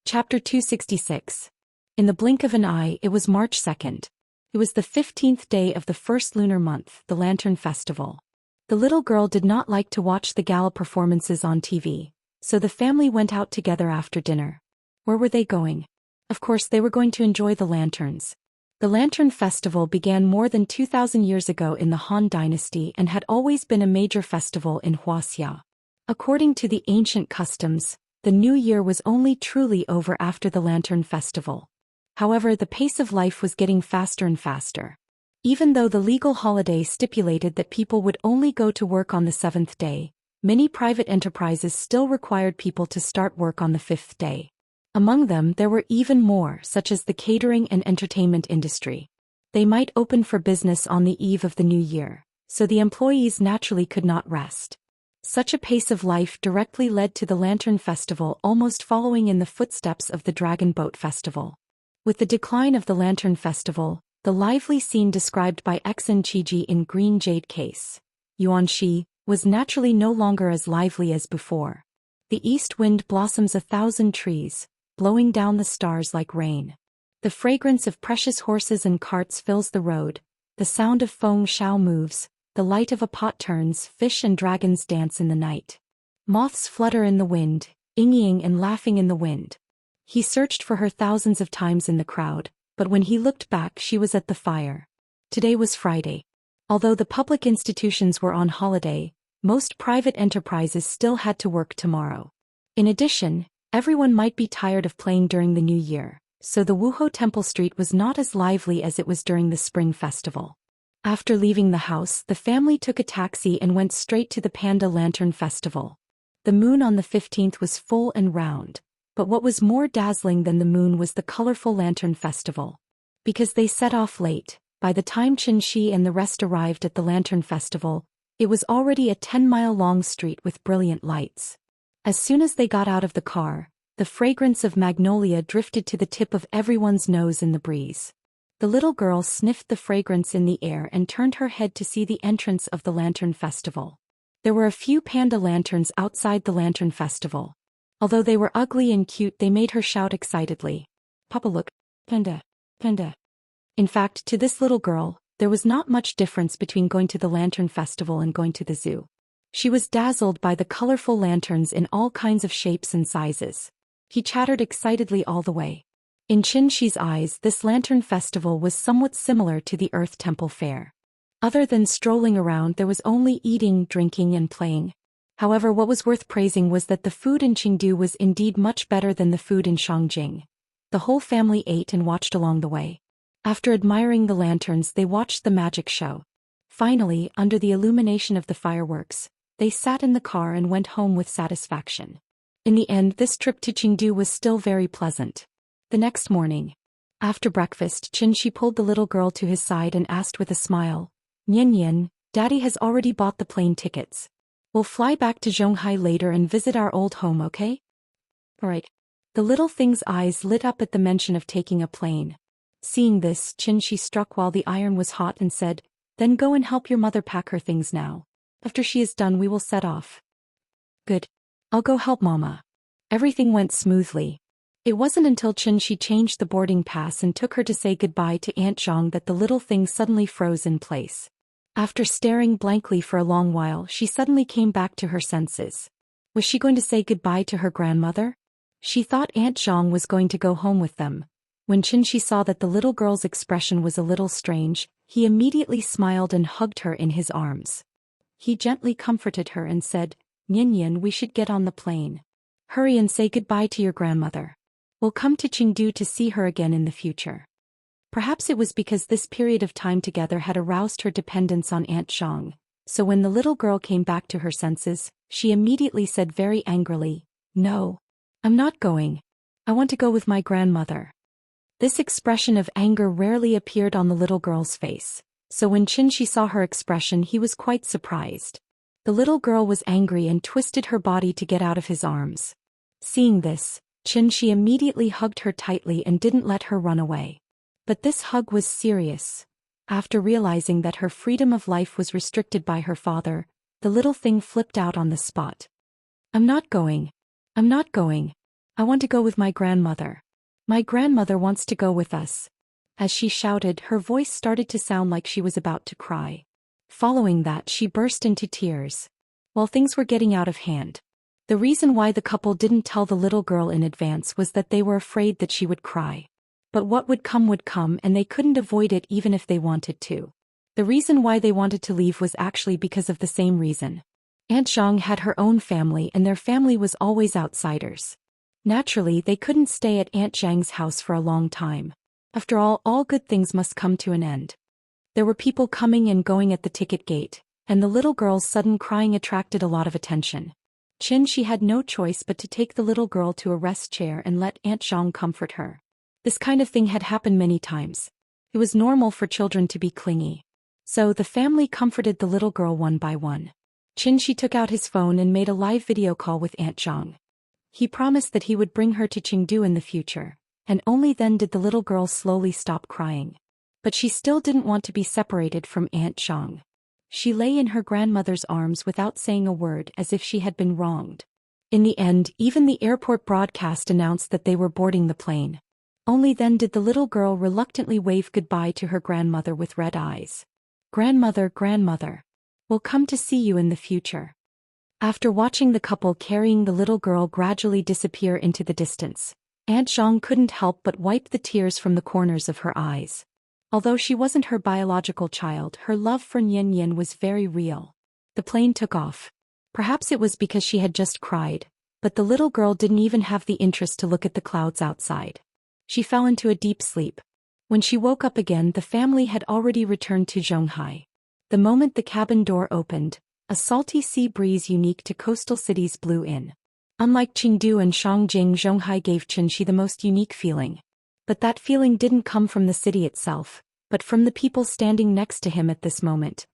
Chapter 266. In the blink of an eye, it was March 2nd. It was the 15th day of the first lunar month, the Lantern Festival. The little girl did not like to watch the gala performances on TV, so the family went out together after dinner. Where were they going? Of course, they were going to enjoy the lanterns. The Lantern Festival began more than 2,000 years ago in the Han Dynasty and had always been a major festival in Wuxia. According to the ancient customs, the new year was only truly over after the Lantern Festival. However, the pace of life was getting faster and faster. Even though the legal holiday stipulated that people would only go to work on the 7th day, many private enterprises still required people to start work on the 5th day. Among them there were even more, such as the catering and entertainment industry. They might open for business on the eve of the new year, so the employees naturally could not rest. Such a pace of life directly led to the Lantern Festival almost following in the footsteps of the Dragon Boat Festival. With the decline of the Lantern Festival, the lively scene described by Exin Chiji in Green Jade Case, Yuanxi, was naturally no longer as lively as before. The east wind blossoms 1,000 trees, blowing down the stars like rain. The fragrance of precious horses and carts fills the road, the sound of Feng Shao moves, the light of a pot turns, fish and dragons dance in the night. Moths flutter in the wind, inging and laughing in the wind. He searched for her thousands of times in the crowd, but when he looked back she was at the fire. Today was Friday. Although the public institutions were on holiday, most private enterprises still had to work tomorrow. In addition, everyone might be tired of playing during the new year, so the Wuhou Temple Street was not as lively as it was during the Spring Festival. After leaving the house, the family took a taxi and went straight to the Panda Lantern Festival. The moon on the 15th was full and round, but what was more dazzling than the moon was the colorful Lantern Festival. Because they set off late, by the time Xianxia and the rest arrived at the Lantern Festival, it was already a 10-mile-long street with brilliant lights. As soon as they got out of the car, the fragrance of magnolia drifted to the tip of everyone's nose in the breeze. The little girl sniffed the fragrance in the air and turned her head to see the entrance of the Lantern Festival. There were a few panda lanterns outside the Lantern Festival. Although they were ugly and cute, they made her shout excitedly, "Papa, look! Panda! Panda!" In fact, to this little girl, there was not much difference between going to the Lantern Festival and going to the zoo. She was dazzled by the colorful lanterns in all kinds of shapes and sizes. He chattered excitedly all the way. In Xianxi's eyes, this Lantern Festival was somewhat similar to the Earth Temple Fair. Other than strolling around, there was only eating, drinking, and playing. However, what was worth praising was that the food in Chengdu was indeed much better than the food in Shangjing. The whole family ate and watched along the way. After admiring the lanterns, they watched the magic show. Finally, under the illumination of the fireworks, they sat in the car and went home with satisfaction. In the end, this trip to Chengdu was still very pleasant. The next morning, after breakfast, Xianxia pulled the little girl to his side and asked with a smile, "Nian Nian, Daddy has already bought the plane tickets. We'll fly back to Zhonghai later and visit our old home, okay?" "Alright." The little thing's eyes lit up at the mention of taking a plane. Seeing this, Xianxia struck while the iron was hot and said, "Then go and help your mother pack her things now. After she is done we will set off." "Good. I'll go help Mama." Everything went smoothly. It wasn't until Xianxia changed the boarding pass and took her to say goodbye to Aunt Zhang that the little thing suddenly froze in place. After staring blankly for a long while, she suddenly came back to her senses. Was she going to say goodbye to her grandmother? She thought Aunt Zhang was going to go home with them. When Xianxia saw that the little girl's expression was a little strange, he immediately smiled and hugged her in his arms. He gently comforted her and said, "Nian Nian, we should get on the plane. Hurry and say goodbye to your grandmother. We'll come to Chengdu to see her again in the future." Perhaps it was because this period of time together had aroused her dependence on Aunt Zhang, so when the little girl came back to her senses, she immediately said very angrily, "No. I'm not going. I want to go with my grandmother." This expression of anger rarely appeared on the little girl's face, so when Xianxia saw her expression he was quite surprised. The little girl was angry and twisted her body to get out of his arms. Seeing this, Xianxia immediately hugged her tightly and didn't let her run away. But this hug was serious. After realizing that her freedom of life was restricted by her father, the little thing flipped out on the spot. "I'm not going. I'm not going. I want to go with my grandmother. My grandmother wants to go with us. As she shouted, her voice started to sound like she was about to cry. Following that, she burst into tears. While things were getting out of hand. The reason why the couple didn't tell the little girl in advance was that they were afraid that she would cry. But what would come, and they couldn't avoid it even if they wanted to. The reason why they wanted to leave was actually because of the same reason. Aunt Zhang had her own family and their family was always outsiders. Naturally, they couldn't stay at Aunt Zhang's house for a long time. After all good things must come to an end. There were people coming and going at the ticket gate, and the little girl's sudden crying attracted a lot of attention. She had no choice but to take the little girl to a rest chair and let Aunt Zhang comfort her. This kind of thing had happened many times. It was normal for children to be clingy. So the family comforted the little girl one by one. She took out his phone and made a live video call with Aunt Zhang. He promised that he would bring her to Chengdu in the future, and only then did the little girl slowly stop crying. But she still didn't want to be separated from Aunt Zhang. She lay in her grandmother's arms without saying a word, as if she had been wronged. In the end, even the airport broadcast announced that they were boarding the plane. Only then did the little girl reluctantly wave goodbye to her grandmother with red eyes. Grandmother, grandmother. We'll come to see you in the future. After watching the couple carrying the little girl gradually disappear into the distance, Aunt Zhang couldn't help but wipe the tears from the corners of her eyes. Although she wasn't her biological child, her love for Nian Yin was very real. The plane took off. Perhaps it was because she had just cried, but the little girl didn't even have the interest to look at the clouds outside. She fell into a deep sleep. When she woke up again, the family had already returned to Zhonghai. The moment the cabin door opened, a salty sea breeze unique to coastal cities blew in. Unlike Chengdu and Shangjing, Zhonghai gave Xianxia the most unique feeling. But that feeling didn't come from the city itself, but from the people standing next to him at this moment.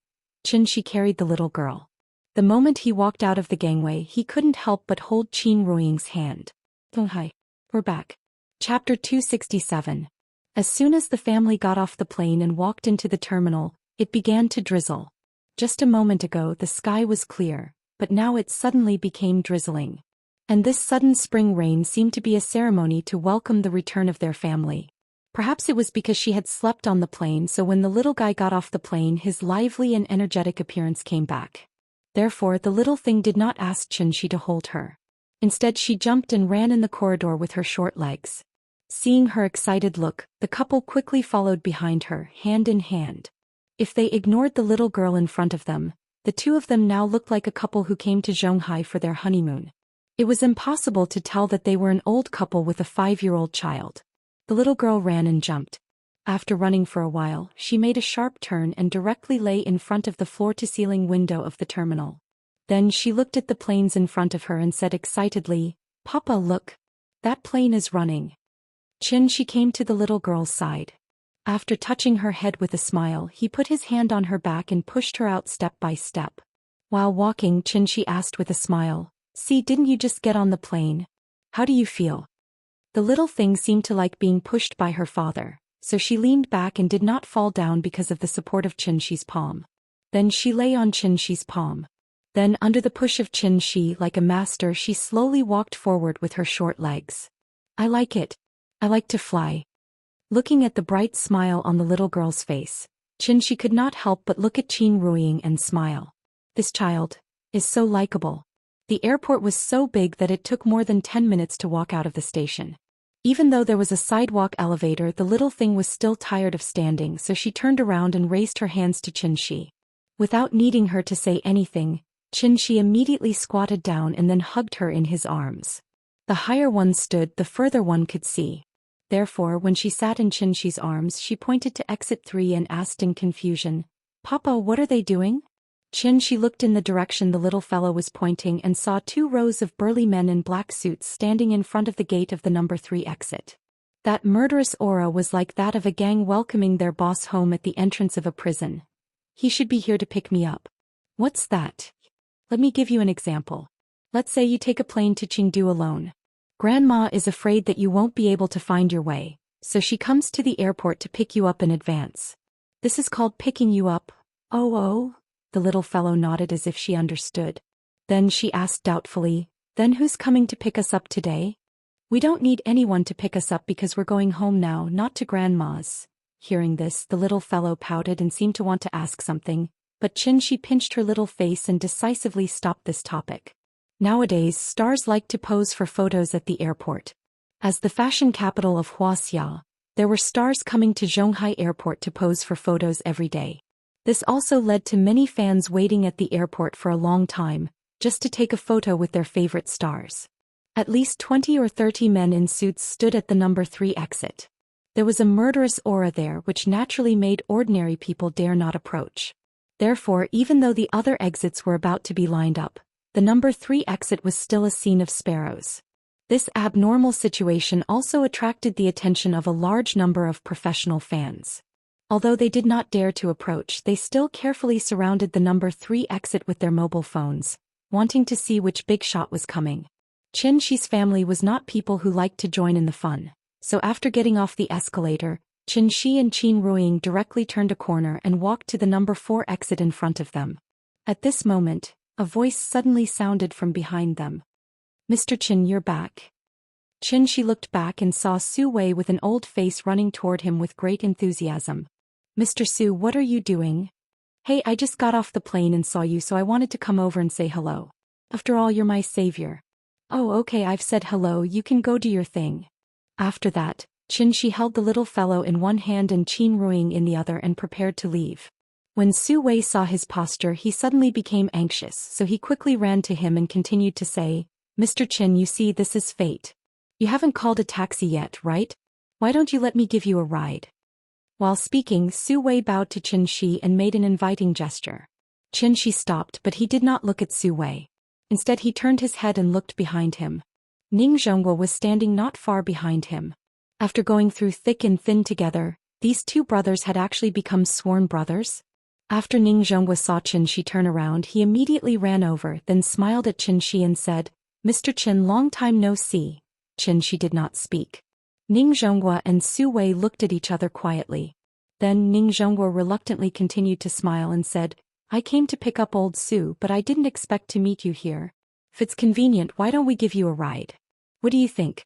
Xianxia carried the little girl. The moment he walked out of the gangway, he couldn't help but hold Qin Ruiying's hand. Zhonghai, we're back. Chapter 267. As soon as the family got off the plane and walked into the terminal, it began to drizzle. Just a moment ago the sky was clear, but now it suddenly became drizzling. And this sudden spring rain seemed to be a ceremony to welcome the return of their family. Perhaps it was because she had slept on the plane, so when the little guy got off the plane his lively and energetic appearance came back. Therefore the little thing did not ask Xianxia to hold her. Instead she jumped and ran in the corridor with her short legs. Seeing her excited look, the couple quickly followed behind her, hand in hand. If they ignored the little girl in front of them, the two of them now looked like a couple who came to Zhonghai for their honeymoon. It was impossible to tell that they were an old couple with a 5-year-old child. The little girl ran and jumped. After running for a while, she made a sharp turn and directly lay in front of the floor-to-ceiling window of the terminal. Then she looked at the planes in front of her and said excitedly, "Papa, look. That plane is running." She came to the little girl's side. After touching her head with a smile, he put his hand on her back and pushed her out step by step. While walking, she asked with a smile, "See, didn't you just get on the plane? How do you feel?" The little thing seemed to like being pushed by her father, so she leaned back and did not fall down because of the support of Xianxia's palm. Then she lay on Xianxia's palm. Then under the push of Xianxia, like a master, she slowly walked forward with her short legs. "I like it. I like to fly." Looking at the bright smile on the little girl's face, Xianxia could not help but look at Qin Ruiying and smile. This child is so likable. The airport was so big that it took more than 10 minutes to walk out of the station. Even though there was a sidewalk elevator, the little thing was still tired of standing, so she turned around and raised her hands to Xianxia. Without needing her to say anything, Xianxia immediately squatted down and then hugged her in his arms. The higher one stood, the further one could see. Therefore, when she sat in Xianxia's arms, she pointed to exit 3 and asked in confusion, "Papa, what are they doing?" Xianxia looked in the direction the little fellow was pointing and saw 2 rows of burly men in black suits standing in front of the gate of the number 3 exit. That murderous aura was like that of a gang welcoming their boss home at the entrance of a prison. "He should be here to pick me up." "What's that?" "Let me give you an example. Let's say you take a plane to Chengdu alone. Grandma is afraid that you won't be able to find your way, so she comes to the airport to pick you up in advance. This is called picking you up." Oh. The little fellow nodded as if she understood. Then she asked doubtfully, "Then who's coming to pick us up today?" We don't need anyone to pick us up because we're going home now, not to Grandma's. Hearing this, the little fellow pouted and seemed to want to ask something, but Xianxia pinched her little face and decisively stopped this topic. Nowadays, stars like to pose for photos at the airport. As the fashion capital of Wuxia, there were stars coming to Zhonghai Airport to pose for photos every day. This also led to many fans waiting at the airport for a long time, just to take a photo with their favorite stars. At least 20 or 30 men in suits stood at the number 3 exit. There was a murderous aura there which naturally made ordinary people dare not approach. Therefore, even though the other exits were about to be lined up, the number 3 exit was still a scene of sparrows. This abnormal situation also attracted the attention of a large number of professional fans. Although they did not dare to approach, they still carefully surrounded the number 3 exit with their mobile phones, wanting to see which big shot was coming. Xianxia's family was not people who liked to join in the fun, so after getting off the escalator, Xianxia and Qin Ruiying directly turned a corner and walked to the number 4 exit in front of them. At this moment, a voice suddenly sounded from behind them. "Mr. Qin, you're back." Xianxia looked back and saw Su Wei with an old face running toward him with great enthusiasm. "Mr. Su, what are you doing?" "Hey, I just got off the plane and saw you, so I wanted to come over and say hello. After all, you're my savior." "Oh, okay, I've said hello, you can go do your thing." After that, Xianxia held the little fellow in one hand and Qin Ruiying in the other and prepared to leave. When Su Wei saw his posture, he suddenly became anxious, so he quickly ran to him and continued to say, "Mr. Qin, you see, this is fate. You haven't called a taxi yet, right? Why don't you let me give you a ride?" While speaking, Su Wei bowed to Xianxia and made an inviting gesture. Xianxia stopped, but he did not look at Su Wei. Instead, he turned his head and looked behind him. Ning Zhongguo was standing not far behind him. After going through thick and thin together, these two brothers had actually become sworn brothers. After Ning Zhongguo saw Xianxia turn around, he immediately ran over, then smiled at Xianxia and said, "Mr. Qin, long time no see." Xianxia did not speak. Ning Zhongguo and Su Wei looked at each other quietly. Then Ning Zhongguo reluctantly continued to smile and said, "I came to pick up old Su, but I didn't expect to meet you here. If it's convenient, why don't we give you a ride? What do you think?"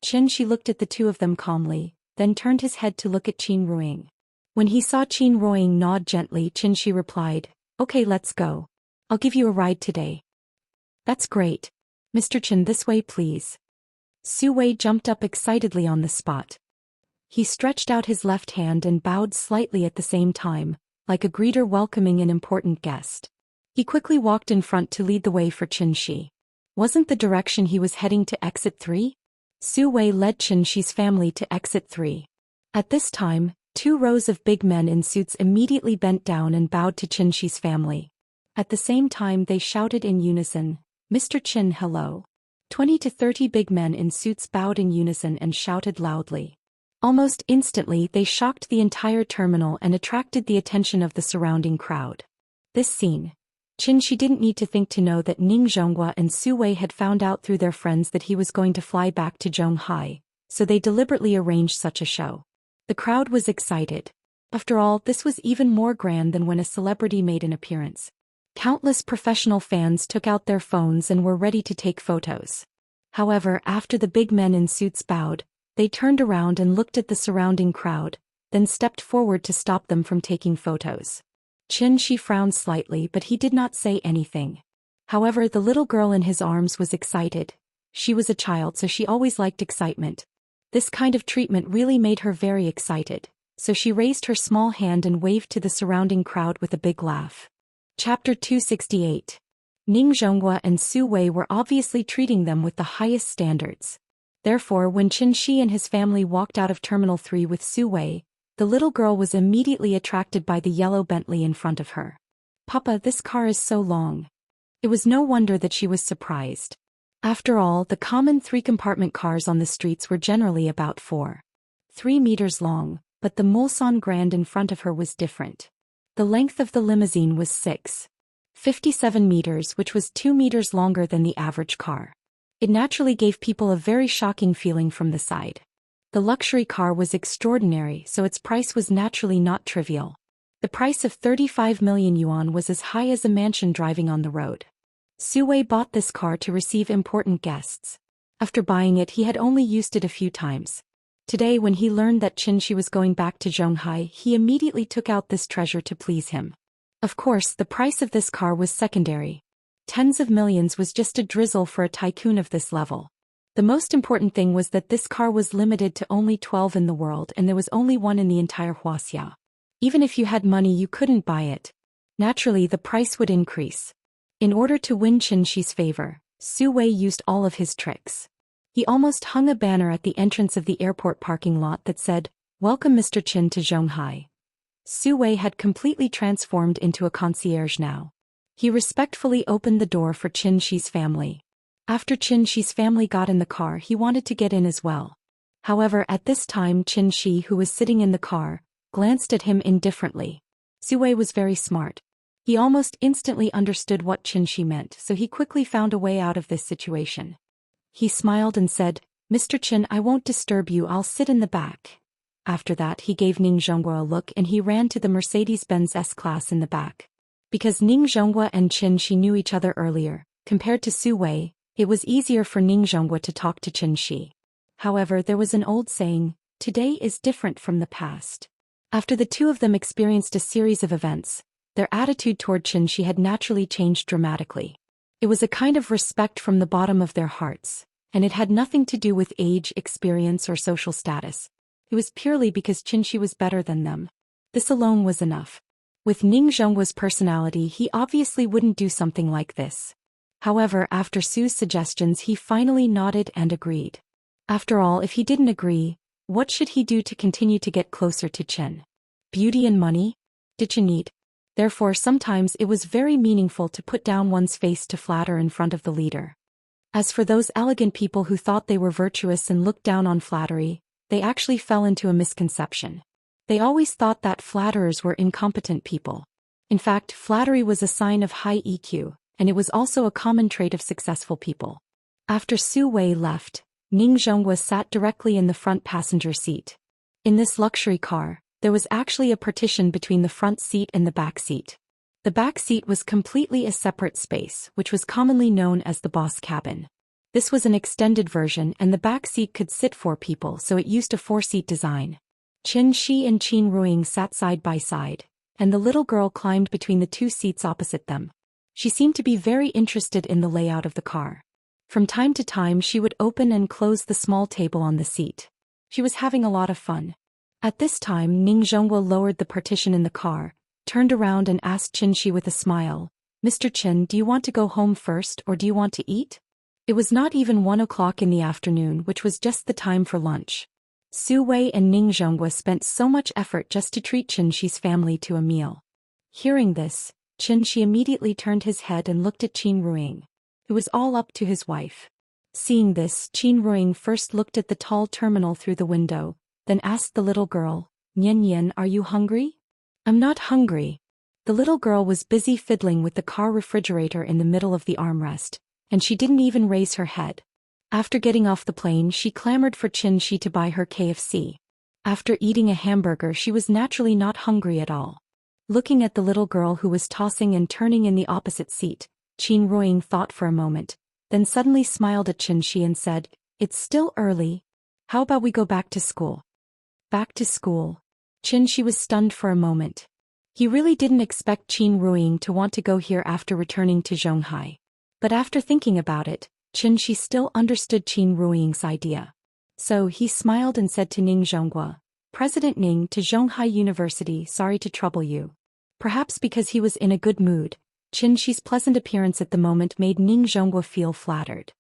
Xianxia looked at the two of them calmly, then turned his head to look at Qin Ruiying. When he saw Qin Ruiying nod gently, Xianxia replied, "Okay, let's go. I'll give you a ride today." "That's great. Mr. Qin, this way please." Su Wei jumped up excitedly on the spot. He stretched out his left hand and bowed slightly at the same time, like a greeter welcoming an important guest. He quickly walked in front to lead the way for Xianxia. Wasn't the direction he was heading to exit 3? Su Wei led Xianxia's family to exit 3. At this time, 2 rows of big men in suits immediately bent down and bowed to Xianxia's family. At the same time they shouted in unison, "Mr. Qin, hello." 20 to 30 big men in suits bowed in unison and shouted loudly. Almost instantly they shocked the entire terminal and attracted the attention of the surrounding crowd. This scene, Xianxia didn't need to think to know that Ning Zhongguo and Su Wei had found out through their friends that he was going to fly back to Zhonghai, so they deliberately arranged such a show. The crowd was excited. After all, this was even more grand than when a celebrity made an appearance. Countless professional fans took out their phones and were ready to take photos. However, after the big men in suits bowed, they turned around and looked at the surrounding crowd, then stepped forward to stop them from taking photos. Xianxia frowned slightly, but he did not say anything. However, the little girl in his arms was excited. She was a child, so she always liked excitement. This kind of treatment really made her very excited, so she raised her small hand and waved to the surrounding crowd with a big laugh. Chapter 268. Ning Zhongguo and Su Wei were obviously treating them with the highest standards. Therefore, when Xianxia and his family walked out of Terminal 3 with Su Wei, the little girl was immediately attracted by the yellow Bentley in front of her. "Papa, this car is so long." It was no wonder that she was surprised. After all, the common 3-compartment cars on the streets were generally about 4.3 meters long, but the Mulsanne Grand in front of her was different. The length of the limousine was 6.57 meters, which was 2 meters longer than the average car. It naturally gave people a very shocking feeling from the side. The luxury car was extraordinary, so its price was naturally not trivial. The price of 35 million yuan was as high as a mansion driving on the road. Su Wei bought this car to receive important guests. After buying it, he had only used it a few times. Today, when he learned that Xianxia was going back to Zhonghai, he immediately took out this treasure to please him. Of course, the price of this car was secondary. Tens of millions was just a drizzle for a tycoon of this level. The most important thing was that this car was limited to only 12 in the world, and there was only one in the entire Wuxia. Even if you had money, you couldn't buy it. Naturally, the price would increase. In order to win Xianxia's favor, Su Wei used all of his tricks. He almost hung a banner at the entrance of the airport parking lot that said, "Welcome Mr. Qin to Zhonghai." Su Wei had completely transformed into a concierge now. He respectfully opened the door for Xianxia's family. After Xianxia's family got in the car, he wanted to get in as well. However, at this time Xianxia, who was sitting in the car, glanced at him indifferently. Su Wei was very smart. He almost instantly understood what Xianxia meant, so he quickly found a way out of this situation. He smiled and said, "Mr. Qin, I won't disturb you, I'll sit in the back." After that, he gave Ning Zhonghua a look and he ran to the Mercedes-Benz S-Class in the back. Because Ning Zhonghua and Xianxia knew each other earlier, compared to Su Wei, it was easier for Ning Zhonghua to talk to Xianxia. However, there was an old saying, "Today is different from the past." After the two of them experienced a series of events, their attitude toward Xianxia had naturally changed dramatically. It was a kind of respect from the bottom of their hearts, and it had nothing to do with age, experience, or social status. It was purely because Xianxia was better than them. This alone was enough. With Ning Zhonghua's personality, he obviously wouldn't do something like this. However, after Su's suggestions, he finally nodded and agreed. After all, if he didn't agree, what should he do to continue to get closer to Qin? Beauty and money? Did Qin need? Therefore, sometimes it was very meaningful to put down one's face to flatter in front of the leader. As for those elegant people who thought they were virtuous and looked down on flattery, they actually fell into a misconception. They always thought that flatterers were incompetent people. In fact, flattery was a sign of high EQ, and it was also a common trait of successful people. After Su Wei left, Ning Zhonghua sat directly in the front passenger seat. In this luxury car, there was actually a partition between the front seat and the back seat. The back seat was completely a separate space, which was commonly known as the boss cabin. This was an extended version, and the back seat could sit 4 people, so it used a 4-seat design. Xianxia and Qin Ruiying sat side by side, and the little girl climbed between the 2 seats opposite them. She seemed to be very interested in the layout of the car. From time to time, she would open and close the small table on the seat. She was having a lot of fun. At this time, Ning Zhonghua lowered the partition in the car, turned around and asked Xianxia with a smile, "Mr. Qin, do you want to go home first or do you want to eat?" It was not even 1 o'clock in the afternoon, which was just the time for lunch. Su Wei and Ning Zhonghua spent so much effort just to treat Xianxia's family to a meal. Hearing this, Xianxia immediately turned his head and looked at Qin Ruiying. It was all up to his wife. Seeing this, Qin Ruiying first looked at the tall terminal through the window, then asked the little girl, "Nian Nian, are you hungry?" "I'm not hungry." The little girl was busy fiddling with the car refrigerator in the middle of the armrest, and she didn't even raise her head. After getting off the plane, she clamored for Xianxia to buy her KFC. After eating a hamburger, she was naturally not hungry at all. Looking at the little girl who was tossing and turning in the opposite seat, Qin Ruiying thought for a moment, then suddenly smiled at Xianxia and said, "It's still early. How about we go back to school?" Back to school. Xianxia was stunned for a moment. He really didn't expect Qin Ruiying to want to go here after returning to Zhonghai. But after thinking about it, Xianxia still understood Qin Ruiying's idea. So he smiled and said to Ning Zhonghua, "President Ning, to Zhonghai University, sorry to trouble you." Perhaps because he was in a good mood, Xianxia's pleasant appearance at the moment made Ning Zhonghua feel flattered.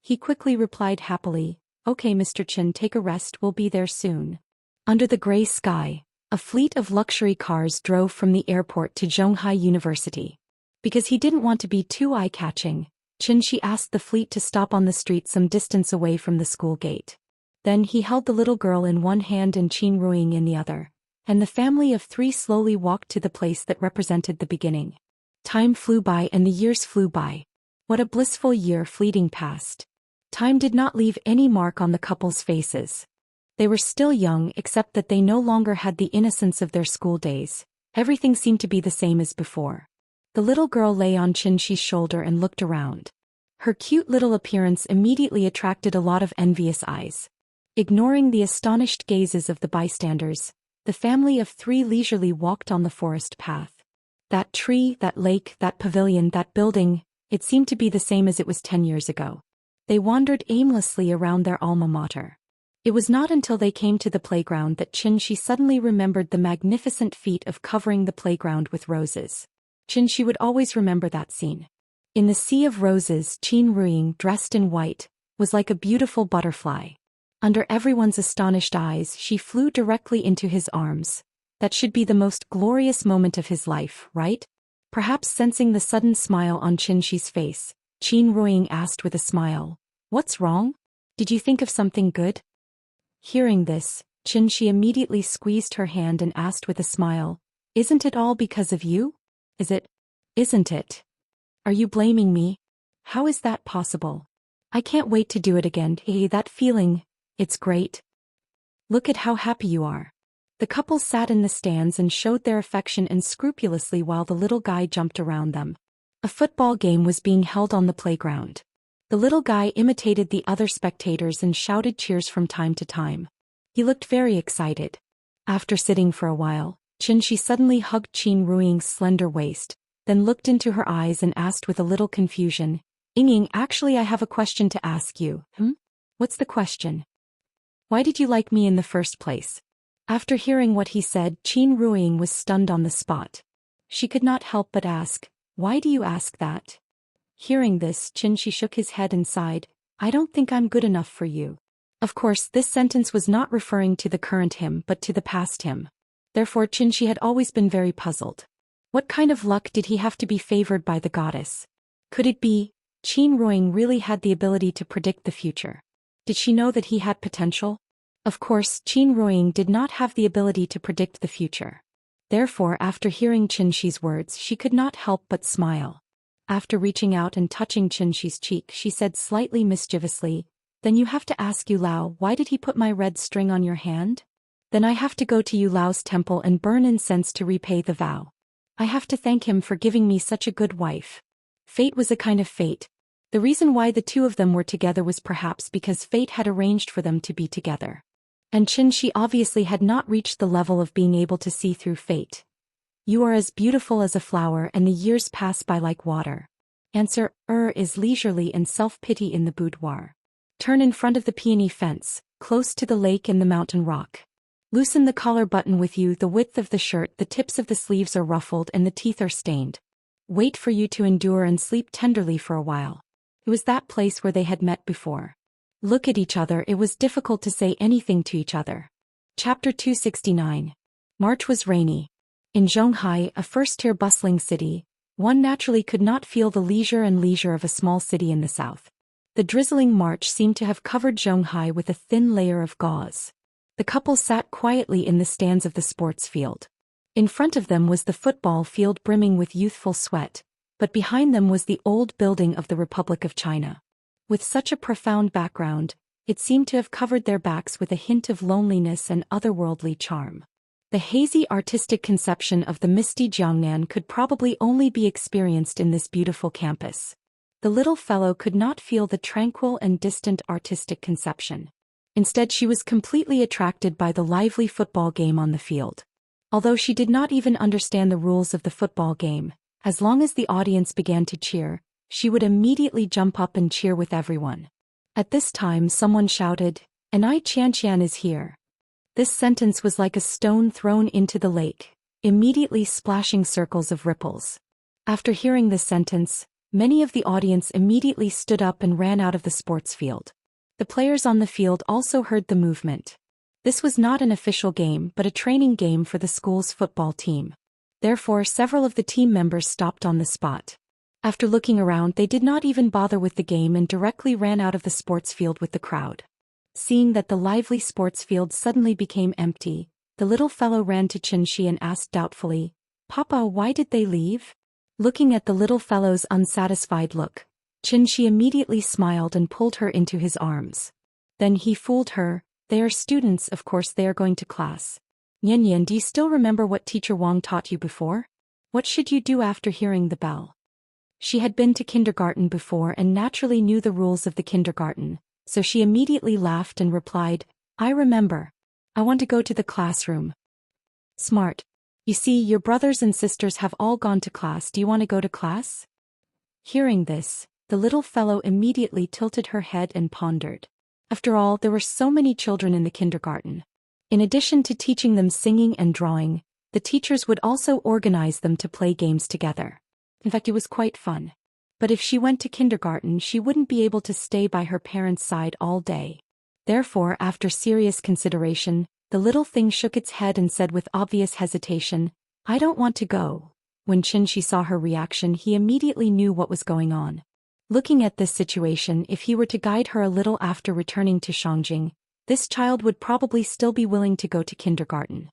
He quickly replied happily, "Okay Mr. Qin, take a rest, we'll be there soon." Under the gray sky, a fleet of luxury cars drove from the airport to Zhonghai University. Because he didn't want to be too eye-catching, Xianxia asked the fleet to stop on the street some distance away from the school gate. Then he held the little girl in one hand and Qin Ruiying in the other, and the family of 3 slowly walked to the place that represented the beginning. Time flew by and the years flew by. What a blissful year fleeting past. Time did not leave any mark on the couple's faces. They were still young, except that they no longer had the innocence of their school days. Everything seemed to be the same as before. The little girl lay on Xianxia's shoulder and looked around. Her cute little appearance immediately attracted a lot of envious eyes. Ignoring the astonished gazes of the bystanders, the family of three leisurely walked on the forest path. That tree, that lake, that pavilion, that building, it seemed to be the same as it was 10 years ago. They wandered aimlessly around their alma mater. It was not until they came to the playground that Xianxia suddenly remembered the magnificent feat of covering the playground with roses. Xianxia would always remember that scene. In the sea of roses, Qin Ruiying, dressed in white, was like a beautiful butterfly. Under everyone's astonished eyes, she flew directly into his arms. That should be the most glorious moment of his life, right? Perhaps sensing the sudden smile on Xianxia's face, Qin Ruiying asked with a smile, "What's wrong? Did you think of something good?" Hearing this, Xianxia immediately squeezed her hand and asked with a smile, "Isn't it all because of you? Isn't it? Are you blaming me? How is that possible? I can't wait to do it again. Hey, that feeling, it's great. Look at how happy you are." The couple sat in the stands and showed their affection unscrupulously while the little guy jumped around them. A football game was being held on the playground. The little guy imitated the other spectators and shouted cheers from time to time. He looked very excited. After sitting for a while, Xianxia suddenly hugged Qin Ruiying's slender waist, then looked into her eyes and asked with a little confusion, "Ying, actually I have a question to ask you." What's the question? Why did you like me in the first place? After hearing what he said, Qin Ruiying was stunned on the spot. She could not help but ask, "Why do you ask that?" Hearing this, Xianxia shook his head and sighed, "I don't think I'm good enough for you." Of course, this sentence was not referring to the current him but to the past him. Therefore Xianxia had always been very puzzled. What kind of luck did he have to be favored by the goddess? Could it be, Qin Ruiying really had the ability to predict the future? Did she know that he had potential? Of course, Qin Ruiying did not have the ability to predict the future. Therefore, after hearing Qianxia's words, she could not help but smile. After reaching out and touching Qianxia's cheek, she said slightly mischievously, "Then you have to ask Yu Lao, why did he put my red string on your hand? Then I have to go to Yu Lao's temple and burn incense to repay the vow. I have to thank him for giving me such a good wife." Fate was a kind of fate. The reason why the two of them were together was perhaps because fate had arranged for them to be together. And Xianxia obviously had not reached the level of being able to see through fate. "You are as beautiful as a flower and the years pass by like water." Answer: is leisurely and self-pity in the boudoir. Turn in front of the peony fence, close to the lake and the mountain rock. Loosen the collar button with you, the width of the shirt, the tips of the sleeves are ruffled and the teeth are stained. Wait for you to endure and sleep tenderly for a while. It was that place where they had met before. Look at each other, it was difficult to say anything to each other. Chapter 269. March was rainy. In Zhonghai, a first-tier bustling city, one naturally could not feel the leisure of a small city in the south. The drizzling March seemed to have covered Zhonghai with a thin layer of gauze. The couple sat quietly in the stands of the sports field. In front of them was the football field brimming with youthful sweat, but behind them was the old building of the Republic of China. With such a profound background, it seemed to have covered their backs with a hint of loneliness and otherworldly charm. The hazy artistic conception of the misty Jiangnan could probably only be experienced in this beautiful campus. The little fellow could not feel the tranquil and distant artistic conception. Instead, she was completely attracted by the lively football game on the field. Although she did not even understand the rules of the football game, as long as the audience began to cheer, she would immediately jump up and cheer with everyone. At this time someone shouted, "And Xianxian is here." This sentence was like a stone thrown into the lake, immediately splashing circles of ripples. After hearing this sentence, many of the audience immediately stood up and ran out of the sports field. The players on the field also heard the movement. This was not an official game but a training game for the school's football team. Therefore, several of the team members stopped on the spot. After looking around, they did not even bother with the game and directly ran out of the sports field with the crowd. Seeing that the lively sports field suddenly became empty, the little fellow ran to Xianxia and asked doubtfully, "Papa, why did they leave?" Looking at the little fellow's unsatisfied look, Xianxia immediately smiled and pulled her into his arms. Then he fooled her. "They are students, of course they are going to class. Yan, do you still remember what Teacher Wang taught you before? What should you do after hearing the bell?" She had been to kindergarten before and naturally knew the rules of the kindergarten, so she immediately laughed and replied, "I remember. I want to go to the classroom." Smart. You see, your brothers and sisters have all gone to class. Do you want to go to class? Hearing this, the little fellow immediately tilted her head and pondered. After all, there were so many children in the kindergarten. In addition to teaching them singing and drawing, the teachers would also organize them to play games together. In fact, it was quite fun. But if she went to kindergarten, she wouldn't be able to stay by her parents' side all day. Therefore, after serious consideration, the little thing shook its head and said with obvious hesitation, "I don't want to go." When Xianxia saw her reaction, he immediately knew what was going on. Looking at this situation, if he were to guide her a little after returning to Xianxia, this child would probably still be willing to go to kindergarten.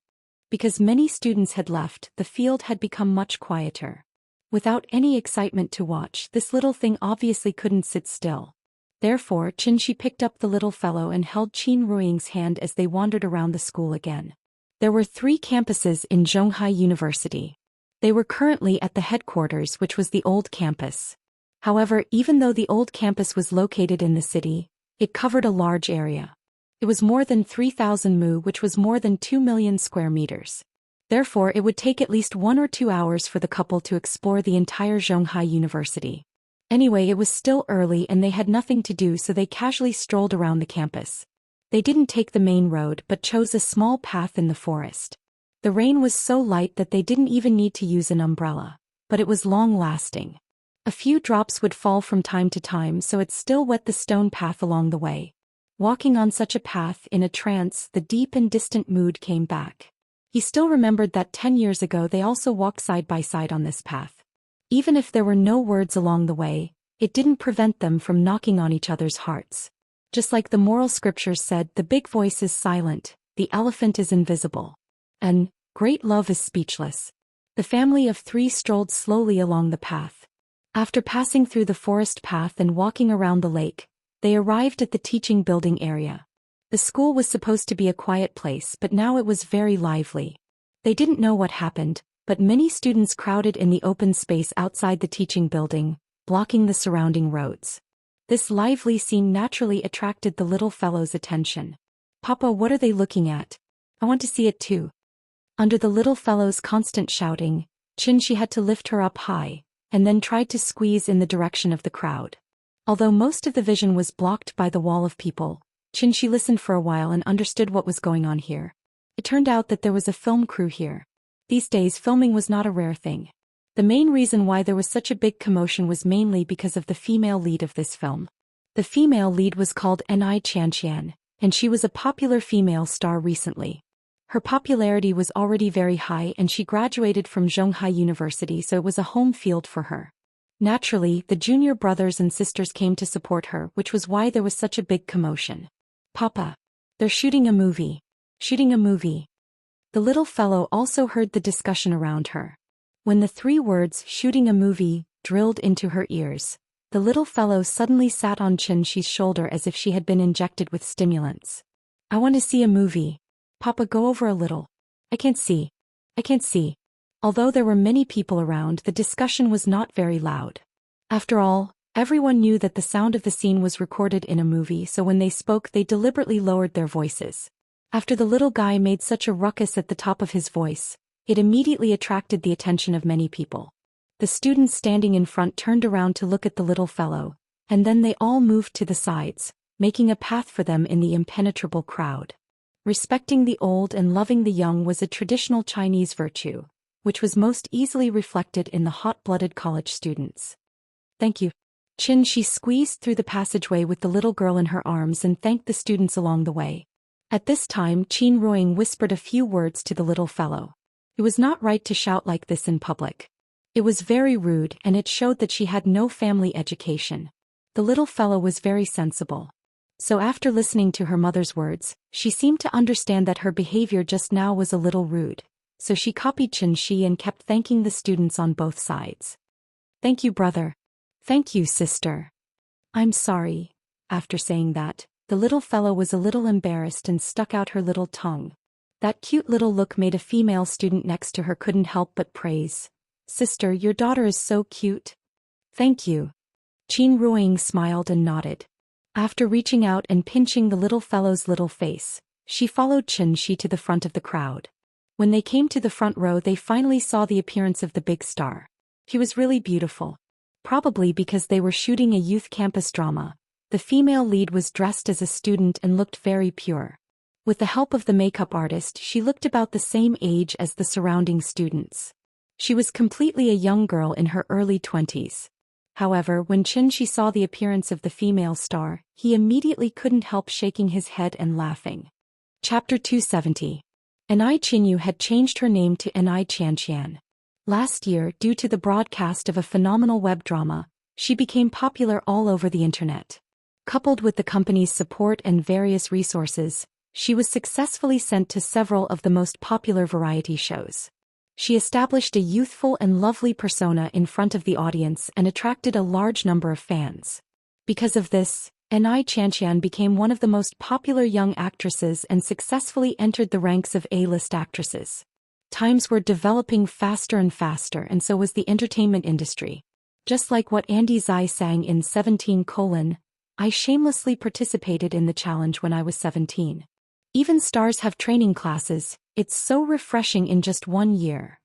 Because many students had left, the field had become much quieter. Without any excitement to watch, this little thing obviously couldn't sit still. Therefore, Xianxia picked up the little fellow and held Qin Ruiying's hand as they wandered around the school again. There were 3 campuses in Zhonghai University. They were currently at the headquarters, which was the old campus. However, even though the old campus was located in the city, it covered a large area. It was more than 3,000 mu, which was more than 2 million square meters. Therefore, it would take at least 1 or 2 hours for the couple to explore the entire Zhonghai University. Anyway, it was still early and they had nothing to do, so they casually strolled around the campus. They didn't take the main road but chose a small path in the forest. The rain was so light that they didn't even need to use an umbrella, but it was long-lasting. A few drops would fall from time to time, so it still wet the stone path along the way. Walking on such a path in a trance, the deep and distant mood came back. He still remembered that 10 years ago they also walked side by side on this path. Even if there were no words along the way, it didn't prevent them from knocking on each other's hearts. Just like the moral scriptures said, the big voice is silent, the elephant is invisible, and great love is speechless. The family of 3 strolled slowly along the path. After passing through the forest path and walking around the lake, they arrived at the teaching building area. The school was supposed to be a quiet place, but now it was very lively. They didn't know what happened, but many students crowded in the open space outside the teaching building, blocking the surrounding roads. This lively scene naturally attracted the little fellow's attention. "Papa, what are they looking at? I want to see it too." Under the little fellow's constant shouting, Xianxia had to lift her up high, and then tried to squeeze in the direction of the crowd. Although most of the vision was blocked by the wall of people, Xianxia listened for a while and understood what was going on here. It turned out that there was a film crew here. These days, filming was not a rare thing. The main reason why there was such a big commotion was mainly because of the female lead of this film. The female lead was called Xianxia, and she was a popular female star recently. Her popularity was already very high and she graduated from Zhonghai University, so it was a home field for her. Naturally, the junior brothers and sisters came to support her, which was why there was such a big commotion. "Papa, they're shooting a movie. Shooting a movie." The little fellow also heard the discussion around her. When the 3 words, "shooting a movie," drilled into her ears, the little fellow suddenly sat on Xianxia's shoulder as if she had been injected with stimulants. "I want to see a movie. Papa, go over a little. I can't see. I can't see." Although there were many people around, the discussion was not very loud. After all, everyone knew that the sound of the scene was recorded in a movie, so when they spoke they deliberately lowered their voices. After the little guy made such a ruckus at the top of his voice, it immediately attracted the attention of many people. The students standing in front turned around to look at the little fellow, and then they all moved to the sides, making a path for them in the impenetrable crowd. Respecting the old and loving the young was a traditional Chinese virtue, which was most easily reflected in the hot-blooded college students. "Thank you." Xianxia squeezed through the passageway with the little girl in her arms and thanked the students along the way. At this time, Qin Ruiying whispered a few words to the little fellow. It was not right to shout like this in public. It was very rude and it showed that she had no family education. The little fellow was very sensible. So after listening to her mother's words, she seemed to understand that her behavior just now was a little rude. So she copied Xianxia and kept thanking the students on both sides. "Thank you, brother. Thank you, sister. I'm sorry." After saying that, the little fellow was a little embarrassed and stuck out her little tongue. That cute little look made a female student next to her couldn't help but praise. "Sister, your daughter is so cute." Thank you. Qin Ruiying smiled and nodded. After reaching out and pinching the little fellow's little face, she followed Xianxia to the front of the crowd. When they came to the front row, they finally saw the appearance of the big star. He was really beautiful. Probably because they were shooting a youth campus drama, the female lead was dressed as a student and looked very pure. With the help of the makeup artist, she looked about the same age as the surrounding students. She was completely a young girl in her early 20s. However, when Xianxia saw the appearance of the female star, he immediately couldn't help shaking his head and laughing. Chapter 270. Enai Qinyu had changed her name to Enai Xianxian. Last year, due to the broadcast of a phenomenal web drama, she became popular all over the internet. Coupled with the company's support and various resources, she was successfully sent to several of the most popular variety shows. She established a youthful and lovely persona in front of the audience and attracted a large number of fans. Because of this, Enai Xianxian became one of the most popular young actresses and successfully entered the ranks of A-list actresses. Times were developing faster and faster, and so was the entertainment industry. Just like what Andy Zai sang in 17: I shamelessly participated in the challenge when I was 17. Even stars have training classes, it's so refreshing in just 1 year.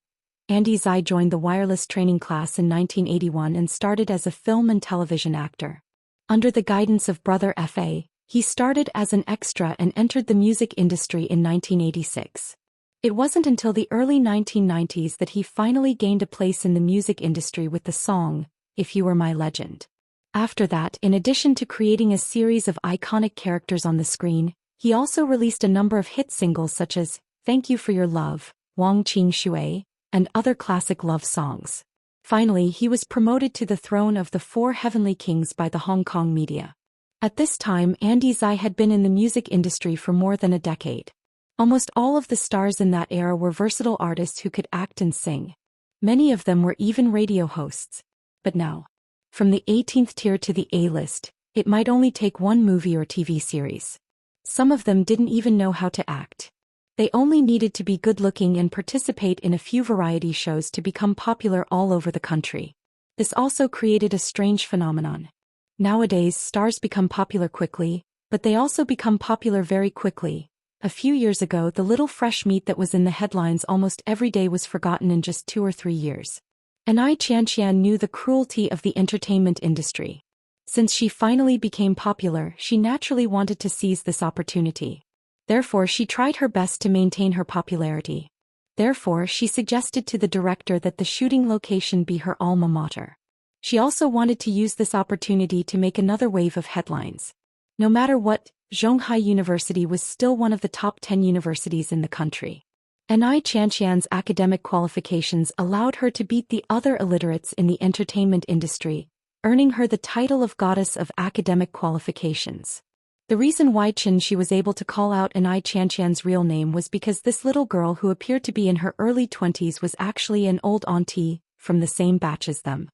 Andy Zai joined the wireless training class in 1981 and started as a film and television actor. Under the guidance of brother Fa, he started as an extra and entered the music industry in 1986. It wasn't until the early 1990s that he finally gained a place in the music industry with the song, If You Were My Legend. After that, in addition to creating a series of iconic characters on the screen, he also released a number of hit singles such as Thank You for Your Love, Wang Qing Shui, and other classic love songs. Finally, he was promoted to the throne of the 4 heavenly kings by the Hong Kong media. At this time, Andy Zai had been in the music industry for more than a decade. Almost all of the stars in that era were versatile artists who could act and sing. Many of them were even radio hosts. But now, from the 18th tier to the A-list, it might only take one movie or TV series. Some of them didn't even know how to act. They only needed to be good-looking and participate in a few variety shows to become popular all over the country. This also created a strange phenomenon. Nowadays, stars become popular quickly, but they also become popular very quickly. A few years ago, the little fresh meat that was in the headlines almost every day was forgotten in just 2 or 3 years. Enai Xianxian knew the cruelty of the entertainment industry. Since she finally became popular, she naturally wanted to seize this opportunity. Therefore, she tried her best to maintain her popularity. Therefore, she suggested to the director that the shooting location be her alma mater. She also wanted to use this opportunity to make another wave of headlines. No matter what, Zhonghai University was still one of the top 10 universities in the country. Enai Xianxian's academic qualifications allowed her to beat the other illiterates in the entertainment industry, earning her the title of Goddess of Academic Qualifications. The reason why she was able to call out Enai Xianxian's real name was because this little girl who appeared to be in her early 20s was actually an old auntie, from the same batch as them.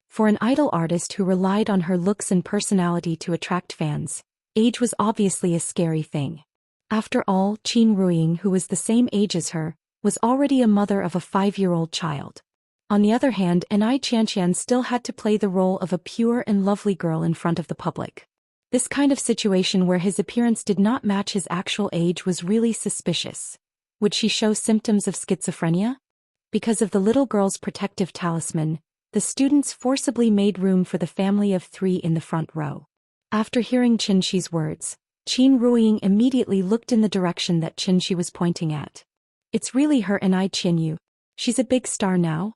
For an idol artist who relied on her looks and personality to attract fans, age was obviously a scary thing. After all, Qin Ruiying, who was the same age as her, was already a mother of a 5-year-old child. On the other hand, Enai Xianxian still had to play the role of a pure and lovely girl in front of the public. This kind of situation where his appearance did not match his actual age was really suspicious. Would she show symptoms of schizophrenia? Because of the little girl's protective talisman, the students forcibly made room for the family of 3 in the front row. After hearing Xianxia's words, Qin Ruiying immediately looked in the direction that Xianxia was pointing at. It's really her, Enai Qinyu. She's a big star now.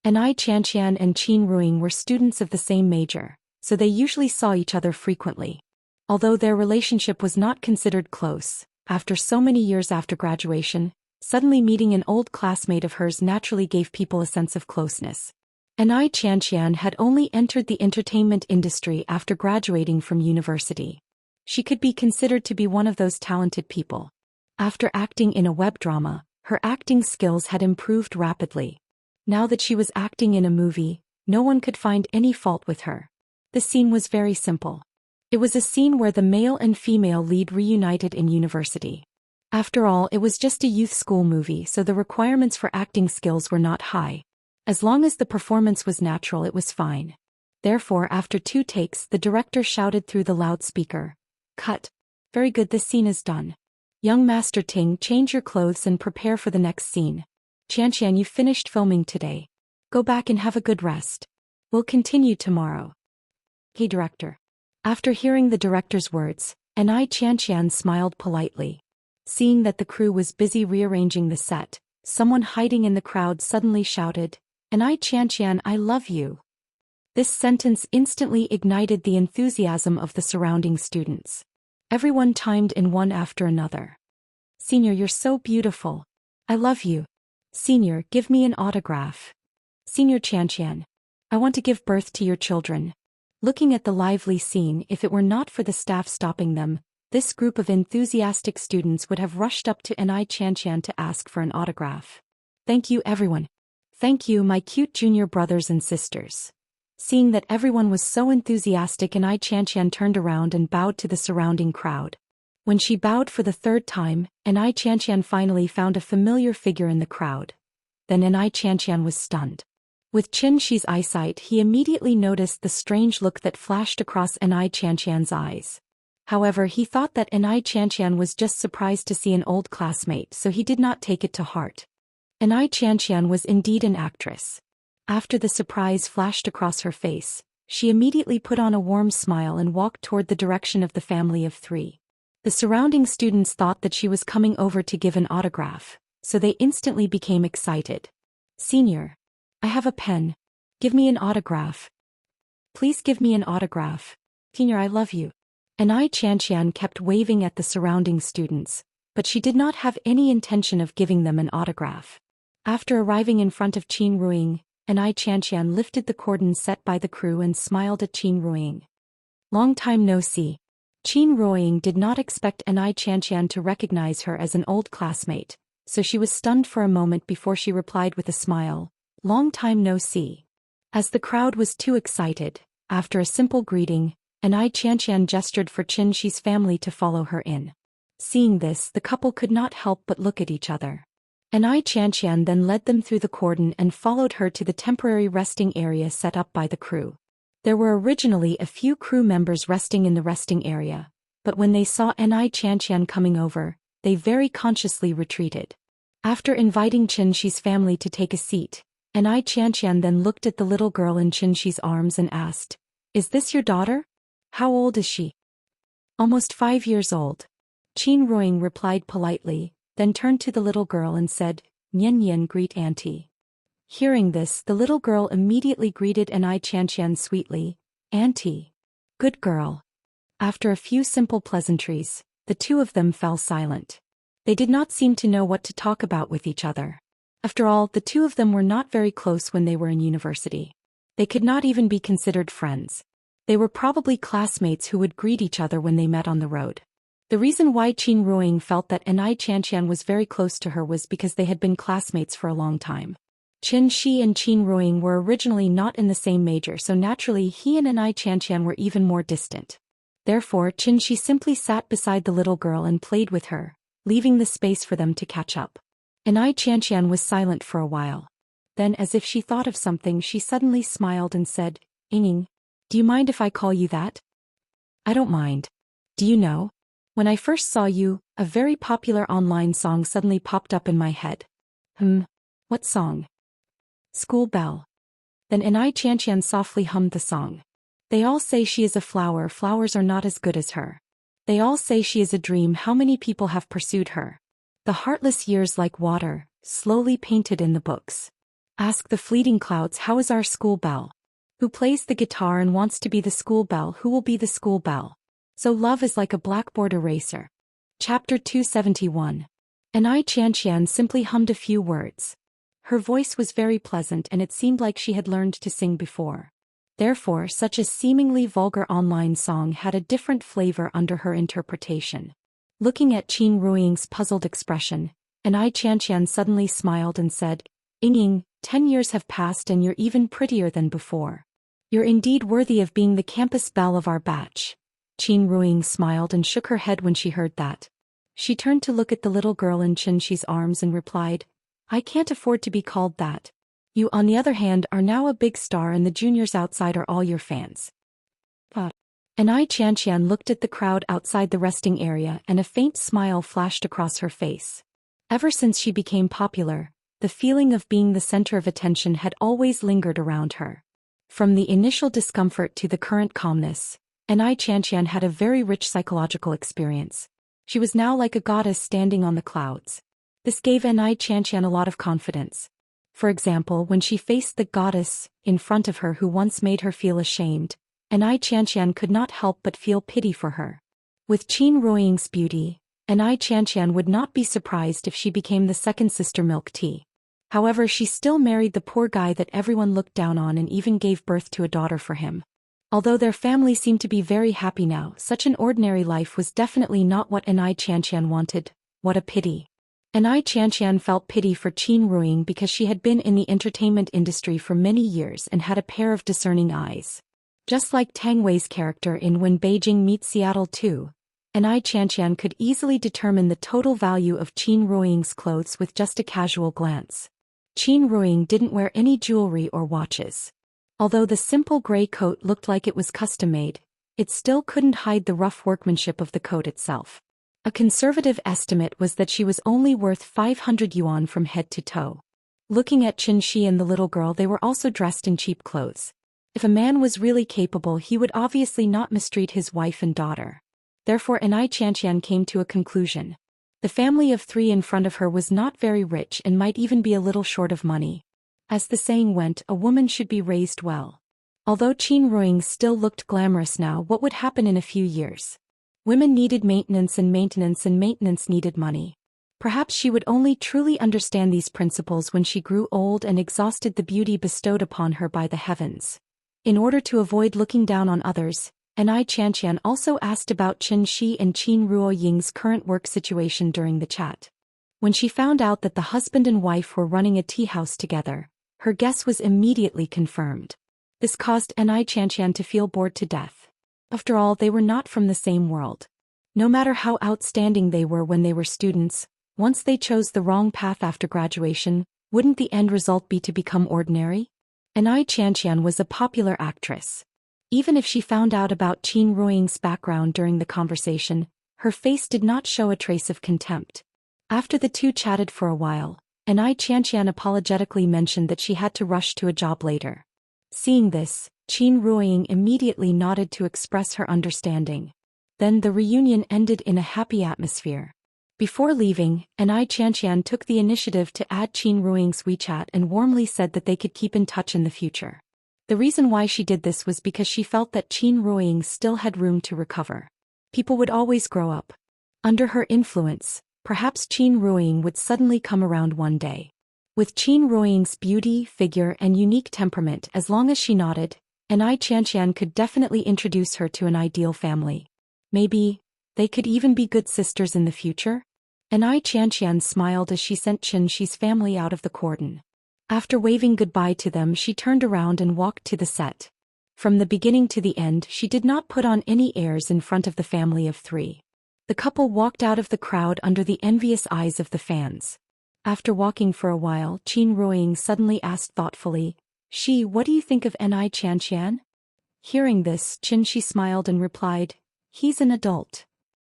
Enai Xianxian and Qin Ruiying were students of the same major, so they usually saw each other frequently. Although their relationship was not considered close, after so many years after graduation, suddenly meeting an old classmate of hers naturally gave people a sense of closeness. Enai Xianxian had only entered the entertainment industry after graduating from university. She could be considered to be one of those talented people. After acting in a web drama, her acting skills had improved rapidly. Now that she was acting in a movie, no one could find any fault with her. The scene was very simple. It was a scene where the male and female lead reunited in university. After all, it was just a youth school movie, so the requirements for acting skills were not high. As long as the performance was natural, it was fine. Therefore, after 2 takes, the director shouted through the loudspeaker, "Cut. Very good, this scene is done. Young Master Ting, change your clothes and prepare for the next scene. Xianxia, you finished filming today. Go back and have a good rest. We'll continue tomorrow." "Hey, director." After hearing the director's words, Xianxia smiled politely. Seeing that the crew was busy rearranging the set, someone hiding in the crowd suddenly shouted, "Xianxia, I love you." This sentence instantly ignited the enthusiasm of the surrounding students. Everyone chimed in one after another. "Senior, you're so beautiful. I love you. Senior, give me an autograph. Senior Xianxia, I want to give birth to your children." Looking at the lively scene, if it were not for the staff stopping them, this group of enthusiastic students would have rushed up to Xianxia to ask for an autograph. "Thank you, everyone. Thank you, my cute junior brothers and sisters." Seeing that everyone was so enthusiastic, Xianxia turned around and bowed to the surrounding crowd. When she bowed for the 3rd time, Xianxia finally found a familiar figure in the crowd. Then Xianxia was stunned. With Xianxi's eyesight, he immediately noticed the strange look that flashed across Xianxia's eyes. However, he thought that Xianxia was just surprised to see an old classmate, so he did not take it to heart. Xianxia was indeed an actress. After the surprise flashed across her face, she immediately put on a warm smile and walked toward the direction of the family of 3. The surrounding students thought that she was coming over to give an autograph, so they instantly became excited. "Senior, I have a pen. Give me an autograph. Please give me an autograph. Senior, I love you." Xianxia kept waving at the surrounding students, but she did not have any intention of giving them an autograph. After arriving in front of Qin Ruiying, Xianxia lifted the cordon set by the crew and smiled at Qin Ruiying. "Long time no see." Qin Ruiying did not expect Xianxia to recognize her as an old classmate, so she was stunned for a moment before she replied with a smile, "Long time no see." As the crowd was too excited, after a simple greeting, Xianxia gestured for Xianxi's family to follow her in. Seeing this, the couple could not help but look at each other. Xianxia then led them through the cordon and followed her to the temporary resting area set up by the crew. There were originally a few crew members resting in the resting area, but when they saw Xianxia coming over, they very consciously retreated. After inviting Xianxi's family to take a seat, Xianxia then looked at the little girl in Xianxi's arms and asked, "Is this your daughter? How old is she?" "Almost 5 years old." Qin Ruiying replied politely, then turned to the little girl and said, "Nian Nian, greet auntie." Hearing this, the little girl immediately greeted Xianxia sweetly, "Auntie." "Good girl." After a few simple pleasantries, the 2 of them fell silent. They did not seem to know what to talk about with each other. After all, the 2 of them were not very close when they were in university. They could not even be considered friends. They were probably classmates who would greet each other when they met on the road. The reason why Qin Ruiying felt that Xianxia was very close to her was because they had been classmates for a long time. Xianxi and Qin Ruiying were originally not in the same major, so naturally he and Xianxia were even more distant. Therefore, Xianxi simply sat beside the little girl and played with her, leaving the space for them to catch up. Xianxia was silent for a while. Then, as if she thought of something, she suddenly smiled and said, "Ying, do you mind if I call you that?" "I don't mind. Do you know? When I first saw you, a very popular online song suddenly popped up in my head." What song?" "School Bell." Then Xianxia softly hummed the song. "They all say she is a flower, flowers are not as good as her. They all say she is a dream, how many people have pursued her. The heartless years like water, slowly painted in the books. Ask the fleeting clouds, how is our school bell? Who plays the guitar and wants to be the school bell, who will be the school bell? So love is like a blackboard eraser." Chapter 271. Xianxia simply hummed a few words. Her voice was very pleasant and it seemed like she had learned to sing before. Therefore, such a seemingly vulgar online song had a different flavor under her interpretation. Looking at Qin Ruiying's puzzled expression, Xianxia suddenly smiled and said, "Ying, 10 years have passed and you're even prettier than before. You're indeed worthy of being the campus belle of our batch." Qin Ruiying smiled and shook her head when she heard that. She turned to look at the little girl in Xianxi's arms and replied, "I can't afford to be called that. You, on the other hand, are now a big star and the juniors outside are all your fans. And Xianxia looked at the crowd outside the resting area and a faint smile flashed across her face. Ever since she became popular, the feeling of being the center of attention had always lingered around her. From the initial discomfort to the current calmness, Xianxia had a very rich psychological experience. She was now like a goddess standing on the clouds. This gave Xianxia a lot of confidence. For example, when she faced the goddess in front of her who once made her feel ashamed, Xianxia could not help but feel pity for her. With Qin Ruoying's beauty, Xianxia would not be surprised if she became the second sister milk tea. However, she still married the poor guy that everyone looked down on and even gave birth to a daughter for him. Although their family seemed to be very happy now, such an ordinary life was definitely not what Xianxia wanted. What a pity. Xianxia felt pity for Qin Ruoying because she had been in the entertainment industry for many years and had a pair of discerning eyes. Just like Tang Wei's character in When Beijing Meets Seattle 2, Xianxia could easily determine the total value of Qin Ruoying's clothes with just a casual glance. Qin Ruoying didn't wear any jewelry or watches. Although the simple gray coat looked like it was custom-made, it still couldn't hide the rough workmanship of the coat itself. A conservative estimate was that she was only worth 500 yuan from head to toe. Looking at Xianxia and the little girl, they were also dressed in cheap clothes. If a man was really capable, he would obviously not mistreat his wife and daughter. Therefore Xianxia came to a conclusion. The family of three in front of her was not very rich and might even be a little short of money. As the saying went, a woman should be raised well. Although Qin Ruoying still looked glamorous now, what would happen in a few years? Women needed maintenance and maintenance needed money. Perhaps she would only truly understand these principles when she grew old and exhausted the beauty bestowed upon her by the heavens. In order to avoid looking down on others, Xianxia also asked about Xianxia and Qin Ruoying's current work situation during the chat. When she found out that the husband and wife were running a tea house together, her guess was immediately confirmed. This caused Xianxia to feel bored to death. After all, they were not from the same world. No matter how outstanding they were when they were students, once they chose the wrong path after graduation, wouldn't the end result be to become ordinary? Xianxia was a popular actress. Even if she found out about Qin Ruoying's background during the conversation, her face did not show a trace of contempt. After the two chatted for a while, Xianxia apologetically mentioned that she had to rush to a job later. Seeing this, Qin Ruoying immediately nodded to express her understanding. Then the reunion ended in a happy atmosphere. Before leaving, Xianxia took the initiative to add Qin Ruoying's WeChat and warmly said that they could keep in touch in the future. The reason why she did this was because she felt that Qin Ruoying still had room to recover. People would always grow up. Under her influence, perhaps Qin Ruoying would suddenly come around one day. With Qin Ruoying's beauty, figure, and unique temperament, as long as she nodded, Xianxia could definitely introduce her to an ideal family. Maybe they could even be good sisters in the future? Xianxia smiled as she sent Xianxi's family out of the cordon. After waving goodbye to them, she turned around and walked to the set. From the beginning to the end, she did not put on any airs in front of the family of three. The couple walked out of the crowd under the envious eyes of the fans. After walking for a while, Qin Ruoying suddenly asked thoughtfully, "What do you think of Xianxia?" Hearing this, Xianxi smiled and replied, "He's an adult."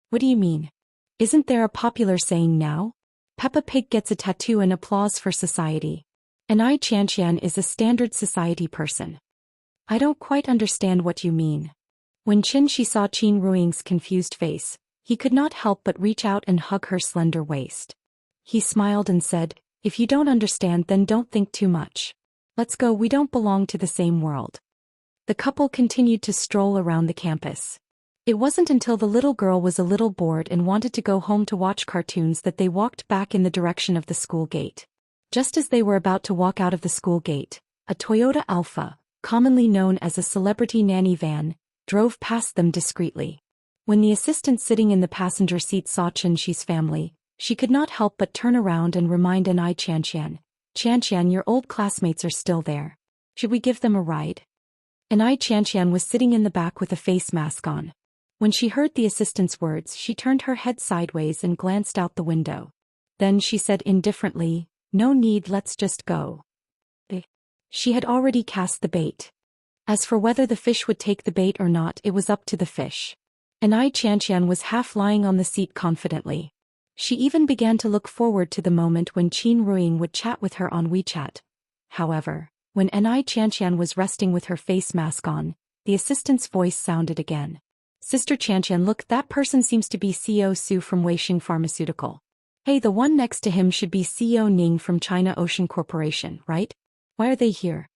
"What do you mean? Isn't there a popular saying now? Peppa Pig gets a tattoo and applause for society. Xianxia is a standard society person." "I don't quite understand what you mean." When Xianxi saw Qin Ruoying's confused face, he could not help but reach out and hug her slender waist. He smiled and said, "If you don't understand, then don't think too much. Let's go, we don't belong to the same world." The couple continued to stroll around the campus. It wasn't until the little girl was a little bored and wanted to go home to watch cartoons that they walked back in the direction of the school gate. Just as they were about to walk out of the school gate, a Toyota Alpha, commonly known as a celebrity nanny van, drove past them discreetly. When the assistant sitting in the passenger seat saw Xianxi's family, she could not help but turn around and remind Xianxia, "Xianxia, your old classmates are still there. Should we give them a ride?" Xianxia was sitting in the back with a face mask on. When she heard the assistant's words, she turned her head sideways and glanced out the window. Then she said indifferently, "No need, let's just go." She had already cast the bait. As for whether the fish would take the bait or not, it was up to the fish. And Xianxia was half lying on the seat confidently. She even began to look forward to the moment when Qin Ruiying would chat with her on WeChat. However, when Xianxia was resting with her face mask on, the assistant's voice sounded again. Sister Xianxia, look, that person seems to be CEO Su from Weixing Pharmaceutical. Hey, the one next to him should be CEO Ning from China Ocean Corporation, right? Why are they here?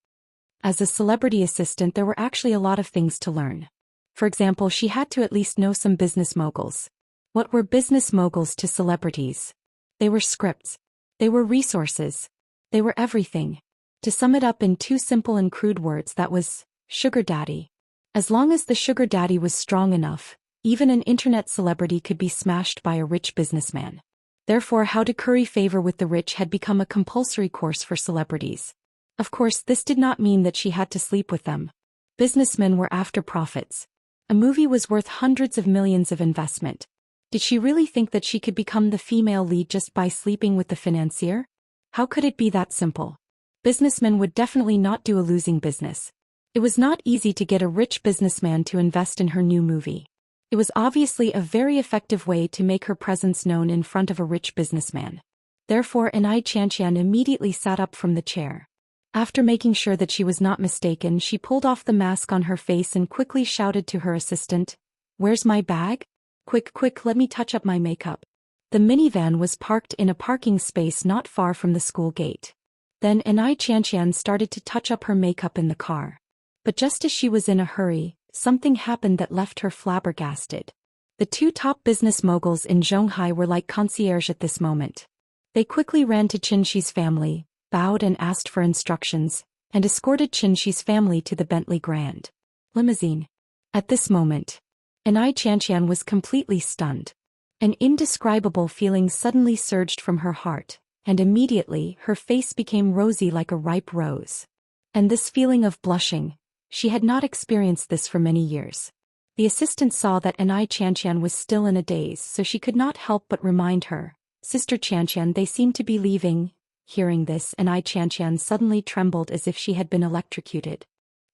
As a celebrity assistant, there were actually a lot of things to learn. For example, she had to at least know some business moguls. What were business moguls to celebrities? They were scripts. They were resources. They were everything. To sum it up in two simple and crude words, that was sugar daddy. As long as the sugar daddy was strong enough, even an internet celebrity could be smashed by a rich businessman. Therefore, how to curry favor with the rich had become a compulsory course for celebrities. Of course, this did not mean that she had to sleep with them. Businessmen were after profits. A movie was worth hundreds of millions of investment. Did she really think that she could become the female lead just by sleeping with the financier? How could it be that simple? Businessmen would definitely not do a losing business. It was not easy to get a rich businessman to invest in her new movie. It was obviously a very effective way to make her presence known in front of a rich businessman. Therefore, Xianxia immediately sat up from the chair. After making sure that she was not mistaken, she pulled off the mask on her face and quickly shouted to her assistant, "Where's my bag? Quick, quick, let me touch up my makeup." The minivan was parked in a parking space not far from the school gate. Then Xianxia started to touch up her makeup in the car. But just as she was in a hurry, something happened that left her flabbergasted. The two top business moguls in Zhonghai were like concierge at this moment. They quickly ran to Qinshi's family, bowed and asked for instructions, and escorted Qinshi's family to the Bentley Grand limousine. At this moment, Xianxia was completely stunned. An indescribable feeling suddenly surged from her heart, and immediately her face became rosy like a ripe rose. And this feeling of blushing, she had not experienced this for many years. The assistant saw that Xianxia was still in a daze, so she could not help but remind her, "Sister Xianxia, they seem to be leaving." Hearing this, Xianxia suddenly trembled as if she had been electrocuted.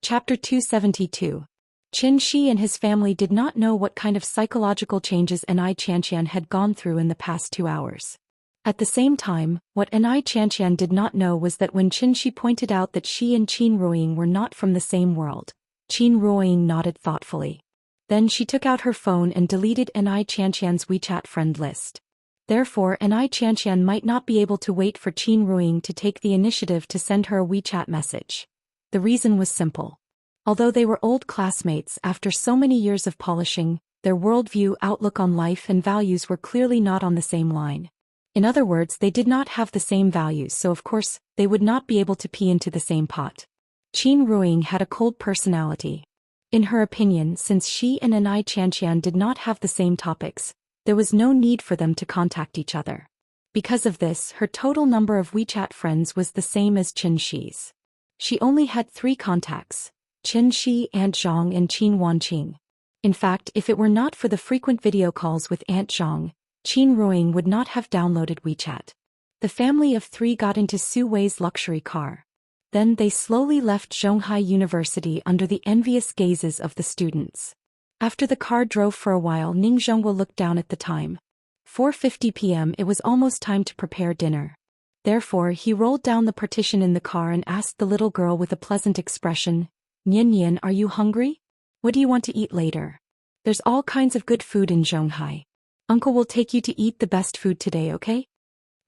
Chapter 272. Qinshi and his family did not know what kind of psychological changes Xianxia had gone through in the past 2 hours. At the same time, what Xianxia did not know was that when Qinshi pointed out that she and Qin Ruiying were not from the same world, Qin Ruiying nodded thoughtfully. Then she took out her phone and deleted Xianxia's WeChat friend list. Therefore, Xianxia might not be able to wait for Qin Ruiying to take the initiative to send her a WeChat message. The reason was simple. Although they were old classmates, after so many years of polishing, their worldview, outlook on life and values were clearly not on the same line. In other words, they did not have the same values, so of course, they would not be able to pee into the same pot. Qin Ruiying had a cold personality. In her opinion, since she and Xianxia did not have the same topics, there was no need for them to contact each other. Because of this, her total number of WeChat friends was the same as Qinshi's. She only had 3 contacts: Qinshi, Aunt Zhang and Qin Wanqing. In fact, if it were not for the frequent video calls with Aunt Zhang, Qin Ruiying would not have downloaded WeChat. The family of 3 got into Su Wei's luxury car. Then they slowly left Zhonghai University under the envious gazes of the students. After the car drove for a while, Ning Zhonghua looked down at the time. 4:50 p.m. It was almost time to prepare dinner. Therefore, he rolled down the partition in the car and asked the little girl with a pleasant expression, "Nian Nian, are you hungry? What do you want to eat later? There's all kinds of good food in Zhonghai. Uncle will take you to eat the best food today, okay?"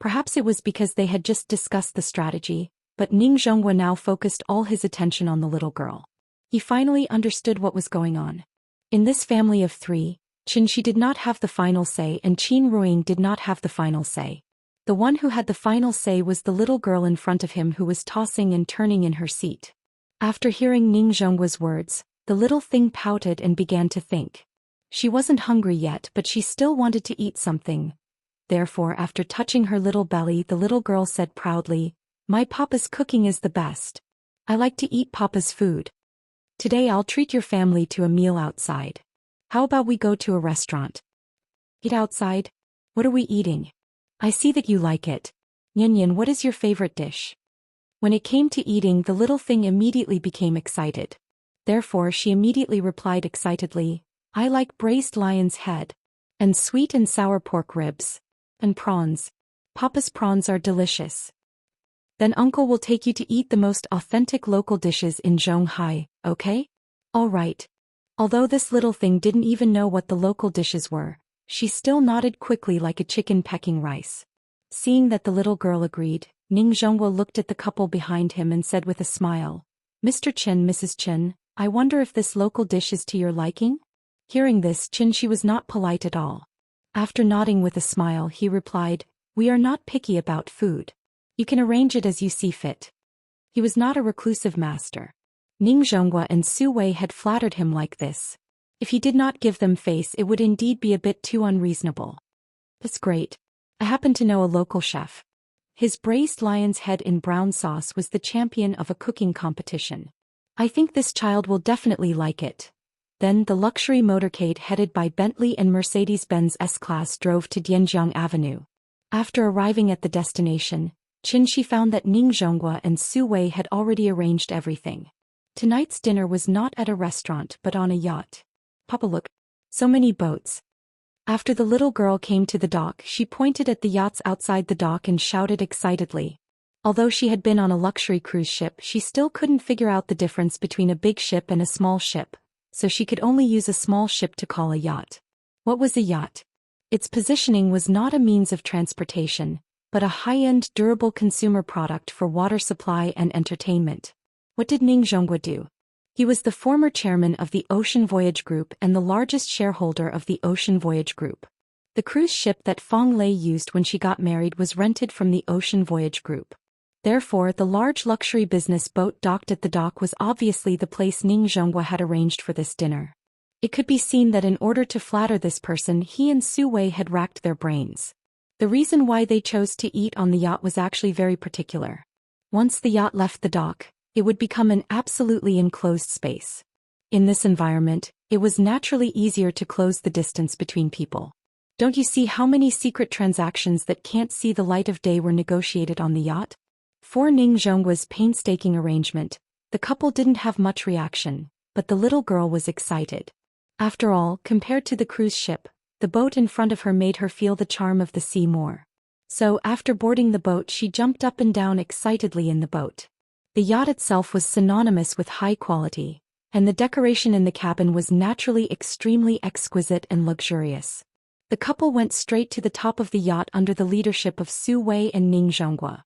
Perhaps it was because they had just discussed the strategy, but Ning Zhonghua now focused all his attention on the little girl. He finally understood what was going on. In this family of 3, Qinshi did not have the final say and Qin Ruiying did not have the final say. The one who had the final say was the little girl in front of him who was tossing and turning in her seat. After hearing Ning Zhonghua's words, the little thing pouted and began to think. She wasn't hungry yet, but she still wanted to eat something. Therefore, after touching her little belly, the little girl said proudly, "My papa's cooking is the best. I like to eat papa's food. Today I'll treat your family to a meal outside. How about we go to a restaurant?" "Eat outside? What are we eating? I see that you like it. Nian Nian, what is your favorite dish?" When it came to eating, the little thing immediately became excited. Therefore she immediately replied excitedly, "I like braised lion's head. And sweet and sour pork ribs. And prawns. Papa's prawns are delicious. Then uncle will take you to eat the most authentic local dishes in Zhonghai, okay? All right." Although this little thing didn't even know what the local dishes were, she still nodded quickly like a chicken pecking rice. Seeing that the little girl agreed, Ning Zhonghua looked at the couple behind him and said with a smile, "Mr. Chen, Mrs. Chen, I wonder if this local dish is to your liking?" Hearing this, she was not polite at all. After nodding with a smile, he replied, "We are not picky about food. You can arrange it as you see fit." He was not a reclusive master. Ning Zhonghua and Su Wei had flattered him like this. If he did not give them face, it would indeed be a bit too unreasonable. "That's great. I happen to know a local chef. His braised lion's head in brown sauce was the champion of a cooking competition. I think this child will definitely like it." Then the luxury motorcade headed by Bentley and Mercedes-Benz S-Class drove to Dianjiang Avenue. After arriving at the destination, Qinshi found that Ning Zhonghua and Su Wei had already arranged everything. Tonight's dinner was not at a restaurant but on a yacht. "Papa, look. So many boats." After the little girl came to the dock, she pointed at the yachts outside the dock and shouted excitedly. Although she had been on a luxury cruise ship, she still couldn't figure out the difference between a big ship and a small ship, so she could only use a small ship to call a yacht. What was a yacht? Its positioning was not a means of transportation, but a high-end durable consumer product for water supply and entertainment. What did Ning Zhonghua do? He was the former chairman of the Ocean Voyage Group and the largest shareholder of the Ocean Voyage Group. The cruise ship that Fong Lei used when she got married was rented from the Ocean Voyage Group. Therefore, the large luxury business boat docked at the dock was obviously the place Ning Zhonghua had arranged for this dinner. It could be seen that in order to flatter this person, he and Su Wei had racked their brains. The reason why they chose to eat on the yacht was actually very particular. Once the yacht left the dock, it would become an absolutely enclosed space. In this environment, it was naturally easier to close the distance between people. Don't you see how many secret transactions that can't see the light of day were negotiated on the yacht? For Ning Zhonghua's painstaking arrangement, the couple didn't have much reaction, but the little girl was excited. After all, compared to the cruise ship, the boat in front of her made her feel the charm of the sea more. So after boarding the boat, she jumped up and down excitedly in the boat. The yacht itself was synonymous with high quality, and the decoration in the cabin was naturally extremely exquisite and luxurious. The couple went straight to the top of the yacht under the leadership of Su Wei and Ning Zhonghua.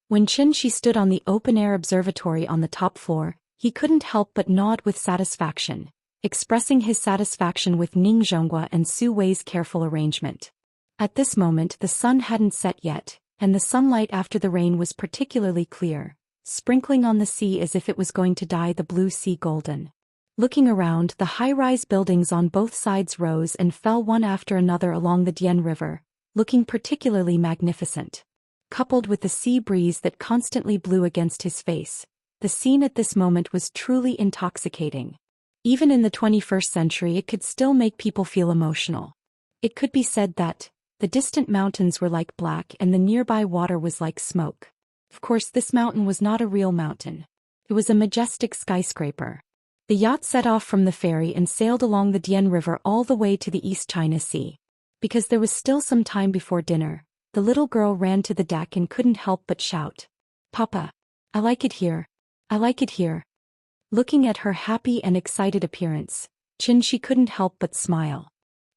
When Qinshi stood on the open-air observatory on the top floor, he couldn't help but nod with satisfaction, expressing his satisfaction with Ning Zhonghua and Su Wei's careful arrangement. At this moment the sun hadn't set yet, and the sunlight after the rain was particularly clear, sprinkling on the sea as if it was going to dye the blue sea golden. Looking around, the high-rise buildings on both sides rose and fell one after another along the Dian River, looking particularly magnificent. Coupled with the sea breeze that constantly blew against his face, the scene at this moment was truly intoxicating. Even in the 21st century, it could still make people feel emotional. It could be said that the distant mountains were like black and the nearby water was like smoke. Of course, this mountain was not a real mountain. It was a majestic skyscraper. The yacht set off from the ferry and sailed along the Dian River all the way to the East China Sea. Because there was still some time before dinner, the little girl ran to the deck and couldn't help but shout, "Papa! I like it here. I like it here." Looking at her happy and excited appearance, Qinshi couldn't help but smile.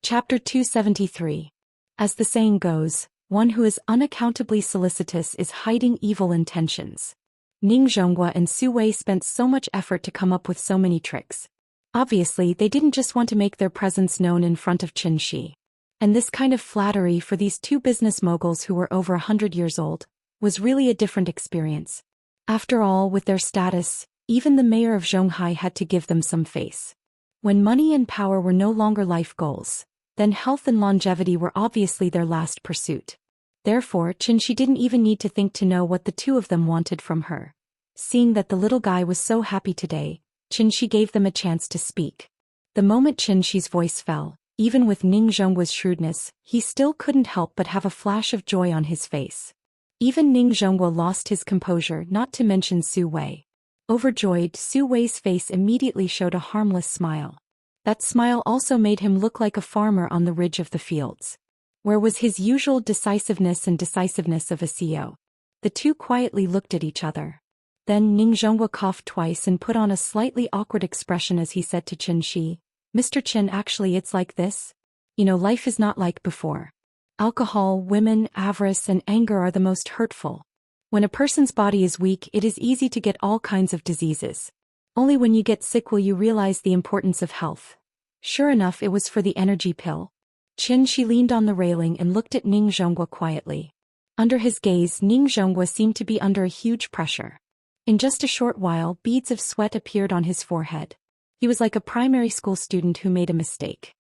Chapter 273. As the saying goes, one who is unaccountably solicitous is hiding evil intentions. Ning Zhonghua and Su Wei spent so much effort to come up with so many tricks. Obviously, they didn't just want to make their presence known in front of Qinshi. And this kind of flattery for these two business moguls who were over 100 years old was really a different experience. After all, with their status, even the mayor of Zhonghai had to give them some face. When money and power were no longer life goals, then health and longevity were obviously their last pursuit. Therefore, Qinshi didn't even need to think to know what the two of them wanted from her. Seeing that the little guy was so happy today, Qinshi gave them a chance to speak. The moment Qinshi's voice fell, even with Ning Zhonghua's shrewdness, he still couldn't help but have a flash of joy on his face. Even Ning Zhonghua lost his composure, not to mention Su Wei. Overjoyed, Su Wei's face immediately showed a harmless smile. That smile also made him look like a farmer on the ridge of the fields. Where was his usual decisiveness and decisiveness of a CEO? The two quietly looked at each other. Then Ning Zhonghua coughed twice and put on a slightly awkward expression as he said to Qin Shi, "Mr. Qin, actually it's like this. Life is not like before. Alcohol, women, avarice, and anger are the most hurtful. When a person's body is weak, it is easy to get all kinds of diseases. Only when you get sick will you realize the importance of health." Sure enough, it was for the energy pill. Qin Shi leaned on the railing and looked at Ning Zhonghua quietly. Under his gaze, Ning Zhonghua seemed to be under a huge pressure. In just a short while, beads of sweat appeared on his forehead. He was like a primary school student who made a mistake.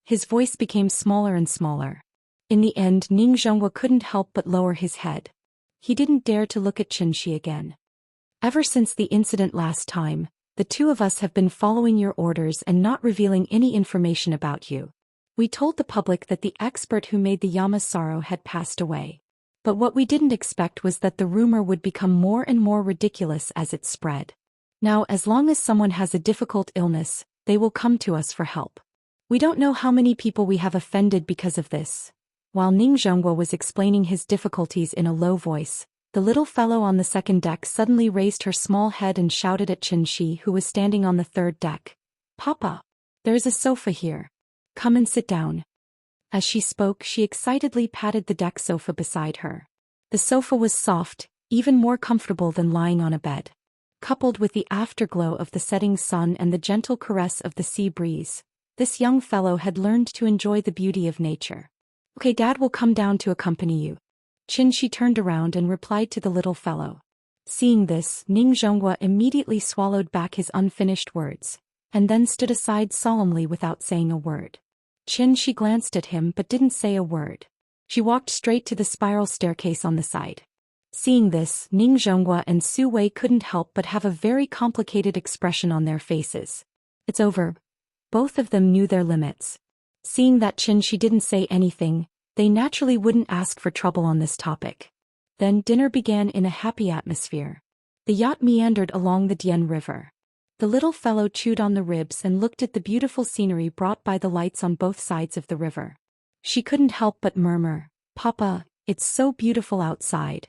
His voice became smaller and smaller. In the end, Ning Zhonghua couldn't help but lower his head. He didn't dare to look at Qin Shi again. "Ever since the incident last time, the two of us have been following your orders and not revealing any information about you. We told the public that the expert who made the Yamasaro had passed away. But what we didn't expect was that the rumor would become more and more ridiculous as it spread. Now, as long as someone has a difficult illness, they will come to us for help. We don't know how many people we have offended because of this." While Ning Zhonghua was explaining his difficulties in a low voice, the little fellow on the second deck suddenly raised her small head and shouted at Qin Shi, who was standing on the third deck, "Papa! There is a sofa here. Come and sit down." As she spoke, she excitedly patted the deck sofa beside her. The sofa was soft, even more comfortable than lying on a bed. Coupled with the afterglow of the setting sun and the gentle caress of the sea breeze, this young fellow had learned to enjoy the beauty of nature. "Okay, Dad will come down to accompany you." Qin Shi turned around and replied to the little fellow. Seeing this, Ning Zhonghua immediately swallowed back his unfinished words, and then stood aside solemnly without saying a word. Qin Shi glanced at him but didn't say a word. She walked straight to the spiral staircase on the side. Seeing this, Ning Zhonghua and Su Wei couldn't help but have a very complicated expression on their faces. "It's over." Both of them knew their limits. Seeing that Qin Shi didn't say anything, they naturally wouldn't ask for trouble on this topic. Then dinner began in a happy atmosphere. The yacht meandered along the Dian River. The little fellow chewed on the ribs and looked at the beautiful scenery brought by the lights on both sides of the river. She couldn't help but murmur, "Papa, it's so beautiful outside.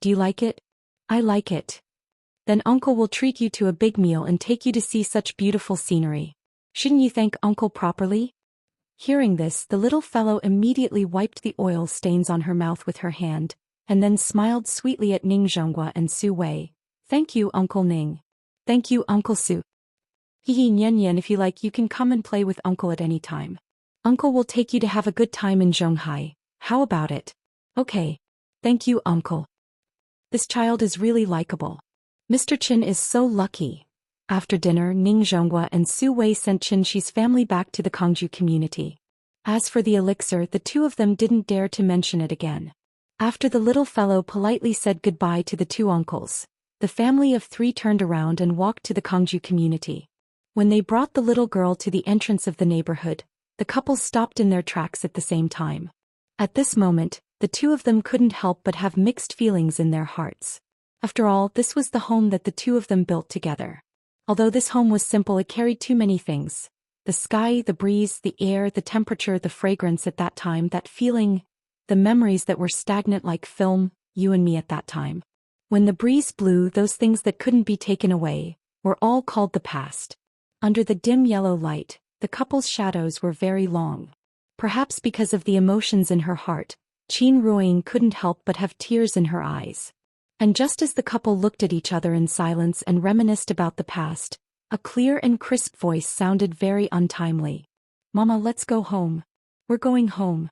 Do you like it?" "I like it." "Then Uncle will treat you to a big meal and take you to see such beautiful scenery. Shouldn't you thank Uncle properly?" Hearing this, the little fellow immediately wiped the oil stains on her mouth with her hand, and then smiled sweetly at Ning Zhonghua and Su Wei. "Thank you, Uncle Ning." "Thank you, Uncle Su." "Hehe, Nian Nian, if you like, you can come and play with Uncle at any time. Uncle will take you to have a good time in Zhonghai. How about it?" "Okay. Thank you, Uncle. This child is really likable. Mr. Qin is so lucky." After dinner, Ning Zhonghua and Su Wei sent Qin Shi's family back to the Kongju community. As for the elixir, the two of them didn't dare to mention it again. After the little fellow politely said goodbye to the two uncles, the family of three turned around and walked to the Kongju community. When they brought the little girl to the entrance of the neighborhood, the couple stopped in their tracks at the same time. At this moment, the two of them couldn't help but have mixed feelings in their hearts. After all, this was the home that the two of them built together. Although this home was simple, it carried too many things. The sky, the breeze, the air, the temperature, the fragrance at that time, that feeling, the memories that were stagnant like film, you and me at that time. When the breeze blew, those things that couldn't be taken away were all called the past. Under the dim yellow light, the couple's shadows were very long. Perhaps because of the emotions in her heart, Qin Ruiying couldn't help but have tears in her eyes. And just as the couple looked at each other in silence and reminisced about the past, a clear and crisp voice sounded very untimely. "Mama, let's go home. We're going home."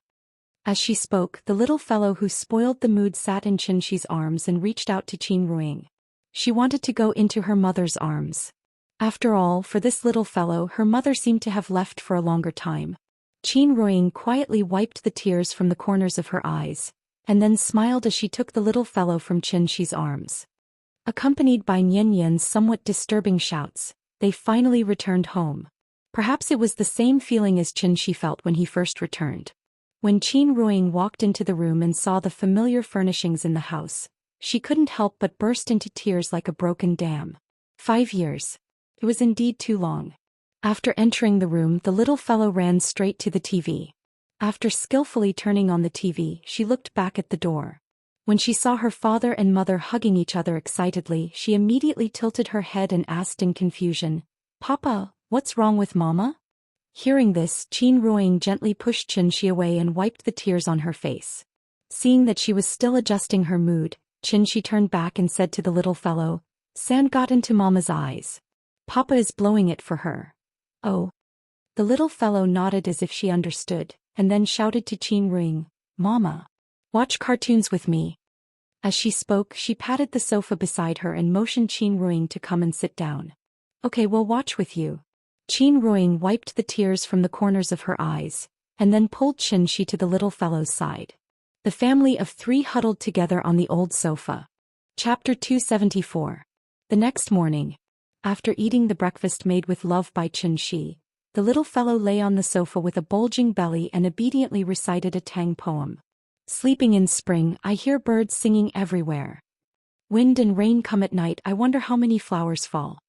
As she spoke, the little fellow who spoiled the mood sat in Qin Shi's arms and reached out to Qin Ruiying. She wanted to go into her mother's arms. After all, for this little fellow, her mother seemed to have left for a longer time. Qin Ruiying quietly wiped the tears from the corners of her eyes, and then smiled as she took the little fellow from Qin Shi's arms. Accompanied by Nian Nian's somewhat disturbing shouts, they finally returned home. Perhaps it was the same feeling as Qin Shi felt when he first returned. When Qin Ruing walked into the room and saw the familiar furnishings in the house, she couldn't help but burst into tears like a broken dam. 5 years. It was indeed too long. After entering the room, the little fellow ran straight to the TV. After skillfully turning on the TV, she looked back at the door. When she saw her father and mother hugging each other excitedly, she immediately tilted her head and asked in confusion, "Papa, what's wrong with Mama?" Hearing this, Qin Ruing gently pushed Xianxia away and wiped the tears on her face. Seeing that she was still adjusting her mood, Xianxia turned back and said to the little fellow, "Sand got into Mama's eyes. Papa is blowing it for her." "Oh." The little fellow nodded as if she understood, and then shouted to Qin Ruing, "Mama, watch cartoons with me." As she spoke, she patted the sofa beside her and motioned Qin Ruing to come and sit down. "Okay, we'll watch with you." Qin Ruing wiped the tears from the corners of her eyes, and then pulled Xianxia to the little fellow's side. The family of 3 huddled together on the old sofa. Chapter 274. The next morning, after eating the breakfast made with love by Xianxia, the little fellow lay on the sofa with a bulging belly and obediently recited a Tang poem. "Sleeping in spring, I hear birds singing everywhere. Wind and rain come at night, I wonder how many flowers fall."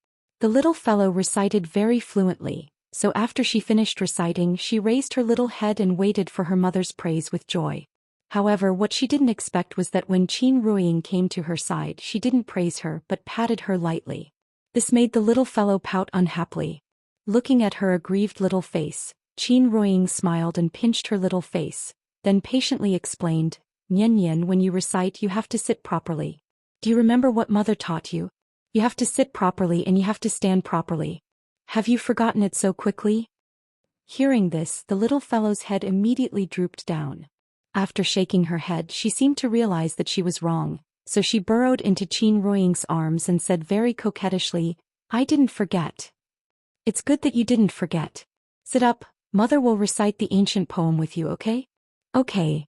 The little fellow recited very fluently, so after she finished reciting, she raised her little head and waited for her mother's praise with joy. However, what she didn't expect was that when Qin Ruing came to her side, she didn't praise her but patted her lightly. This made the little fellow pout unhappily. Looking at her aggrieved little face, Qin Ruing smiled and pinched her little face, then patiently explained, "Nian Nian, when you recite you have to sit properly. Do you remember what mother taught you? You have to sit properly and you have to stand properly. Have you forgotten it so quickly?" Hearing this, the little fellow's head immediately drooped down. After shaking her head, she seemed to realize that she was wrong, so she burrowed into Qin Ruing's arms and said very coquettishly, "I didn't forget." "It's good that you didn't forget. Sit up, mother will recite the ancient poem with you, okay?" "Okay."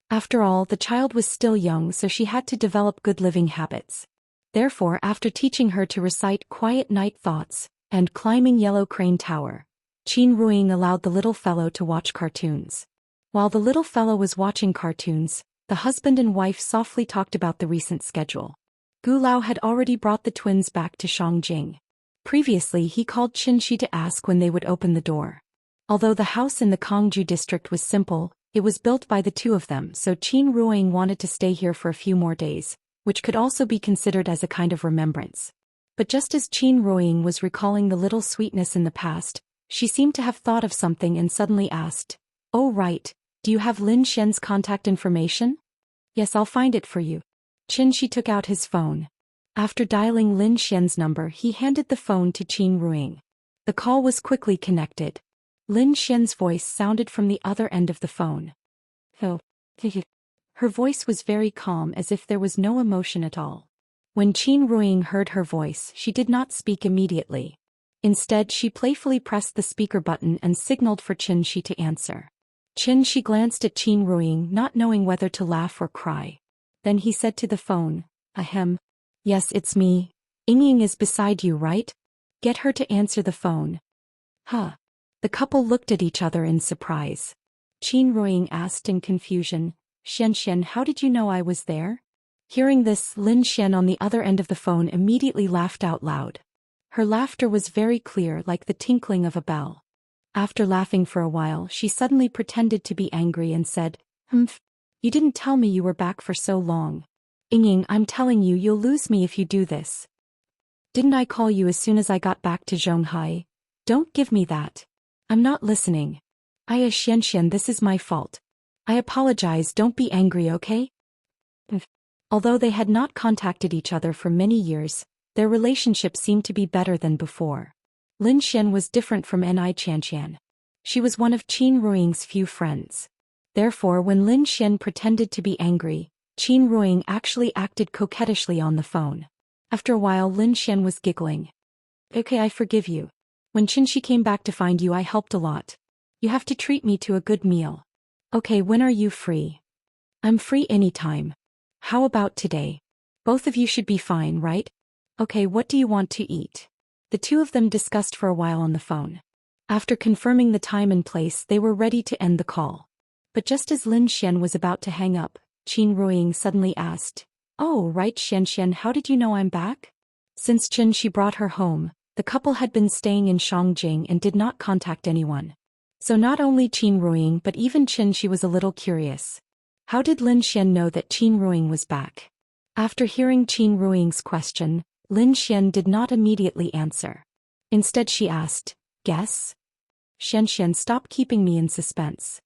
After all, the child was still young, so she had to develop good living habits. Therefore, after teaching her to recite Quiet Night Thoughts and Climbing Yellow Crane Tower, Qin Ruing allowed the little fellow to watch cartoons. While the little fellow was watching cartoons, the husband and wife softly talked about the recent schedule. Gu Lao had already brought the twins back to Shangjing. Previously, he called Xianxia to ask when they would open the door. Although the house in the Kangju district was simple, it was built by the 2 of them, so Qin Ruing wanted to stay here for a few more days, which could also be considered as a kind of remembrance. But just as Qin Ruing was recalling the little sweetness in the past, she seemed to have thought of something and suddenly asked, "Oh right, do you have Lin Xian's contact information?" "Yes, I'll find it for you." Xianxia took out his phone. After dialing Lin Xian's number, he handed the phone to Qin Ruing. The call was quickly connected. Lin Xian's voice sounded from the other end of the phone. "Oh." Her voice was very calm, as if there was no emotion at all. When Qin Ruing heard her voice, she did not speak immediately. Instead, she playfully pressed the speaker button and signaled for Xianxia to answer. Xianxia glanced at Qin Ruing, not knowing whether to laugh or cry. Then he said to the phone, "Ahem. Yes, it's me. Yingying is beside you, right? Get her to answer the phone." "Huh." The couple looked at each other in surprise. Qin Ruing asked in confusion, "Xianxian, how did you know I was there?" Hearing this, Lin Xian on the other end of the phone immediately laughed out loud. Her laughter was very clear, like the tinkling of a bell. After laughing for a while, she suddenly pretended to be angry and said, "Humph. You didn't tell me you were back for so long. Yingying, I'm telling you, you'll lose me if you do this. Didn't I call you as soon as I got back to Zhonghai? Don't give me that. I'm not listening. Xianxian, this is my fault. I apologize, don't be angry, okay?" Although they had not contacted each other for many years, their relationship seemed to be better than before. Lin Xian was different from Xianxian. She was one of Qin Ruing's few friends. Therefore, when Lin Xian pretended to be angry, Qin Ruing actually acted coquettishly on the phone. After a while, Lin Xian was giggling. "Okay, I forgive you. When Xianxia came back to find you, I helped a lot. You have to treat me to a good meal." "Okay, when are you free?" "I'm free anytime. How about today? Both of you should be fine, right? Okay, what do you want to eat?" The 2 of them discussed for a while on the phone. After confirming the time and place, they were ready to end the call. But just as Lin Xian was about to hang up, Qin Ruiying suddenly asked, "Oh, right, Xianxia, how did you know I'm back?" Since she brought her home, the couple had been staying in Shangjing and did not contact anyone. So not only Qin Ruiying but even she was a little curious. How did Lin Xian know that Qin Ruiying was back? After hearing Qin Ruiying's question, Lin Xian did not immediately answer. Instead she asked, "Guess?" "Xianxian, stop keeping me in suspense."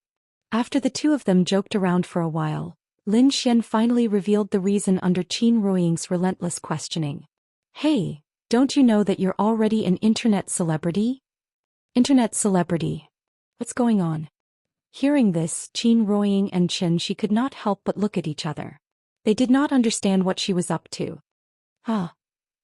After the two of them joked around for a while, Lin Xian finally revealed the reason under Qin Ruiying's relentless questioning. "Hey, don't you know that you're already an internet celebrity?" "Internet celebrity? What's going on?" Hearing this, Qin Ruiying and she could not help but look at each other. They did not understand what she was up to.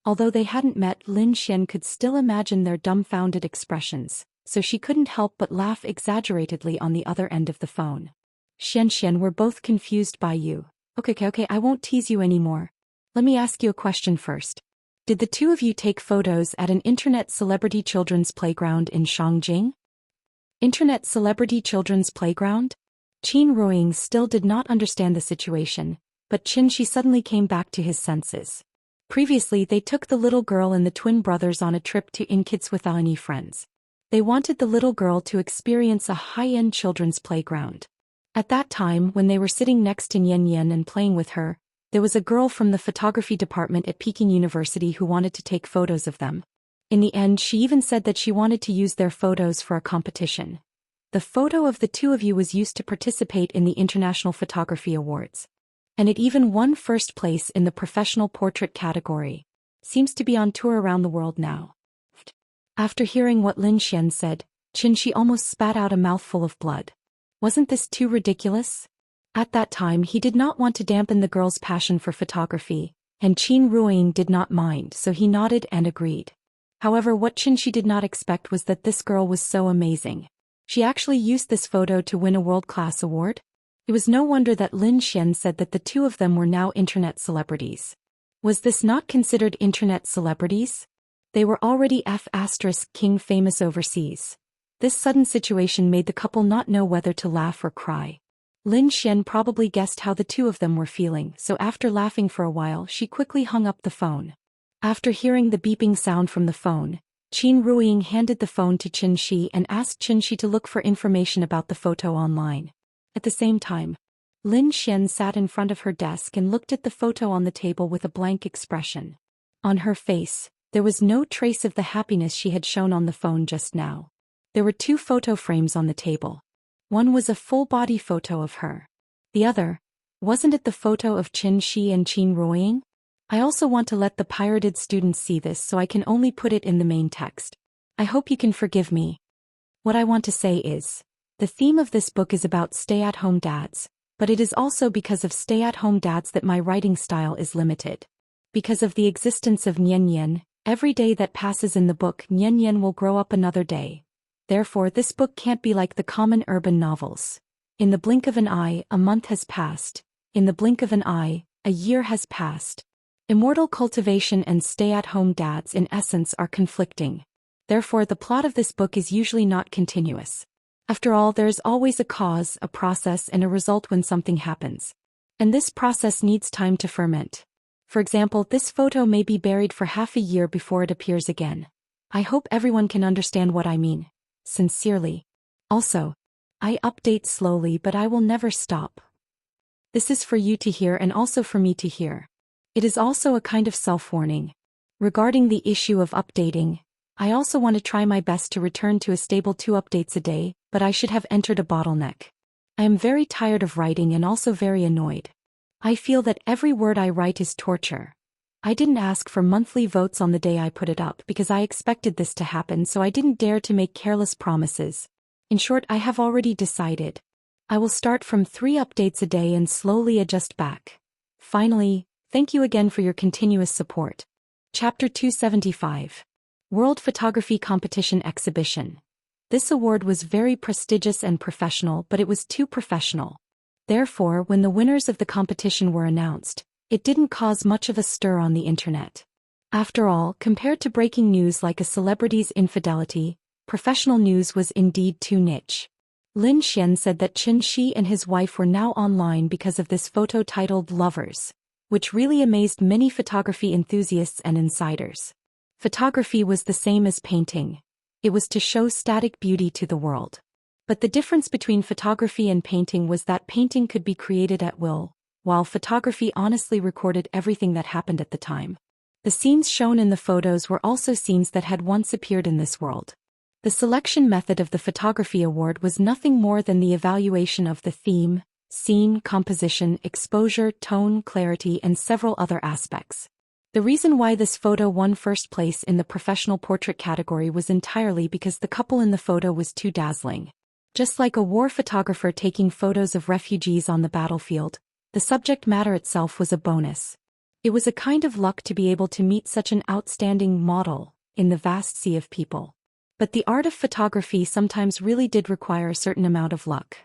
Although they hadn't met, Lin Xian could still imagine their dumbfounded expressions, so she couldn't help but laugh exaggeratedly on the other end of the phone. "Xianxian, we're both confused by you. Okay, I won't tease you anymore. Let me ask you a question first. Did the two of you take photos at an internet celebrity children's playground in Shangjing?" Internet celebrity children's playground? Qin Ruiying still did not understand the situation, but she suddenly came back to his senses. Previously they took the little girl and the twin brothers on a trip to Inkids with any friends. They wanted the little girl to experience a high-end children's playground. At that time, when they were sitting next to Yan and playing with her, there was a girl from the photography department at Peking University who wanted to take photos of them. In the end, she even said that she wanted to use their photos for a competition. The photo of the two of you was used to participate in the International Photography Awards. And it even won first place in the professional portrait category. Seems to be on tour around the world now. After hearing what Lin Xian said, she almost spat out a mouthful of blood. Wasn't this too ridiculous? At that time he did not want to dampen the girl's passion for photography, and Qin Ruiying did not mind, so he nodded and agreed. However, what she did not expect was that this girl was so amazing. She actually used this photo to win a world-class award? It was no wonder that Lin Xian said that the two of them were now internet celebrities. Was this not considered internet celebrities? They were already King famous overseas. This sudden situation made the couple not know whether to laugh or cry. Lin Xian probably guessed how the two of them were feeling, so after laughing for a while she quickly hung up the phone. After hearing the beeping sound from the phone, Qin Ruiying handed the phone to Qin and asked Qin to look for information about the photo online. At the same time, Lin Xian sat in front of her desk and looked at the photo on the table with a blank expression. On her face, there was no trace of the happiness she had shown on the phone just now. There were two photo frames on the table. One was a full-body photo of her. The other, wasn't it the photo of Qin and Qin Ruiying? I also want to let the pirated students see this, so I can only put it in the main text. I hope you can forgive me. What I want to say is, the theme of this book is about stay-at-home dads, but it is also because of stay-at-home dads that my writing style is limited. Because of the existence of Nian, every day that passes in the book Nian will grow up another day. Therefore this book can't be like the common urban novels. In the blink of an eye, a month has passed. In the blink of an eye, a year has passed. Immortal cultivation and stay-at-home dads in essence are conflicting. Therefore the plot of this book is usually not continuous. After all, there is always a cause, a process, and a result when something happens. And this process needs time to ferment. For example, this photo may be buried for half a year before it appears again. I hope everyone can understand what I mean. Sincerely. Also, I update slowly, but I will never stop. This is for you to hear and also for me to hear. It is also a kind of self-warning. Regarding the issue of updating, I also want to try my best to return to a stable 2 updates a day, but I should have entered a bottleneck. I am very tired of writing and also very annoyed. I feel that every word I write is torture. I didn't ask for monthly votes on the day I put it up because I expected this to happen, so I didn't dare to make careless promises. In short, I have already decided. I will start from 3 updates a day and slowly adjust back. Finally, thank you again for your continuous support. Chapter 275. World Photography Competition Exhibition. This award was very prestigious and professional, but it was too professional. Therefore, when the winners of the competition were announced, it didn't cause much of a stir on the internet. After all, compared to breaking news like a celebrity's infidelity, professional news was indeed too niche. Lin Xian said that Xianxia and his wife were now online because of this photo titled Lovers, which really amazed many photography enthusiasts and insiders. Photography was the same as painting. It was to show static beauty to the world. But the difference between photography and painting was that painting could be created at will, while photography honestly recorded everything that happened at the time. The scenes shown in the photos were also scenes that had once appeared in this world. The selection method of the photography award was nothing more than the evaluation of the theme, scene, composition, exposure, tone, clarity, and several other aspects. The reason why this photo won first place in the professional portrait category was entirely because the couple in the photo was too dazzling. Just like a war photographer taking photos of refugees on the battlefield, the subject matter itself was a bonus. It was a kind of luck to be able to meet such an outstanding model in the vast sea of people. But the art of photography sometimes really did require a certain amount of luck.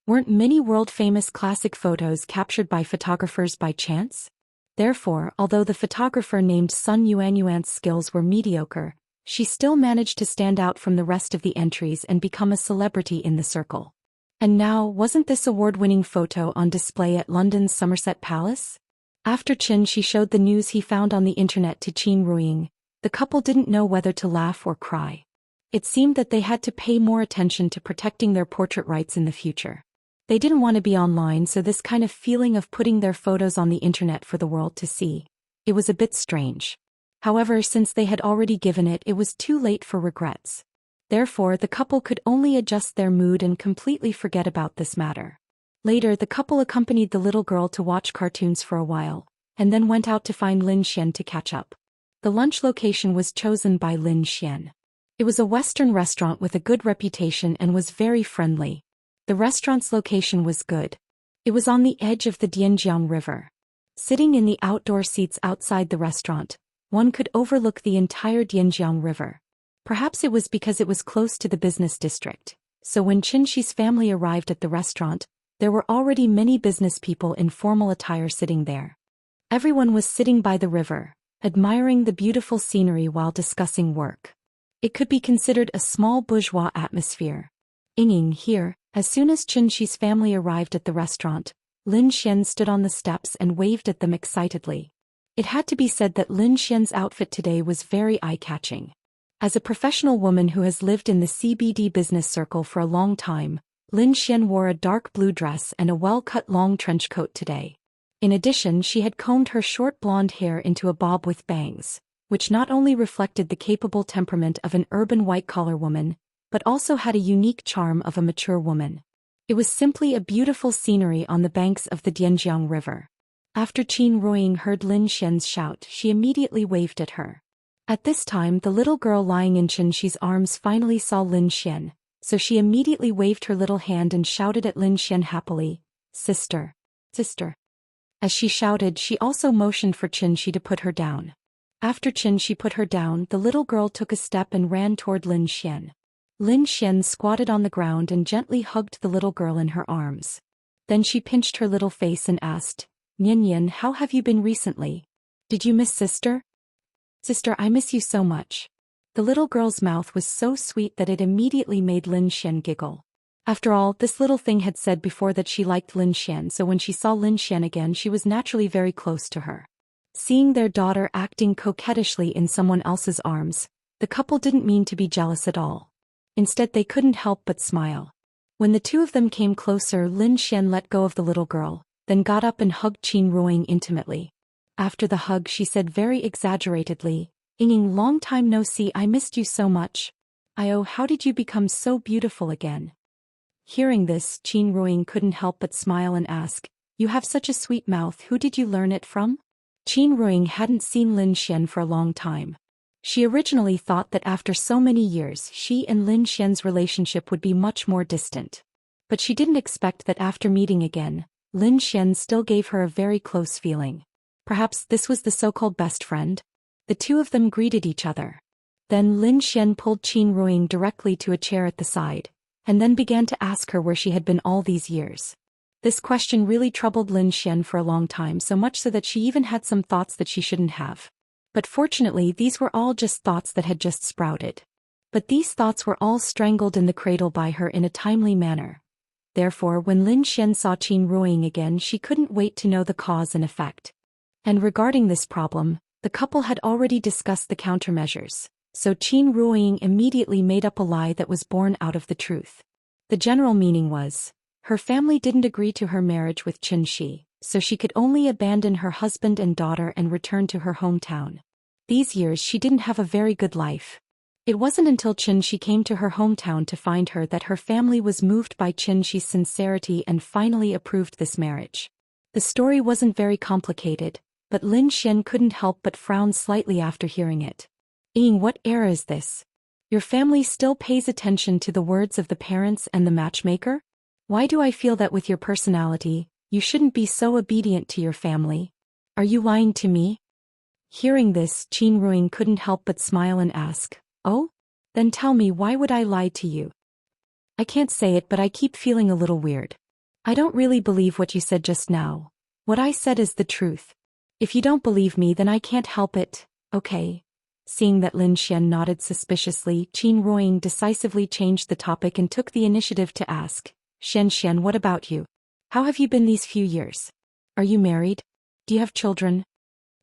Weren't many world-famous classic photos captured by photographers by chance? Therefore, although the photographer named Sun Yuanyuan's skills were mediocre, she still managed to stand out from the rest of the entries and become a celebrity in the circle. And now, wasn't this award-winning photo on display at London's Somerset Palace? After Xianxia showed the news he found on the internet to Qin Ruiying, the couple didn't know whether to laugh or cry. It seemed that they had to pay more attention to protecting their portrait rights in the future. They didn't want to be online, so this kind of feeling of putting their photos on the internet for the world to see, it was a bit strange. However, since they had already given it, it was too late for regrets. Therefore, the couple could only adjust their mood and completely forget about this matter. Later, the couple accompanied the little girl to watch cartoons for a while, and then went out to find Lin Xian to catch up. The lunch location was chosen by Lin Xian. It was a Western restaurant with a good reputation and was very friendly. The restaurant's location was good. It was on the edge of the Dianjiang River. Sitting in the outdoor seats outside the restaurant, one could overlook the entire Dianjiang River. Perhaps it was because it was close to the business district, so when Xianxia's family arrived at the restaurant, there were already many business people in formal attire sitting there. Everyone was sitting by the river, admiring the beautiful scenery while discussing work. It could be considered a small bourgeois atmosphere. Here, as soon as Xianxia's family arrived at the restaurant, Lin Xian stood on the steps and waved at them excitedly. It had to be said that Lin Xian's outfit today was very eye-catching. As a professional woman who has lived in the CBD business circle for a long time, Lin Xian wore a dark blue dress and a well-cut long trench coat today. In addition, she had combed her short blonde hair into a bob with bangs, which not only reflected the capable temperament of an urban white-collar woman, but also had a unique charm of a mature woman. It was simply a beautiful scenery on the banks of the Dianjiang River. After Qin Ruiying heard Lin Xian's shout, she immediately waved at her. At this time, the little girl lying in Xianxia's arms finally saw Lin Xian, so she immediately waved her little hand and shouted at Lin Xian happily, "Sister, sister." As she shouted, she also motioned for Xianxia to put her down. After Xianxia put her down, the little girl took a step and ran toward Lin Xian. Lin Xian squatted on the ground and gently hugged the little girl in her arms. Then she pinched her little face and asked, "Nian Nian, how have you been recently? Did you miss sister?" "Sister, I miss you so much." The little girl's mouth was so sweet that it immediately made Lin Xian giggle. After all, this little thing had said before that she liked Lin Xian, so when she saw Lin Xian again, she was naturally very close to her. Seeing their daughter acting coquettishly in someone else's arms, the couple didn't mean to be jealous at all. Instead, they couldn't help but smile. When the two of them came closer, Lin Xian let go of the little girl, then got up and hugged Qin Ruiying intimately. After the hug, she said very exaggeratedly, "Ying, long time no see, I missed you so much. How did you become so beautiful again?" Hearing this, Qin Ruiying couldn't help but smile and ask, "You have such a sweet mouth, who did you learn it from?" Qin Ruiying hadn't seen Lin Xian for a long time. She originally thought that after so many years, she and Lin Xian's relationship would be much more distant. But she didn't expect that after meeting again, Lin Xian still gave her a very close feeling. Perhaps this was the so-called best friend? The two of them greeted each other. Then Lin Xian pulled Qin Ruiying directly to a chair at the side, and then began to ask her where she had been all these years. This question really troubled Lin Xian for a long time, so much so that she even had some thoughts that she shouldn't have. But fortunately, these were all just thoughts that had just sprouted. But these thoughts were all strangled in the cradle by her in a timely manner. Therefore, when Lin Xian saw Qin Ruiying again, she couldn't wait to know the cause and effect. And regarding this problem, the couple had already discussed the countermeasures, so Qin Ruiying immediately made up a lie that was born out of the truth. The general meaning was, her family didn't agree to her marriage with Qin Shi, so she could only abandon her husband and daughter and return to her hometown. These years she didn't have a very good life. It wasn't until Qin Shi came to her hometown to find her that her family was moved by Qin Shi's sincerity and finally approved this marriage. The story wasn't very complicated, but Lin Xian couldn't help but frown slightly after hearing it. What era is this? Your family still pays attention to the words of the parents and the matchmaker? Why do I feel that with your personality, you shouldn't be so obedient to your family? Are you lying to me? Hearing this, Qin Ruiying couldn't help but smile and ask, "Oh? Then tell me, why would I lie to you? I can't say it, but I keep feeling a little weird. I don't really believe what you said just now. What I said is the truth. If you don't believe me, then I can't help it, okay?" Seeing that Lin Xian nodded suspiciously, Qin Ruiying decisively changed the topic and took the initiative to ask, "Xianxia, what about you? How have you been these few years? Are you married? Do you have children?"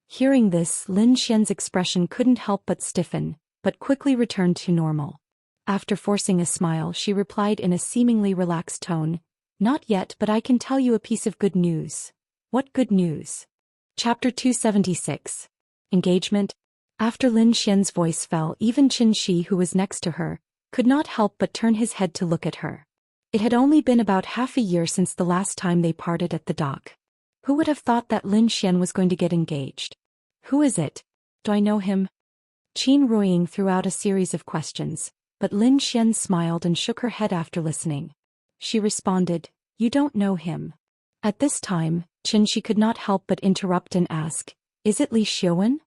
Hearing this, Lin Xian's expression couldn't help but stiffen, but quickly returned to normal. After forcing a smile, she replied in a seemingly relaxed tone, "Not yet, but I can tell you a piece of good news." "What good news?" Chapter 276. Engagement. After Lin Xian's voice fell, even Qin Shi, who was next to her, could not help but turn his head to look at her. It had only been about half a year since the last time they parted at the dock. Who would have thought that Lin Xian was going to get engaged? "Who is it? Do I know him?" Qin Ruiying threw out a series of questions, but Lin Xian smiled and shook her head after listening. She responded, "You don't know him." At this time, Qin Shi could not help but interrupt and ask, "Is it Li Xiuwen?"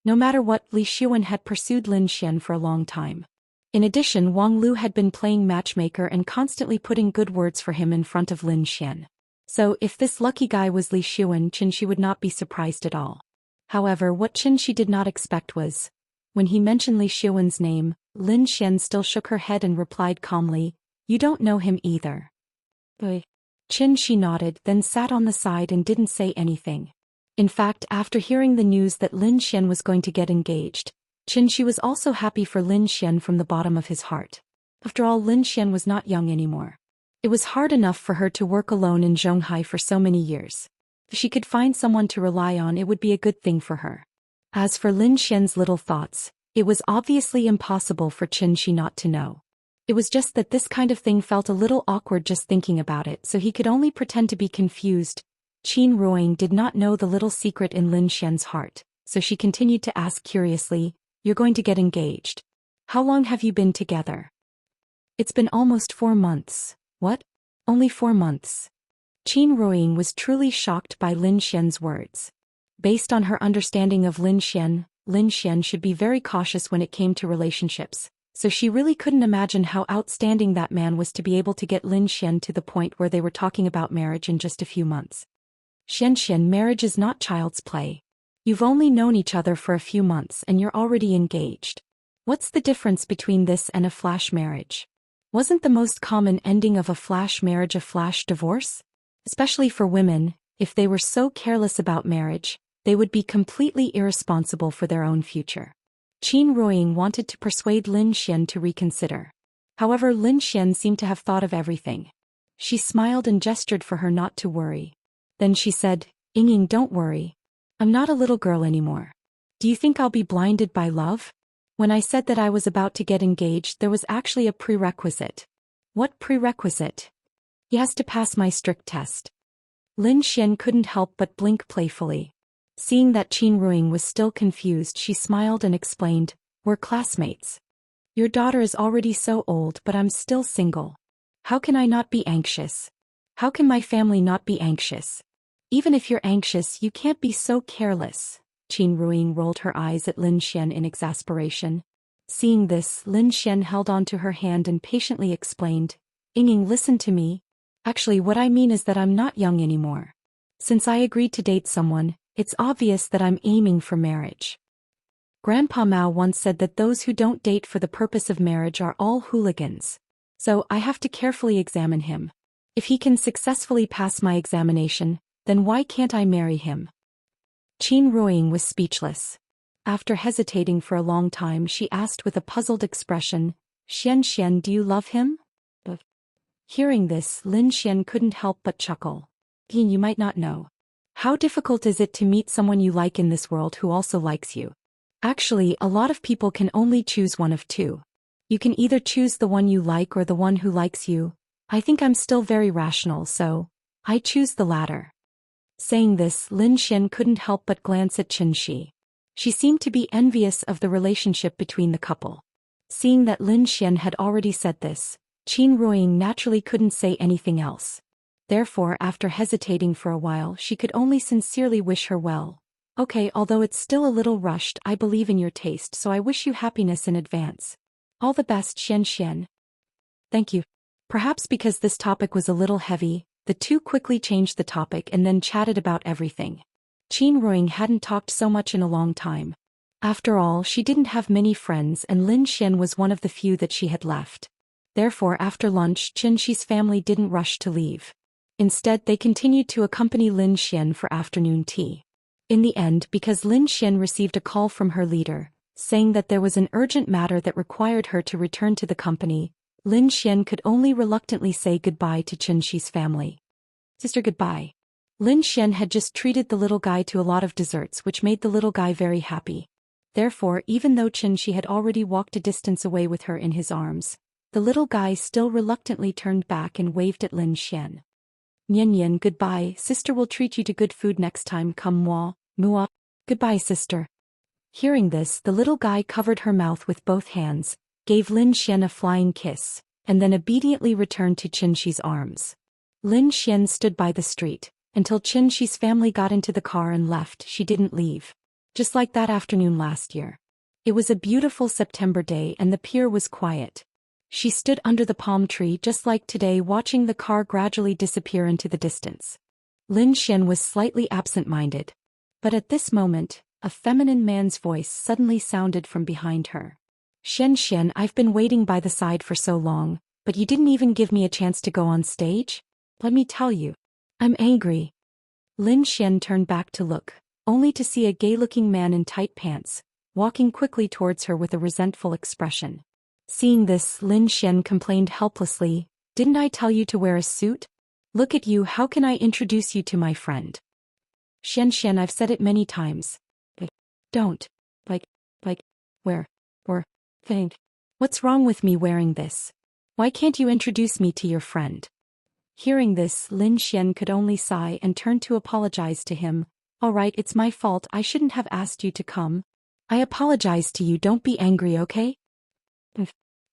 No matter what, Li Xiuwen had pursued Lin Xian for a long time. In addition, Wang Lu had been playing matchmaker and constantly putting good words for him in front of Lin Xian. So if this lucky guy was Li Xiuwen, Qin Shi would not be surprised at all. However, what Qin Shi did not expect was, when he mentioned Li Xiuwen's name, Lin Xian still shook her head and replied calmly, "You don't know him either." Qin Shi nodded, then sat on the side and didn't say anything. In fact, after hearing the news that Lin Xian was going to get engaged, Qin Shi was also happy for Lin Xian from the bottom of his heart. After all, Lin Xian was not young anymore. It was hard enough for her to work alone in Zhonghai for so many years. If she could find someone to rely on, it would be a good thing for her. As for Lin Xian's little thoughts, it was obviously impossible for Qin Shi not to know. It was just that this kind of thing felt a little awkward just thinking about it, so he could only pretend to be confused. Qin Ruiying did not know the little secret in Lin Xian's heart, so she continued to ask curiously, "You're going to get engaged? How long have you been together?" "It's been almost 4 months. "What? Only 4 months?" Qin Ruiying was truly shocked by Lin Xian's words. Based on her understanding of Lin Xian should be very cautious when it came to relationships, so she really couldn't imagine how outstanding that man was to be able to get Lin Xian to the point where they were talking about marriage in just a few months. "Xianxia, marriage is not child's play. You've only known each other for a few months and you're already engaged. What's the difference between this and a flash marriage? Wasn't the most common ending of a flash marriage a flash divorce? Especially for women, if they were so careless about marriage, they would be completely irresponsible for their own future." Qin Ruiying wanted to persuade Lin Xian to reconsider. However, Lin Xian seemed to have thought of everything. She smiled and gestured for her not to worry. Then she said, "Ying, don't worry. I'm not a little girl anymore. Do you think I'll be blinded by love? When I said that I was about to get engaged, there was actually a prerequisite." "What prerequisite?" "He has to pass my strict test." Lin Xian couldn't help but blink playfully. Seeing that Qin Ruiying was still confused, she smiled and explained, "We're classmates. Your daughter is already so old, but I'm still single. How can I not be anxious? How can my family not be anxious? Even if you're anxious, you can't be so careless." Qin Ruiying rolled her eyes at Lin Xian in exasperation. Seeing this, Lin Xian held on to her hand and patiently explained, "Ying, listen to me. Actually, what I mean is that I'm not young anymore. Since I agreed to date someone, it's obvious that I'm aiming for marriage." Grandpa Mao once said that those who don't date for the purpose of marriage are all hooligans. So I have to carefully examine him. If he can successfully pass my examination, then why can't I marry him? Qin Ruiying was speechless. After hesitating for a long time, she asked with a puzzled expression, Xianxia, do you love him? Hearing this, Lin Xian couldn't help but chuckle. You might not know. How difficult is it to meet someone you like in this world who also likes you? Actually, a lot of people can only choose one of two. You can either choose the one you like or the one who likes you. I think I'm still very rational, so I choose the latter. Saying this, Lin Xian couldn't help but glance at Qin Shi. She seemed to be envious of the relationship between the couple. Seeing that Lin Xian had already said this, Qin Ruiying naturally couldn't say anything else. Therefore, after hesitating for a while, she could only sincerely wish her well. Okay, although it's still a little rushed, I believe in your taste, so I wish you happiness in advance. All the best, Xianxia. Thank you. Perhaps because this topic was a little heavy, the two quickly changed the topic and then chatted about everything. Qin Ruiying hadn't talked so much in a long time. After all, she didn't have many friends and Lin Xian was one of the few that she had left. Therefore, after lunch, Qin Shi's family didn't rush to leave. Instead, they continued to accompany Lin Xian for afternoon tea. In the end, because Lin Xian received a call from her leader, saying that there was an urgent matter that required her to return to the company, Lin Xian could only reluctantly say goodbye to Qin Shi's family. Sister, goodbye. Lin Xian had just treated the little guy to a lot of desserts, which made the little guy very happy. Therefore, even though Qin Shi had already walked a distance away with her in his arms, the little guy still reluctantly turned back and waved at Lin Xian. Nian Nian, goodbye, sister will treat you to good food next time, come moi, mua. Goodbye, sister. Hearing this, the little guy covered her mouth with both hands, gave Lin Xian a flying kiss, and then obediently returned to Qin Shi's arms. Lin Xian stood by the street, until Qin Shi's family got into the car and left. She didn't leave. Just like that afternoon last year. It was a beautiful September day and the pier was quiet. She stood under the palm tree just like today, watching the car gradually disappear into the distance. Lin Xian was slightly absent-minded. But at this moment, a feminine man's voice suddenly sounded from behind her. Xianxian, I've been waiting by the side for so long, but you didn't even give me a chance to go on stage? Let me tell you. I'm angry. Lin Xian turned back to look, only to see a gay-looking man in tight pants, walking quickly towards her with a resentful expression. Seeing this, Lin Xian complained helplessly, didn't I tell you to wear a suit? Look at you, how can I introduce you to my friend? Xianxian, I've said it many times. But don't. Wear. Or, think. What's wrong with me wearing this? Why can't you introduce me to your friend? Hearing this, Lin Xian could only sigh and turn to apologize to him. All right, it's my fault, I shouldn't have asked you to come. I apologize to you, don't be angry, okay?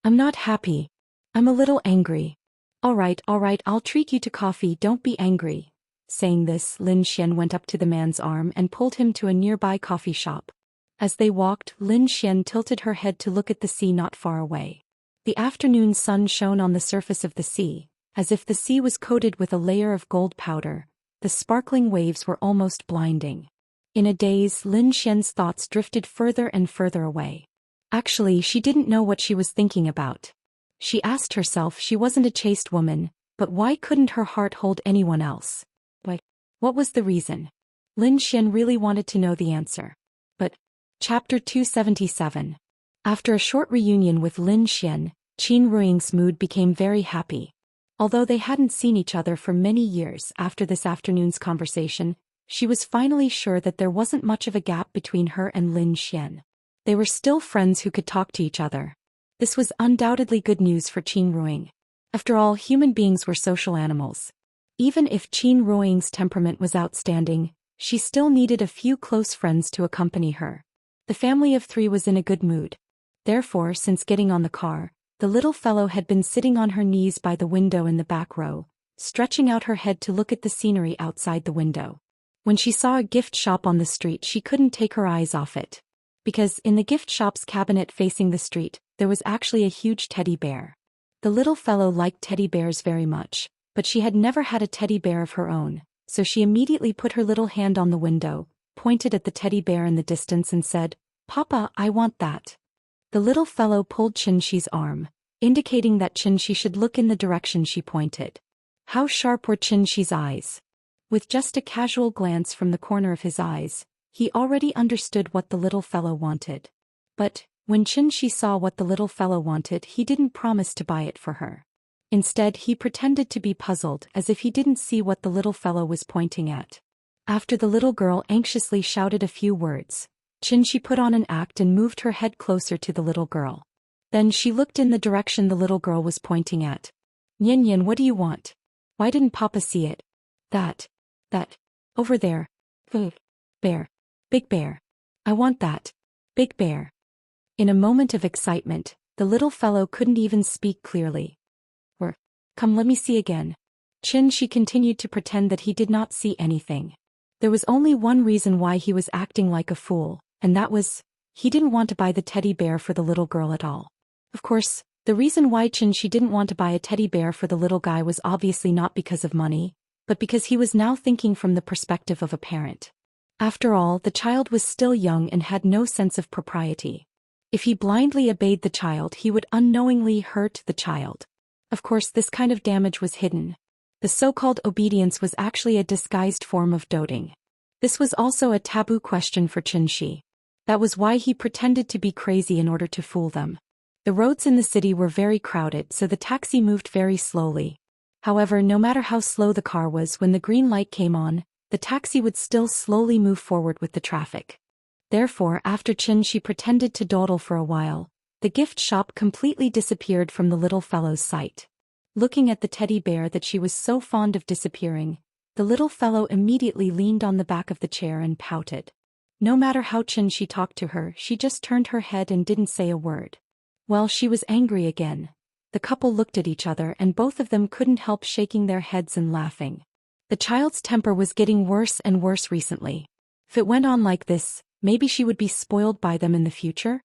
I'm not happy. I'm a little angry. All right, I'll treat you to coffee, don't be angry. Saying this, Lin Xian went up to the man's arm and pulled him to a nearby coffee shop. As they walked, Lin Xian tilted her head to look at the sea not far away. The afternoon sun shone on the surface of the sea, as if the sea was coated with a layer of gold powder. The sparkling waves were almost blinding. In a daze, Lin Xian's thoughts drifted further and further away. Actually, she didn't know what she was thinking about. She asked herself, she wasn't a chaste woman, but why couldn't her heart hold anyone else? What was the reason? Lin Xian really wanted to know the answer. But, Chapter 277. After a short reunion with Lin Xian, Qin Ruiying's mood became very happy. Although they hadn't seen each other for many years after this afternoon's conversation, she was finally sure that there wasn't much of a gap between her and Lin Xian. They were still friends who could talk to each other. This was undoubtedly good news for Qin Ruiying. After all, human beings were social animals. Even if Qin Ruiying's temperament was outstanding, she still needed a few close friends to accompany her. The family of three was in a good mood. Therefore, since getting on the car, the little fellow had been sitting on her knees by the window in the back row, stretching out her head to look at the scenery outside the window. When she saw a gift shop on the street, she couldn't take her eyes off it. Because in the gift shop's cabinet facing the street, there was actually a huge teddy bear. The little fellow liked teddy bears very much, but she had never had a teddy bear of her own, so she immediately put her little hand on the window, pointed at the teddy bear in the distance and said, Papa, I want that. The little fellow pulled Xianxi's arm, indicating that Xianxi should look in the direction she pointed. How sharp were Xianxi's eyes! With just a casual glance from the corner of his eyes, he already understood what the little fellow wanted. But, when Xianxi saw what the little fellow wanted, he didn't promise to buy it for her. Instead, he pretended to be puzzled as if he didn't see what the little fellow was pointing at. After the little girl anxiously shouted a few words, Xianxi put on an act and moved her head closer to the little girl. Then she looked in the direction the little girl was pointing at. Yan Yan, what do you want? Why didn't Papa see it? That. Over there. Bear. Big bear. I want that. Big bear. In a moment of excitement, the little fellow couldn't even speak clearly. Come, let me see again. Xianxi continued to pretend that he did not see anything. There was only one reason why he was acting like a fool, and that was, he didn't want to buy the teddy bear for the little girl at all. Of course, the reason why Xianxi didn't want to buy a teddy bear for the little guy was obviously not because of money, but because he was now thinking from the perspective of a parent. After all, the child was still young and had no sense of propriety. If he blindly obeyed the child, he would unknowingly hurt the child. Of course, this kind of damage was hidden. The so-called obedience was actually a disguised form of doting. This was also a taboo question for Xianxi. That was why he pretended to be crazy in order to fool them. The roads in the city were very crowded, so the taxi moved very slowly. However, no matter how slow the car was, when the green light came on, the taxi would still slowly move forward with the traffic. Therefore, after Xianxi pretended to dawdle for a while, the gift shop completely disappeared from the little fellow's sight. Looking at the teddy bear that she was so fond of disappearing, the little fellow immediately leaned on the back of the chair and pouted. No matter how Xianxi talked to her, she just turned her head and didn't say a word. Well, she was angry again. The couple looked at each other and both of them couldn't help shaking their heads and laughing. The child's temper was getting worse and worse recently. If it went on like this, maybe she would be spoiled by them in the future?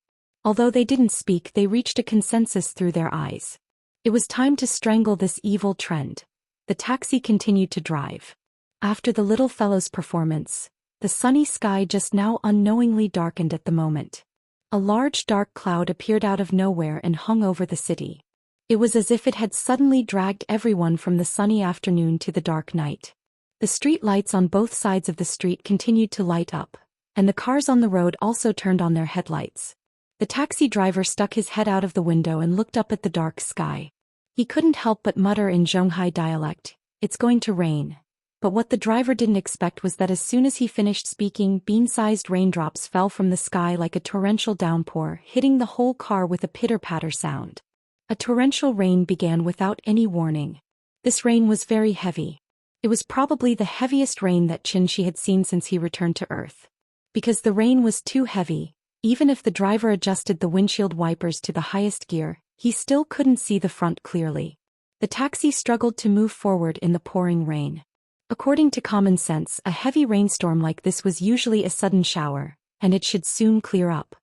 Although they didn't speak, they reached a consensus through their eyes. It was time to strangle this evil trend. The taxi continued to drive. After the little fellow's performance, the sunny sky just now unknowingly darkened at the moment. A large dark cloud appeared out of nowhere and hung over the city. It was as if it had suddenly dragged everyone from the sunny afternoon to the dark night. The street lights on both sides of the street continued to light up, and the cars on the road also turned on their headlights. The taxi driver stuck his head out of the window and looked up at the dark sky. He couldn't help but mutter in Zhonghai dialect, "It's going to rain." But what the driver didn't expect was that as soon as he finished speaking, bean-sized raindrops fell from the sky like a torrential downpour, hitting the whole car with a pitter-patter sound. A torrential rain began without any warning. This rain was very heavy. It was probably the heaviest rain that Xianxi had seen since he returned to Earth. Because the rain was too heavy, even if the driver adjusted the windshield wipers to the highest gear, he still couldn't see the front clearly. The taxi struggled to move forward in the pouring rain. According to common sense, a heavy rainstorm like this was usually a sudden shower, and it should soon clear up.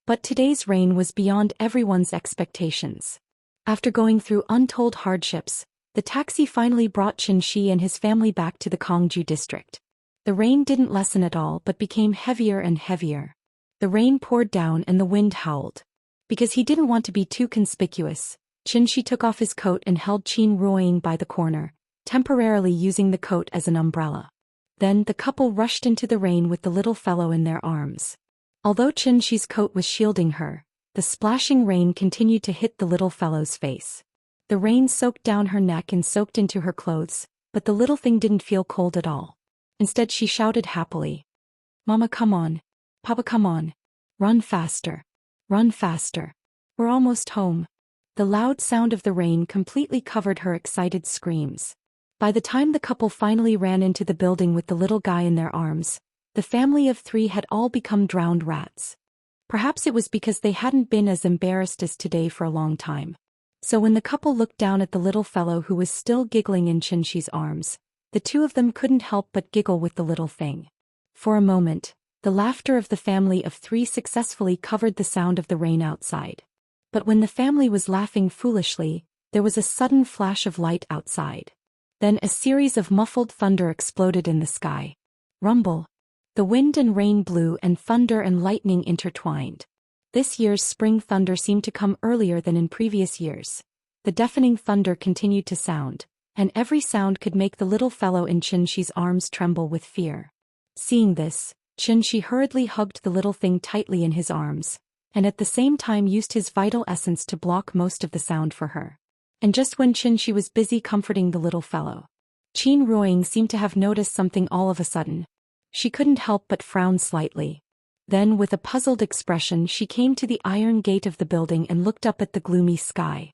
But today's rain was beyond everyone's expectations. After going through untold hardships, the taxi finally brought Xianxi and his family back to the Kongju district. The rain didn't lessen at all but became heavier and heavier. The rain poured down and the wind howled. Because he didn't want to be too conspicuous, Xianxi took off his coat and held Qin Ruoying by the corner, temporarily using the coat as an umbrella. Then the couple rushed into the rain with the little fellow in their arms. Although Xianxi's coat was shielding her, the splashing rain continued to hit the little fellow's face. The rain soaked down her neck and soaked into her clothes, but the little thing didn't feel cold at all. Instead, she shouted happily, "Mama, come on. Papa, come on. Run faster. Run faster. We're almost home." The loud sound of the rain completely covered her excited screams. By the time the couple finally ran into the building with the little guy in their arms, the family of 3 had all become drowned rats. Perhaps it was because they hadn't been as embarrassed as today for a long time. So when the couple looked down at the little fellow who was still giggling in Xianxi's arms, the two of them couldn't help but giggle with the little thing. For a moment, the laughter of the family of 3 successfully covered the sound of the rain outside. But when the family was laughing foolishly, there was a sudden flash of light outside. Then a series of muffled thunder exploded in the sky. Rumble. The wind and rain blew and thunder and lightning intertwined. This year's spring thunder seemed to come earlier than in previous years. The deafening thunder continued to sound, and every sound could make the little fellow in Xianxi's arms tremble with fear. Seeing this, Xianxi hurriedly hugged the little thing tightly in his arms, and at the same time used his vital essence to block most of the sound for her. And just when Xianxi was busy comforting the little fellow, Qin Ruoying seemed to have noticed something all of a sudden. She couldn't help but frown slightly. Then with a puzzled expression she came to the iron gate of the building and looked up at the gloomy sky.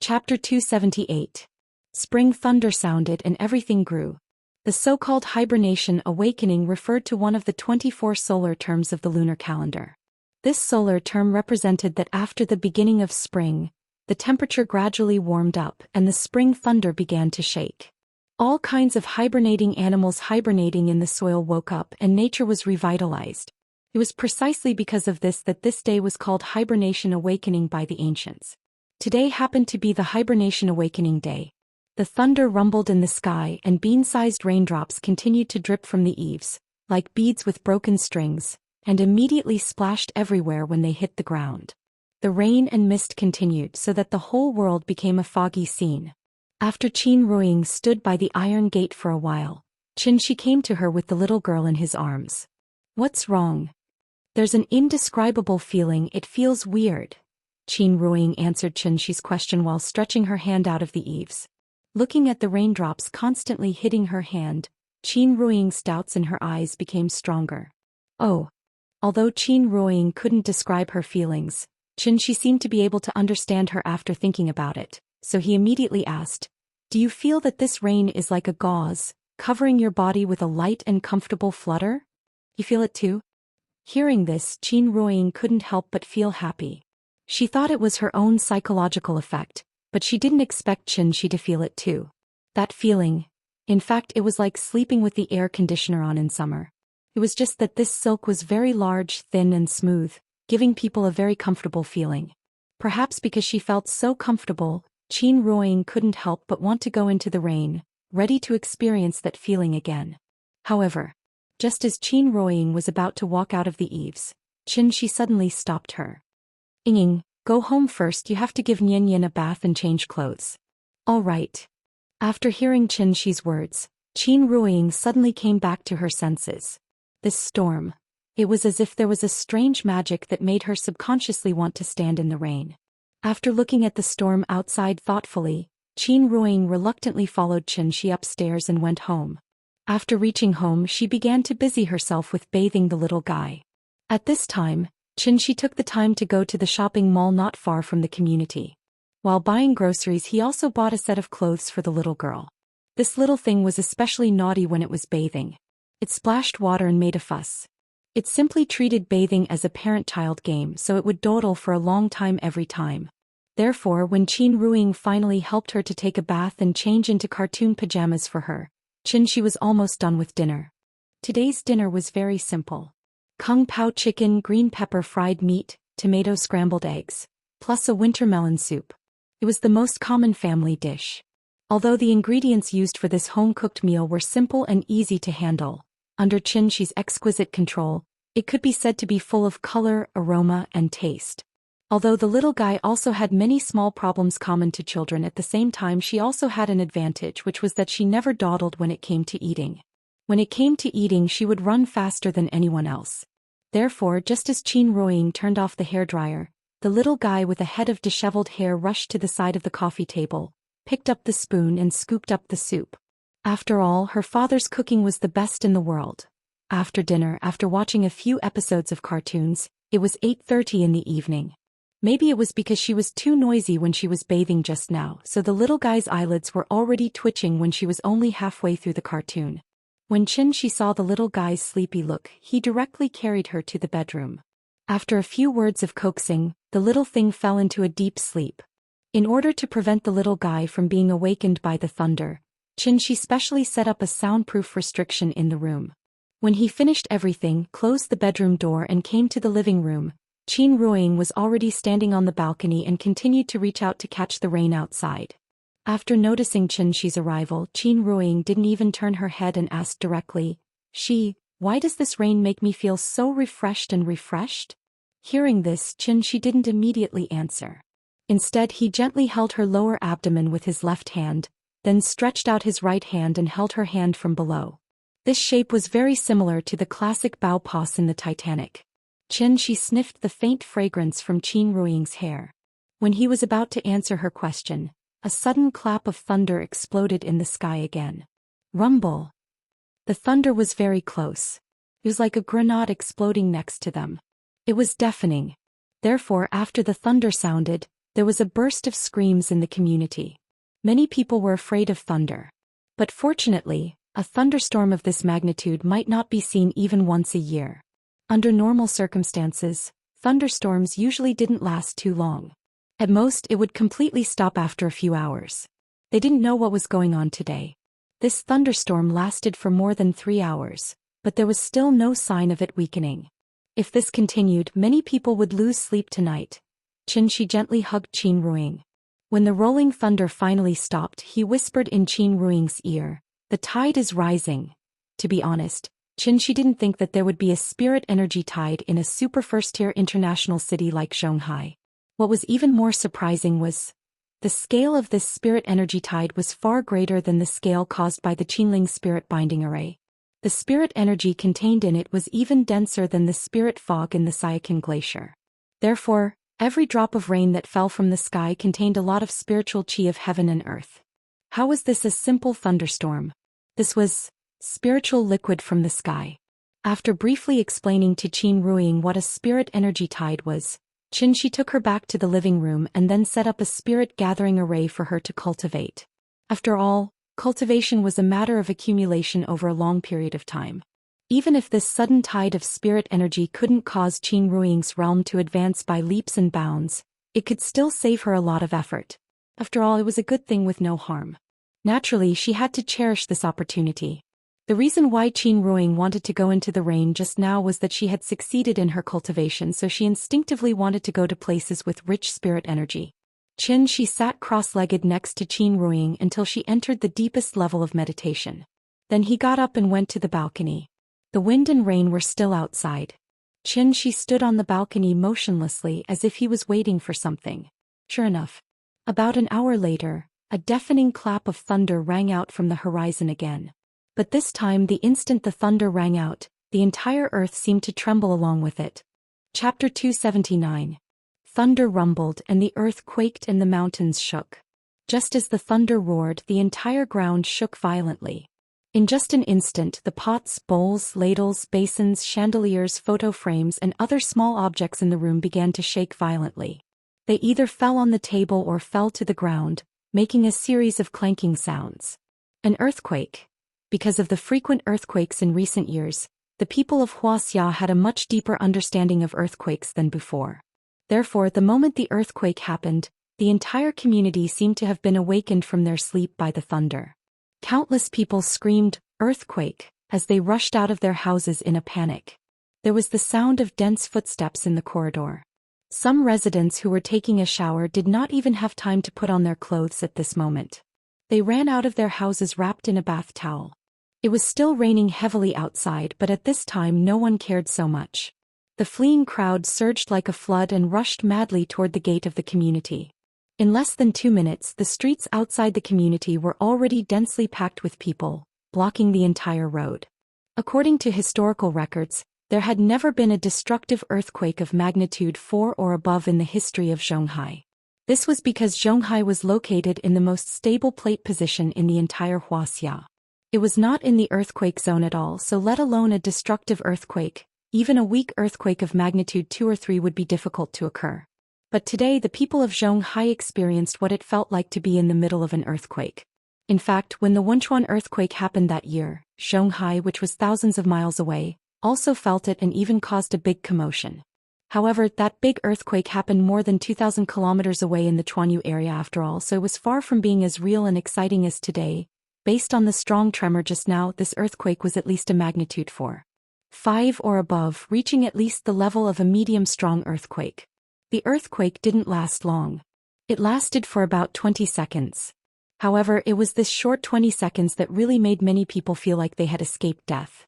Chapter 278. Spring thunder sounded and everything grew. The so-called hibernation awakening referred to one of the 24 solar terms of the lunar calendar. This solar term represented that after the beginning of spring, the temperature gradually warmed up and the spring thunder began to shake. All kinds of hibernating animals hibernating in the soil woke up and nature was revitalized. It was precisely because of this that this day was called Hibernation Awakening by the ancients. Today happened to be the Hibernation Awakening Day. The thunder rumbled in the sky and bean-sized raindrops continued to drip from the eaves, like beads with broken strings, and immediately splashed everywhere when they hit the ground. The rain and mist continued so that the whole world became a foggy scene. After Qin Ruoying stood by the iron gate for a while, Xianxi came to her with the little girl in his arms. "What's wrong?" "There's an indescribable feeling, it feels weird," Qin Ruoying answered Xianxi's question while stretching her hand out of the eaves. Looking at the raindrops constantly hitting her hand, Qin Ruoying's doubts in her eyes became stronger. "Oh." Although Qin Ruoying couldn't describe her feelings, Xianxi seemed to be able to understand her after thinking about it. So he immediately asked, "Do you feel that this rain is like a gauze, covering your body with a light and comfortable flutter? You feel it too?" Hearing this, Qin Ruoying couldn't help but feel happy. She thought it was her own psychological effect, but she didn't expect Xianxi to feel it too. That feeling, in fact it was like sleeping with the air conditioner on in summer. It was just that this silk was very large, thin and smooth, giving people a very comfortable feeling. Perhaps because she felt so comfortable, Qin Ruoying couldn't help but want to go into the rain, ready to experience that feeling again. However, just as Qin Ruoying was about to walk out of the eaves, Xianxi suddenly stopped her. "Ying, go home first, you have to give Nian Nian a bath and change clothes." "All right." After hearing Xianxi's words, Qin Ruoying suddenly came back to her senses. This storm. It was as if there was a strange magic that made her subconsciously want to stand in the rain. After looking at the storm outside thoughtfully, Qin Ruoying reluctantly followed Xianxi upstairs and went home. After reaching home she began to busy herself with bathing the little guy. At this time, Xianxi took the time to go to the shopping mall not far from the community. While buying groceries he also bought a set of clothes for the little girl. This little thing was especially naughty when it was bathing. It splashed water and made a fuss. It simply treated bathing as a parent-child game, so it would dawdle for a long time every time. Therefore, when Qin Ruoying finally helped her to take a bath and change into cartoon pajamas for her, Xianxi was almost done with dinner. Today's dinner was very simple. Kung Pao chicken, green pepper fried meat, tomato scrambled eggs, plus a winter melon soup. It was the most common family dish. Although the ingredients used for this home-cooked meal were simple and easy to handle, under Xianxi's exquisite control, it could be said to be full of color, aroma, and taste. Although the little guy also had many small problems common to children, at the same time she also had an advantage, which was that she never dawdled when it came to eating. When it came to eating she would run faster than anyone else. Therefore, just as Qin Ruoying turned off the hairdryer, the little guy with a head of disheveled hair rushed to the side of the coffee table, picked up the spoon and scooped up the soup. After all, her father's cooking was the best in the world. After dinner, after watching a few episodes of cartoons, it was 8:30 in the evening. Maybe it was because she was too noisy when she was bathing just now, so the little guy's eyelids were already twitching when she was only halfway through the cartoon. When Xianxi saw the little guy's sleepy look, he directly carried her to the bedroom. After a few words of coaxing, the little thing fell into a deep sleep. In order to prevent the little guy from being awakened by the thunder, Xianxi specially set up a soundproof restriction in the room. When he finished everything, closed the bedroom door and came to the living room, Qin Ruoying was already standing on the balcony and continued to reach out to catch the rain outside. After noticing Xianxi's arrival, Qin Ruoying didn't even turn her head and asked directly, Why does this rain make me feel so refreshed and refreshed? Hearing this, Xianxia didn't immediately answer. Instead, he gently held her lower abdomen with his left hand, then stretched out his right hand and held her hand from below. This shape was very similar to the classic bow pose in the Titanic. Xianxia sniffed the faint fragrance from Qin Ruiying's hair. When he was about to answer her question, a sudden clap of thunder exploded in the sky again. Rumble. The thunder was very close. It was like a grenade exploding next to them. It was deafening. Therefore, after the thunder sounded, there was a burst of screams in the community. Many people were afraid of thunder. But fortunately, a thunderstorm of this magnitude might not be seen even once a year. Under normal circumstances, thunderstorms usually didn't last too long. At most, it would completely stop after a few hours. They didn't know what was going on today. This thunderstorm lasted for more than 3 hours, but there was still no sign of it weakening. If this continued, many people would lose sleep tonight. Xianxia gently hugged Qin Ruiying. When the rolling thunder finally stopped, he whispered in Qin Ruiying's ear, "The tide is rising." To be honest, Xianxia didn't think that there would be a spirit energy tide in a super first-tier international city like Shanghai. What was even more surprising was, the scale of this spirit energy tide was far greater than the scale caused by the Qinling spirit binding array. The spirit energy contained in it was even denser than the spirit fog in the Xiaxia glacier. Therefore, every drop of rain that fell from the sky contained a lot of spiritual qi of heaven and earth. How was this a simple thunderstorm? This was spiritual liquid from the sky. After briefly explaining to Qin Ruiying what a spirit energy tide was, Xianxia took her back to the living room and then set up a spirit gathering array for her to cultivate. After all, cultivation was a matter of accumulation over a long period of time. Even if this sudden tide of spirit energy couldn't cause Qin Ruiying's realm to advance by leaps and bounds, it could still save her a lot of effort. After all, it was a good thing with no harm. Naturally, she had to cherish this opportunity. The reason why Qin Ruiying wanted to go into the rain just now was that she had succeeded in her cultivation, so she instinctively wanted to go to places with rich spirit energy. Xianxia sat cross-legged next to Qin Ruiying until she entered the deepest level of meditation. Then he got up and went to the balcony. The wind and rain were still outside. Xianxia stood on the balcony motionlessly as if he was waiting for something. Sure enough, about an hour later, a deafening clap of thunder rang out from the horizon again. But this time, the instant the thunder rang out, the entire earth seemed to tremble along with it. Chapter 279. Thunder rumbled and the earth quaked and the mountains shook. Just as the thunder roared, the entire ground shook violently. In just an instant, the pots, bowls, ladles, basins, chandeliers, photo frames, and other small objects in the room began to shake violently. They either fell on the table or fell to the ground, making a series of clanking sounds. An earthquake. Because of the frequent earthquakes in recent years, the people of Wuxia had a much deeper understanding of earthquakes than before. Therefore, the moment the earthquake happened, the entire community seemed to have been awakened from their sleep by the thunder. Countless people screamed, "Earthquake," as they rushed out of their houses in a panic. There was the sound of dense footsteps in the corridor. Some residents who were taking a shower did not even have time to put on their clothes at this moment. They ran out of their houses wrapped in a bath towel. It was still raining heavily outside, but at this time no one cared so much. The fleeing crowd surged like a flood and rushed madly toward the gate of the community. In less than 2 minutes, the streets outside the community were already densely packed with people, blocking the entire road. According to historical records, there had never been a destructive earthquake of magnitude 4 or above in the history of Shanghai. This was because Shanghai was located in the most stable plate position in the entire Wuxia. It was not in the earthquake zone at all, so let alone a destructive earthquake, even a weak earthquake of magnitude 2 or 3 would be difficult to occur. But today the people of Shanghai experienced what it felt like to be in the middle of an earthquake. In fact, when the Wenchuan earthquake happened that year, Shanghai, which was thousands of miles away, also felt it and even caused a big commotion. However, that big earthquake happened more than 2,000 kilometers away in the Chuanyu area after all, so it was far from being as real and exciting as today. Based on the strong tremor just now, this earthquake was at least a magnitude 4, 5 or above, reaching at least the level of a medium-strong earthquake. The earthquake didn't last long. It lasted for about 20 seconds. However, it was this short 20 seconds that really made many people feel like they had escaped death.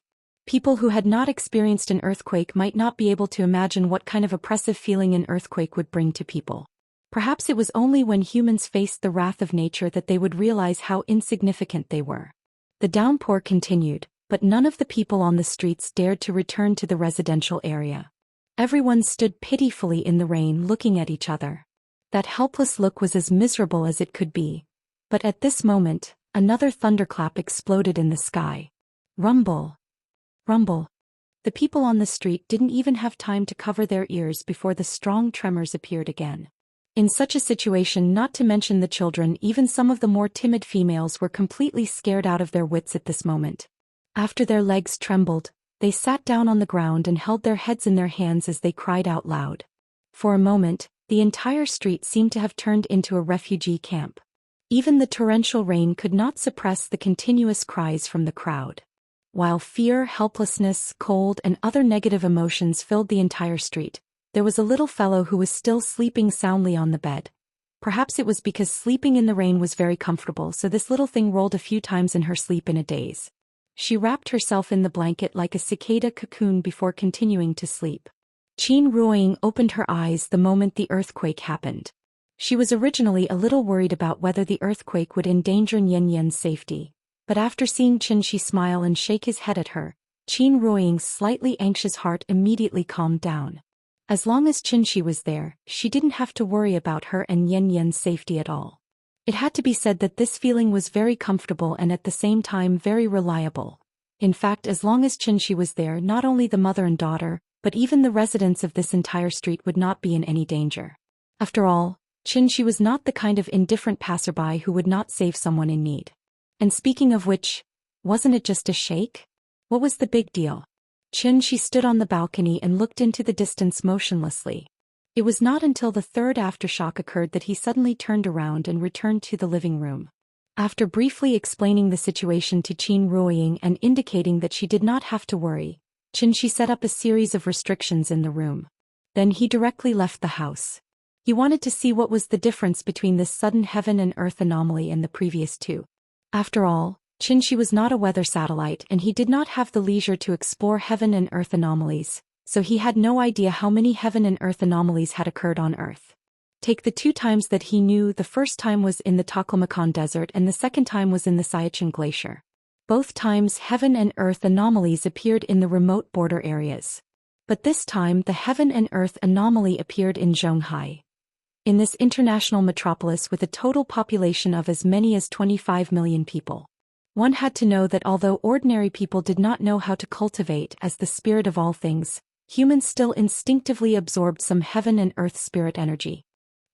People who had not experienced an earthquake might not be able to imagine what kind of oppressive feeling an earthquake would bring to people. Perhaps it was only when humans faced the wrath of nature that they would realize how insignificant they were. The downpour continued, but none of the people on the streets dared to return to the residential area. Everyone stood pitifully in the rain looking at each other. That helpless look was as miserable as it could be. But at this moment, another thunderclap exploded in the sky. Rumble. Rumble. The people on the street didn't even have time to cover their ears before the strong tremors appeared again. In such a situation, not to mention the children, even some of the more timid females were completely scared out of their wits at this moment. After their legs trembled, they sat down on the ground and held their heads in their hands as they cried out loud. For a moment, the entire street seemed to have turned into a refugee camp. Even the torrential rain could not suppress the continuous cries from the crowd. While fear, helplessness, cold, and other negative emotions filled the entire street, there was a little fellow who was still sleeping soundly on the bed. Perhaps it was because sleeping in the rain was very comfortable, so this little thing rolled a few times in her sleep in a daze. She wrapped herself in the blanket like a cicada cocoon before continuing to sleep. Qin Ruoying opened her eyes the moment the earthquake happened. She was originally a little worried about whether the earthquake would endanger Nian Yan's safety, but after seeing Qin smile and shake his head at her, Qin Ruoying's slightly anxious heart immediately calmed down. As long as Qin was there, she didn't have to worry about her and Nian Yan's safety at all. It had to be said that this feeling was very comfortable and at the same time very reliable. In fact, as long as Qin was there, not only the mother and daughter, but even the residents of this entire street would not be in any danger. After all, Qin was not the kind of indifferent passerby who would not save someone in need. And speaking of which, wasn't it just a shake? What was the big deal? Qin stood on the balcony and looked into the distance motionlessly. It was not until the third aftershock occurred that he suddenly turned around and returned to the living room. After briefly explaining the situation to Qin Ruoying and indicating that she did not have to worry, Qin set up a series of restrictions in the room. Then he directly left the house. He wanted to see what was the difference between this sudden heaven and earth anomaly and the previous two. After all, Qin was not a weather satellite and he did not have the leisure to explore heaven and earth anomalies, so he had no idea how many heaven and earth anomalies had occurred on Earth. Take the 2 times that he knew, the first time was in the Taklamakan Desert and the second time was in the Xianxia Glacier. Both times heaven and earth anomalies appeared in the remote border areas. But this time the heaven and earth anomaly appeared in Zhonghai. In this international metropolis with a total population of as many as 25 million people. One had to know that although ordinary people did not know how to cultivate as the spirit of all things, humans still instinctively absorbed some heaven and earth spirit energy.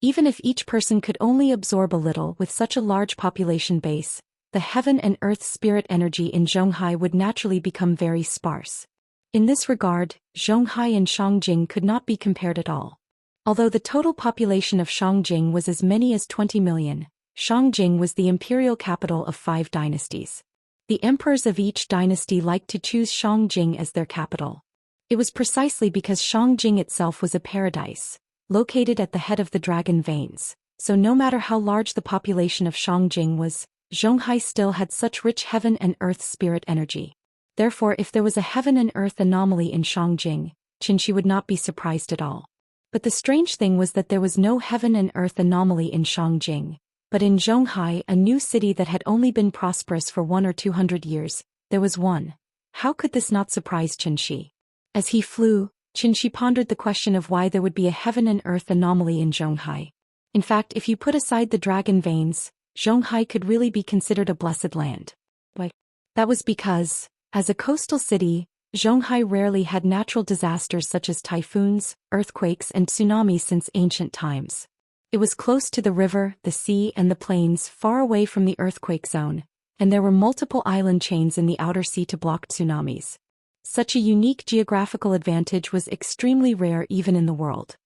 Even if each person could only absorb a little with such a large population base, the heaven and earth spirit energy in Zhonghai would naturally become very sparse. In this regard, Zhonghai and Shangjing could not be compared at all. Although the total population of Shangjing was as many as 20 million, Shangjing was the imperial capital of 5 dynasties. The emperors of each dynasty liked to choose Shangjing as their capital. It was precisely because Shangjing itself was a paradise, located at the head of the dragon veins, so no matter how large the population of Shangjing was, Zhonghai still had such rich heaven and earth spirit energy. Therefore, if there was a heaven and earth anomaly in Shangjing, Qin would not be surprised at all. But the strange thing was that there was no heaven and earth anomaly in Shangjing. But in Zhonghai, a new city that had only been prosperous for 100 or 200 years, there was one. How could this not surprise Qin? As he flew, Qin pondered the question of why there would be a heaven and earth anomaly in Zhonghai. In fact, if you put aside the dragon veins, Zhonghai could really be considered a blessed land. Why? That was because, as a coastal city, Zhonghai rarely had natural disasters such as typhoons, earthquakes and tsunamis since ancient times. It was close to the river, the sea and the plains, far away from the earthquake zone, and there were multiple island chains in the outer sea to block tsunamis. Such a unique geographical advantage was extremely rare even in the world.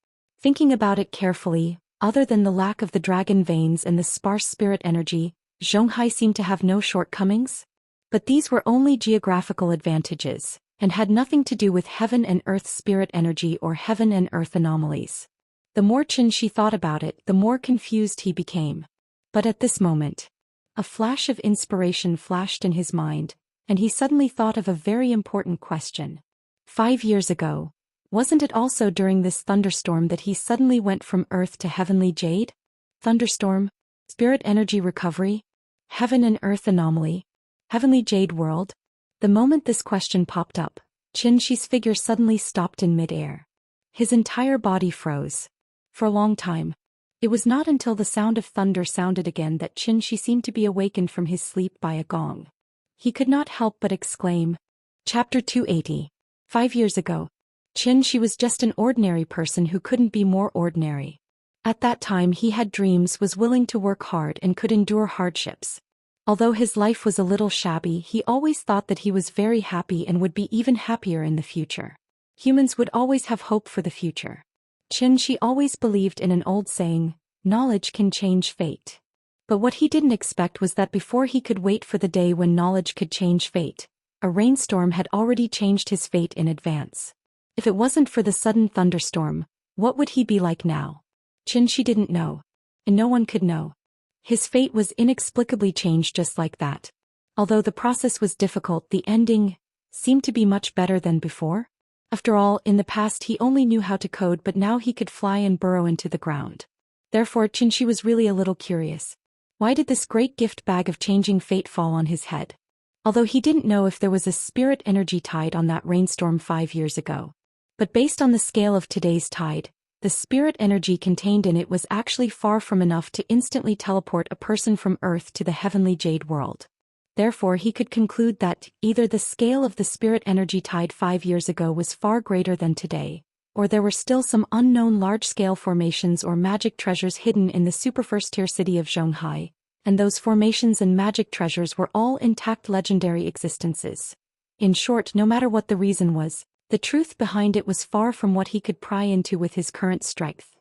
Thinking about it carefully, other than the lack of the dragon veins and the sparse spirit energy, Zhonghai seemed to have no shortcomings. But these were only geographical advantages, and had nothing to do with heaven and earth spirit energy or heaven and earth anomalies. The more Qin thought about it, the more confused he became. But at this moment, a flash of inspiration flashed in his mind, And he suddenly thought of a very important question. 5 years ago, wasn't it also during this thunderstorm that he suddenly went from Earth to Heavenly Jade? Thunderstorm? Spirit energy recovery? Heaven and Earth anomaly? Heavenly Jade world? The moment this question popped up, Xianxi's figure suddenly stopped in mid-air. His entire body froze. For a long time. It was not until the sound of thunder sounded again that Xianxia seemed to be awakened from his sleep by a gong. He could not help but exclaim. Chapter 280. 5 years ago. Xianxia was just an ordinary person who couldn't be more ordinary. At that time he had dreams, was willing to work hard and could endure hardships. Although his life was a little shabby, he always thought that he was very happy and would be even happier in the future. Humans would always have hope for the future. Xianxia always believed in an old saying, knowledge can change fate. But what he didn't expect was that before he could wait for the day when knowledge could change fate, a rainstorm had already changed his fate in advance. If it wasn't for the sudden thunderstorm, what would he be like now? Xianxia didn't know. And no one could know. His fate was inexplicably changed just like that. Although the process was difficult, the ending seemed to be much better than before. After all, in the past he only knew how to code, but now he could fly and burrow into the ground. Therefore Xianxia was really a little curious. Why did this great gift bag of changing fate fall on his head? Although he didn't know if there was a spirit energy tide on that rainstorm 5 years ago. But based on the scale of today's tide, the spirit energy contained in it was actually far from enough to instantly teleport a person from Earth to the Heavenly Jade world. Therefore he could conclude that either the scale of the spirit energy tide 5 years ago was far greater than today, or there were still some unknown large-scale formations or magic treasures hidden in the super first-tier city of Zhonghai, and those formations and magic treasures were all intact legendary existences. In short, no matter what the reason was, the truth behind it was far from what he could pry into with his current strength.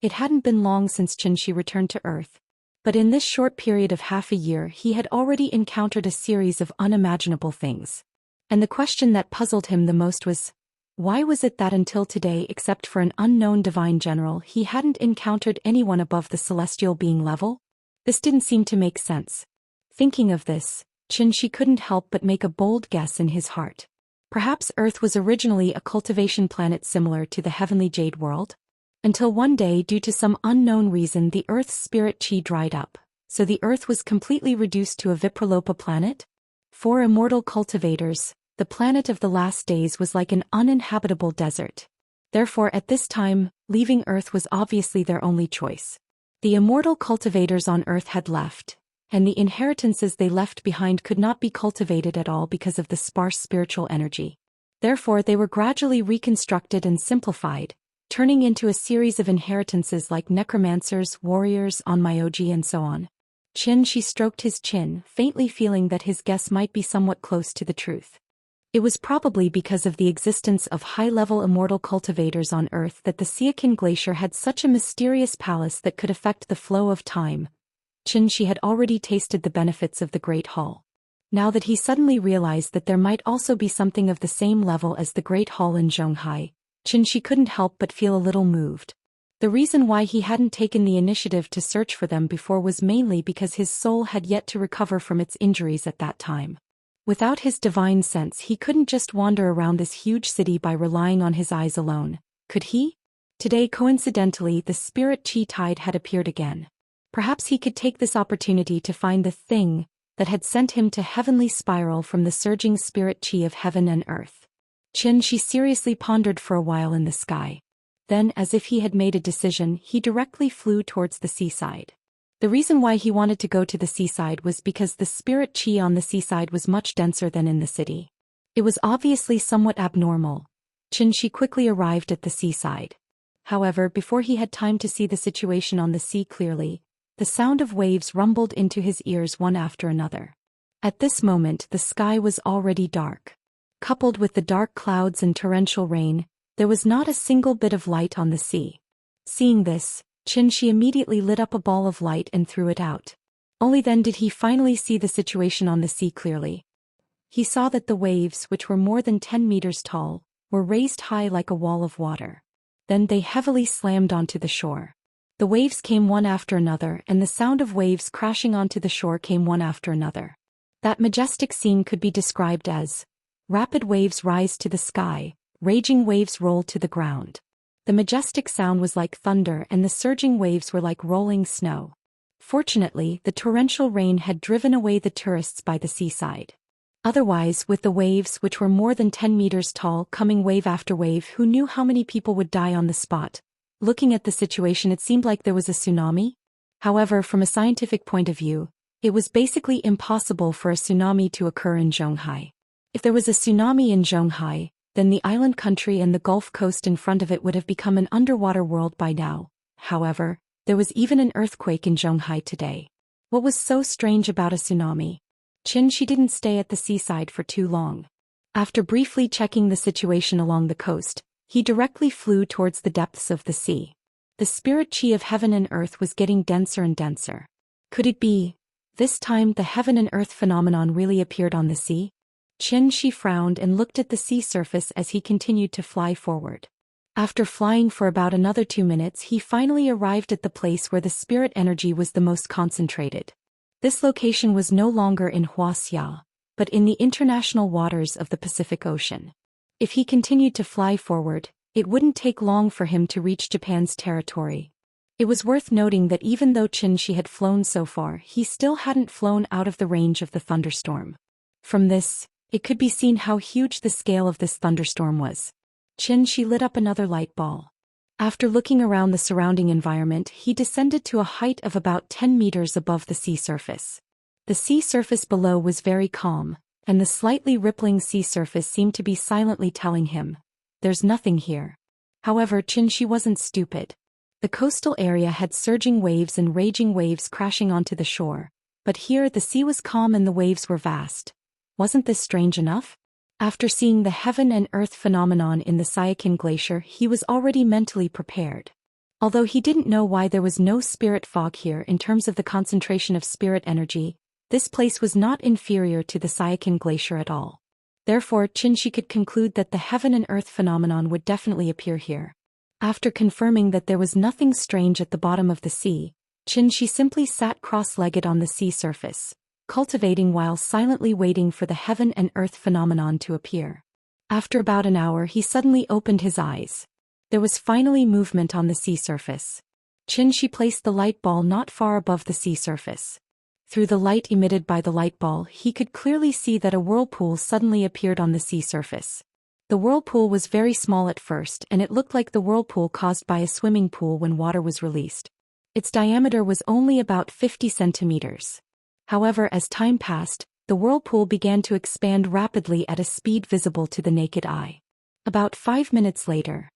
It hadn't been long since Xianxia returned to Earth. But in this short period of half a year he had already encountered a series of unimaginable things. And the question that puzzled him the most was, why was it that until today, except for an unknown divine general, he hadn't encountered anyone above the celestial being level? This didn't seem to make sense. Thinking of this, Xianxia couldn't help but make a bold guess in his heart. Perhaps Earth was originally a cultivation planet similar to the Heavenly Jade world? Until one day, due to some unknown reason, the Earth's spirit chi dried up, so the Earth was completely reduced to a Vipralopa planet? For immortal cultivators, the planet of the last days was like an uninhabitable desert. Therefore at this time, leaving Earth was obviously their only choice. The immortal cultivators on Earth had left, and the inheritances they left behind could not be cultivated at all because of the sparse spiritual energy. Therefore they were gradually reconstructed and simplified, turning into a series of inheritances like necromancers, warriors, onmyoji and so on. Xianxia stroked his chin, faintly feeling that his guess might be somewhat close to the truth. It was probably because of the existence of high-level immortal cultivators on Earth that the Xianxia Glacier had such a mysterious palace that could affect the flow of time. Xianxia had already tasted the benefits of the Great Hall. Now that he suddenly realized that there might also be something of the same level as the Great Hall in Zhonghai, Xianxia couldn't help but feel a little moved. The reason why he hadn't taken the initiative to search for them before was mainly because his soul had yet to recover from its injuries at that time. Without his divine sense he couldn't just wander around this huge city by relying on his eyes alone, could he? Today coincidentally the spirit chi tide had appeared again. Perhaps he could take this opportunity to find the thing that had sent him to heavenly spiral from the surging spirit chi of heaven and earth. Xianxia seriously pondered for a while in the sky. Then, as if he had made a decision, he directly flew towards the seaside. The reason why he wanted to go to the seaside was because the spirit chi on the seaside was much denser than in the city. It was obviously somewhat abnormal. Xianxia quickly arrived at the seaside. However, before he had time to see the situation on the sea clearly, the sound of waves rumbled into his ears one after another. At this moment the sky was already dark. Coupled with the dark clouds and torrential rain, there was not a single bit of light on the sea. Seeing this, Xianxia immediately lit up a ball of light and threw it out. Only then did he finally see the situation on the sea clearly. He saw that the waves, which were more than 10 meters tall, were raised high like a wall of water. Then they heavily slammed onto the shore. The waves came one after another, and the sound of waves crashing onto the shore came one after another. That majestic scene could be described as rapid waves rise to the sky, raging waves roll to the ground. The majestic sound was like thunder and the surging waves were like rolling snow. Fortunately, the torrential rain had driven away the tourists by the seaside. Otherwise, with the waves, which were more than 10 meters tall, coming wave after wave, who knew how many people would die on the spot? Looking at the situation, it seemed like there was a tsunami. However, from a scientific point of view, it was basically impossible for a tsunami to occur in Zhonghai. If there was a tsunami in Zhonghai, then the island country and the Gulf Coast in front of it would have become an underwater world by now. However, there was even an earthquake in Zhonghai today. What was so strange about a tsunami? Xianxia didn't stay at the seaside for too long. After briefly checking the situation along the coast, he directly flew towards the depths of the sea. The spirit chi of heaven and earth was getting denser and denser. Could it be? This time the heaven and earth phenomenon really appeared on the sea? Xianxia frowned and looked at the sea surface as he continued to fly forward. After flying for about another 2 minutes, he finally arrived at the place where the spirit energy was the most concentrated. This location was no longer in Wuxia, but in the international waters of the Pacific Ocean. If he continued to fly forward, it wouldn't take long for him to reach Japan's territory. It was worth noting that even though Xianxia had flown so far, he still hadn't flown out of the range of the thunderstorm. From this, it could be seen how huge the scale of this thunderstorm was. Xianxia lit up another light ball. After looking around the surrounding environment, he descended to a height of about 10 meters above the sea surface. The sea surface below was very calm, and the slightly rippling sea surface seemed to be silently telling him, "There's nothing here." However, Xianxia wasn't stupid. The coastal area had surging waves and raging waves crashing onto the shore, but here the sea was calm and the waves were vast. Wasn't this strange enough? After seeing the heaven and earth phenomenon in the Xianxia glacier, he was already mentally prepared. Although he didn't know why there was no spirit fog here in terms of the concentration of spirit energy, this place was not inferior to the Xianxia glacier at all. Therefore, Xianxia could conclude that the heaven and earth phenomenon would definitely appear here. After confirming that there was nothing strange at the bottom of the sea, Xianxia simply sat cross-legged on the sea surface, cultivating while silently waiting for the heaven and earth phenomenon to appear. After about an hour, he suddenly opened his eyes. There was finally movement on the sea surface. Xianxia placed the light ball not far above the sea surface. Through the light emitted by the light ball, he could clearly see that a whirlpool suddenly appeared on the sea surface. The whirlpool was very small at first, and it looked like the whirlpool caused by a swimming pool when water was released. Its diameter was only about 50 centimeters. However, as time passed, the whirlpool began to expand rapidly at a speed visible to the naked eye. About 5 minutes later.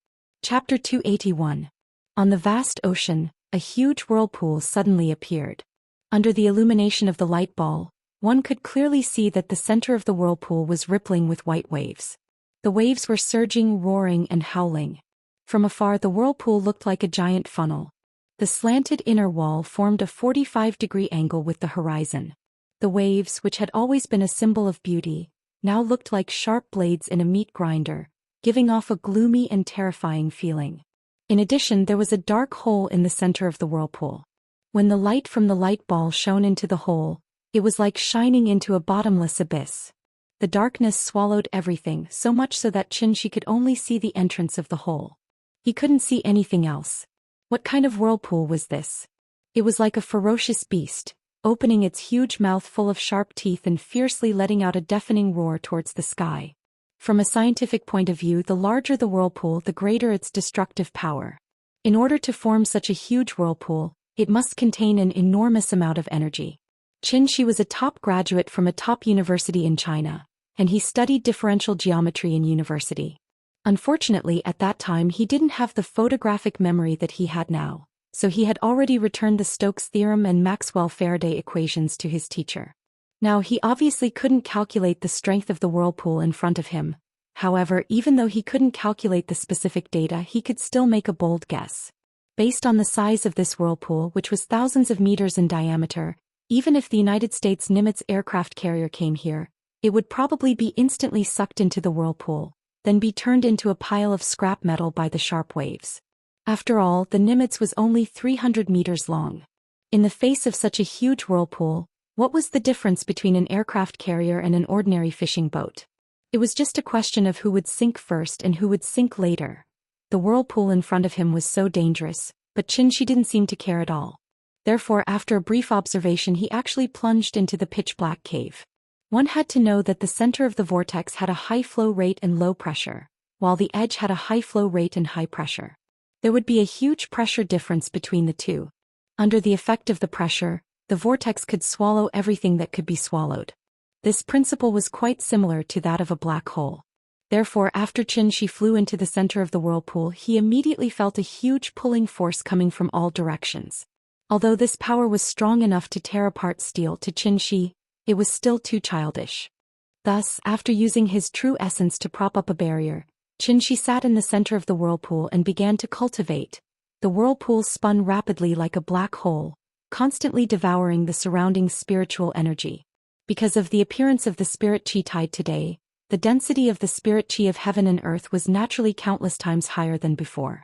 Chapter 281. On the vast ocean, a huge whirlpool suddenly appeared. Under the illumination of the light ball, one could clearly see that the center of the whirlpool was rippling with white waves. The waves were surging, roaring, and howling. From afar, the whirlpool looked like a giant funnel. The slanted inner wall formed a 45-degree angle with the horizon. The waves, which had always been a symbol of beauty, now looked like sharp blades in a meat grinder, giving off a gloomy and terrifying feeling. In addition, there was a dark hole in the center of the whirlpool. When the light from the light ball shone into the hole, it was like shining into a bottomless abyss. The darkness swallowed everything, so much so that Xianxia could only see the entrance of the hole. He couldn't see anything else. What kind of whirlpool was this? It was like a ferocious beast, opening its huge mouth full of sharp teeth and fiercely letting out a deafening roar towards the sky. From a scientific point of view, the larger the whirlpool, the greater its destructive power. In order to form such a huge whirlpool, it must contain an enormous amount of energy. Xianxia was a top graduate from a top university in China, and he studied differential geometry in university. Unfortunately, at that time he didn't have the photographic memory that he had now, so he had already returned the Stokes theorem and Maxwell-Faraday equations to his teacher. Now he obviously couldn't calculate the strength of the whirlpool in front of him. However, even though he couldn't calculate the specific data, he could still make a bold guess. Based on the size of this whirlpool, which was thousands of meters in diameter, even if the United States Nimitz aircraft carrier came here, it would probably be instantly sucked into the whirlpool, then be turned into a pile of scrap metal by the sharp waves. After all, the Nimitz was only 300 meters long. In the face of such a huge whirlpool, What was the difference between an aircraft carrier and an ordinary fishing boat? It was just a question of who would sink first and who would sink later. The whirlpool in front of him was so dangerous, but Xianxia didn't seem to care at all. Therefore, after a brief observation, he actually plunged into the pitch-black cave. One had to know that the center of the vortex had a high flow rate and low pressure, while the edge had a high flow rate and high pressure. There would be a huge pressure difference between the two. Under the effect of the pressure, the vortex could swallow everything that could be swallowed. This principle was quite similar to that of a black hole. Therefore, after Xianxia flew into the center of the whirlpool, he immediately felt a huge pulling force coming from all directions. Although this power was strong enough to tear apart steel, to Xianxia, it was still too childish. Thus, after using his true essence to prop up a barrier, Xianxia sat in the center of the whirlpool and began to cultivate. The whirlpool spun rapidly like a black hole, constantly devouring the surrounding spiritual energy. Because of the appearance of the spirit chi tide today, the density of the spirit chi of heaven and earth was naturally countless times higher than before.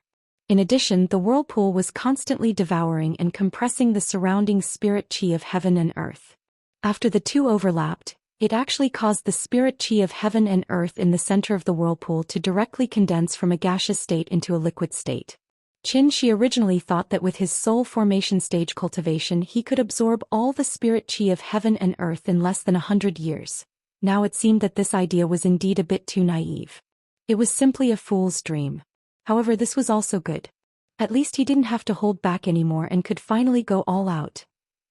In addition, the whirlpool was constantly devouring and compressing the surrounding spirit chi of heaven and earth. After the two overlapped, it actually caused the spirit chi of heaven and earth in the center of the whirlpool to directly condense from a gaseous state into a liquid state. Xianxia originally thought that with his soul formation stage cultivation he could absorb all the spirit chi of heaven and earth in less than 100 years. Now it seemed that this idea was indeed a bit too naive. It was simply a fool's dream. However, this was also good. At least he didn't have to hold back anymore and could finally go all out.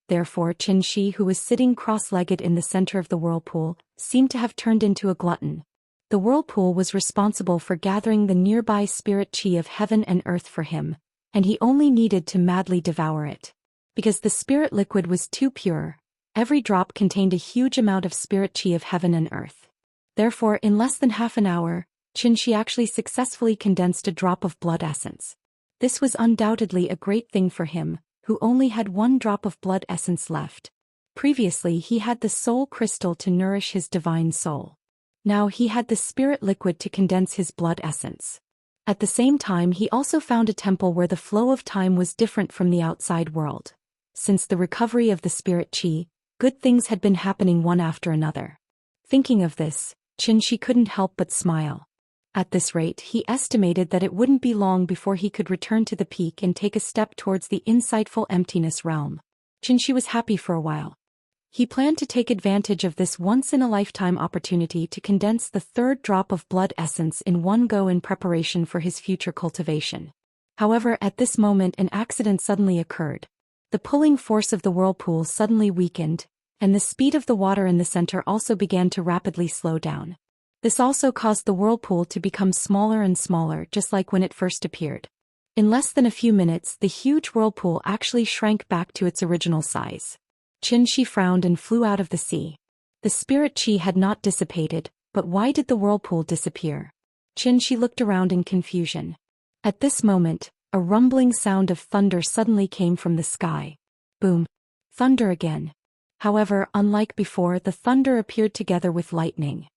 Therefore, Xianxia, who was sitting cross-legged in the center of the whirlpool, seemed to have turned into a glutton. The whirlpool was responsible for gathering the nearby spirit chi of heaven and earth for him, and he only needed to madly devour it. Because the spirit liquid was too pure, every drop contained a huge amount of spirit chi of heaven and earth. Therefore, in less than half an hour, Xianxia actually successfully condensed a drop of blood essence. This was undoubtedly a great thing for him, who only had one drop of blood essence left. Previously, he had the soul crystal to nourish his divine soul. Now he had the spirit liquid to condense his blood essence. At the same time, he also found a temple where the flow of time was different from the outside world. Since the recovery of the spirit chi, good things had been happening one after another. Thinking of this, Xianxia couldn't help but smile. At this rate, he estimated that it wouldn't be long before he could return to the peak and take a step towards the insightful emptiness realm. Xianxia was happy for a while. He planned to take advantage of this once-in-a-lifetime opportunity to condense the third drop of blood essence in one go in preparation for his future cultivation. However, at this moment an accident suddenly occurred. The pulling force of the whirlpool suddenly weakened, and the speed of the water in the center also began to rapidly slow down. This also caused the whirlpool to become smaller and smaller, just like when it first appeared. In less than a few minutes, the huge whirlpool actually shrank back to its original size. Xianxia frowned and flew out of the sea. The spirit chi had not dissipated, but why did the whirlpool disappear? Xianxia looked around in confusion. At this moment, a rumbling sound of thunder suddenly came from the sky. Boom! Thunder again. However, unlike before, the thunder appeared together with lightning.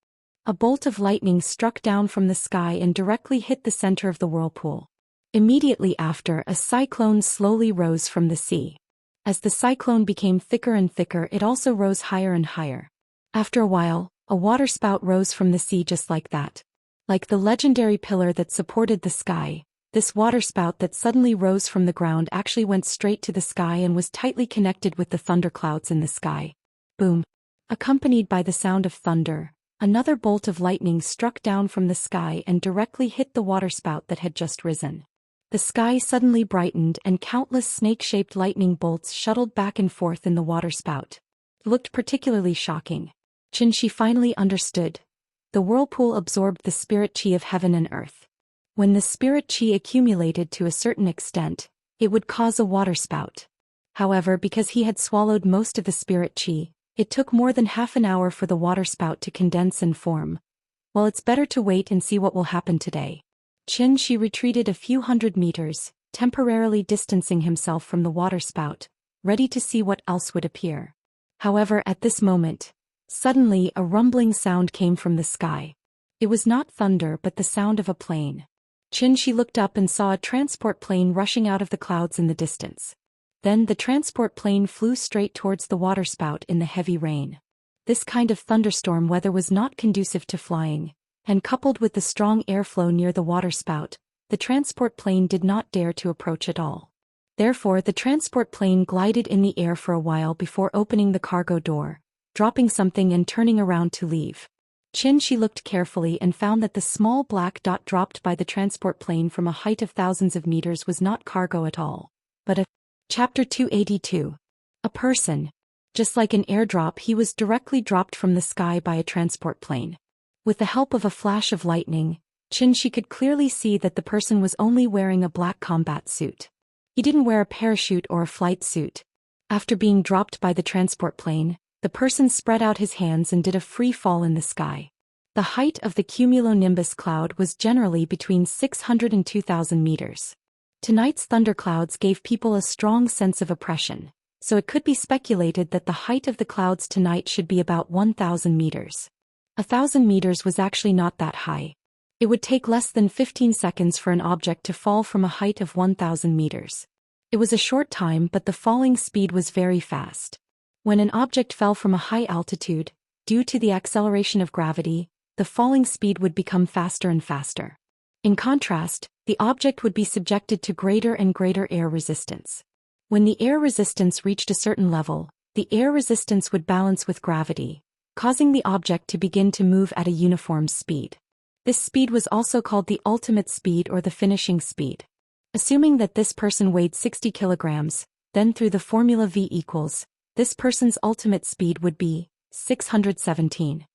A bolt of lightning struck down from the sky and directly hit the center of the whirlpool. Immediately after, a cyclone slowly rose from the sea. As the cyclone became thicker and thicker, it also rose higher and higher. After a while, a waterspout rose from the sea just like that. Like the legendary pillar that supported the sky, this waterspout that suddenly rose from the ground actually went straight to the sky and was tightly connected with the thunderclouds in the sky. Boom! Accompanied by the sound of thunder, another bolt of lightning struck down from the sky and directly hit the waterspout that had just risen. The sky suddenly brightened and countless snake-shaped lightning bolts shuttled back and forth in the waterspout. It looked particularly shocking. Xianxia finally understood. The whirlpool absorbed the spirit chi of heaven and earth. When the spirit chi accumulated to a certain extent, it would cause a waterspout. However, because he had swallowed most of the spirit chi, it took more than half an hour for the waterspout to condense and form. Well, it's better to wait and see what will happen today. Xianxia retreated a few hundred meters, temporarily distancing himself from the waterspout, ready to see what else would appear. However, at this moment, suddenly a rumbling sound came from the sky. It was not thunder but the sound of a plane. Xianxia looked up and saw a transport plane rushing out of the clouds in the distance. Then the transport plane flew straight towards the waterspout in the heavy rain. This kind of thunderstorm weather was not conducive to flying, and coupled with the strong airflow near the waterspout, the transport plane did not dare to approach at all. Therefore, the transport plane glided in the air for a while before opening the cargo door, dropping something and turning around to leave. Xianxia looked carefully and found that the small black dot dropped by the transport plane from a height of thousands of meters was not cargo at all, but a Chapter 282. A person. Just like an airdrop, he was directly dropped from the sky by a transport plane. With the help of a flash of lightning, Xianxia could clearly see that the person was only wearing a black combat suit. He didn't wear a parachute or a flight suit. After being dropped by the transport plane, the person spread out his hands and did a free fall in the sky. The height of the cumulonimbus cloud was generally between 600 and 2,000 meters. Tonight's thunderclouds gave people a strong sense of oppression, so it could be speculated that the height of the clouds tonight should be about 1,000 meters. 1,000 meters was actually not that high. It would take less than 15 seconds for an object to fall from a height of 1,000 meters. It was a short time, but the falling speed was very fast. When an object fell from a high altitude, due to the acceleration of gravity, the falling speed would become faster and faster. In contrast, the object would be subjected to greater and greater air resistance. When the air resistance reached a certain level, the air resistance would balance with gravity, causing the object to begin to move at a uniform speed. This speed was also called the ultimate speed or the finishing speed. Assuming that this person weighed 60 kilograms, then through the formula V equals, this person's ultimate speed would be 617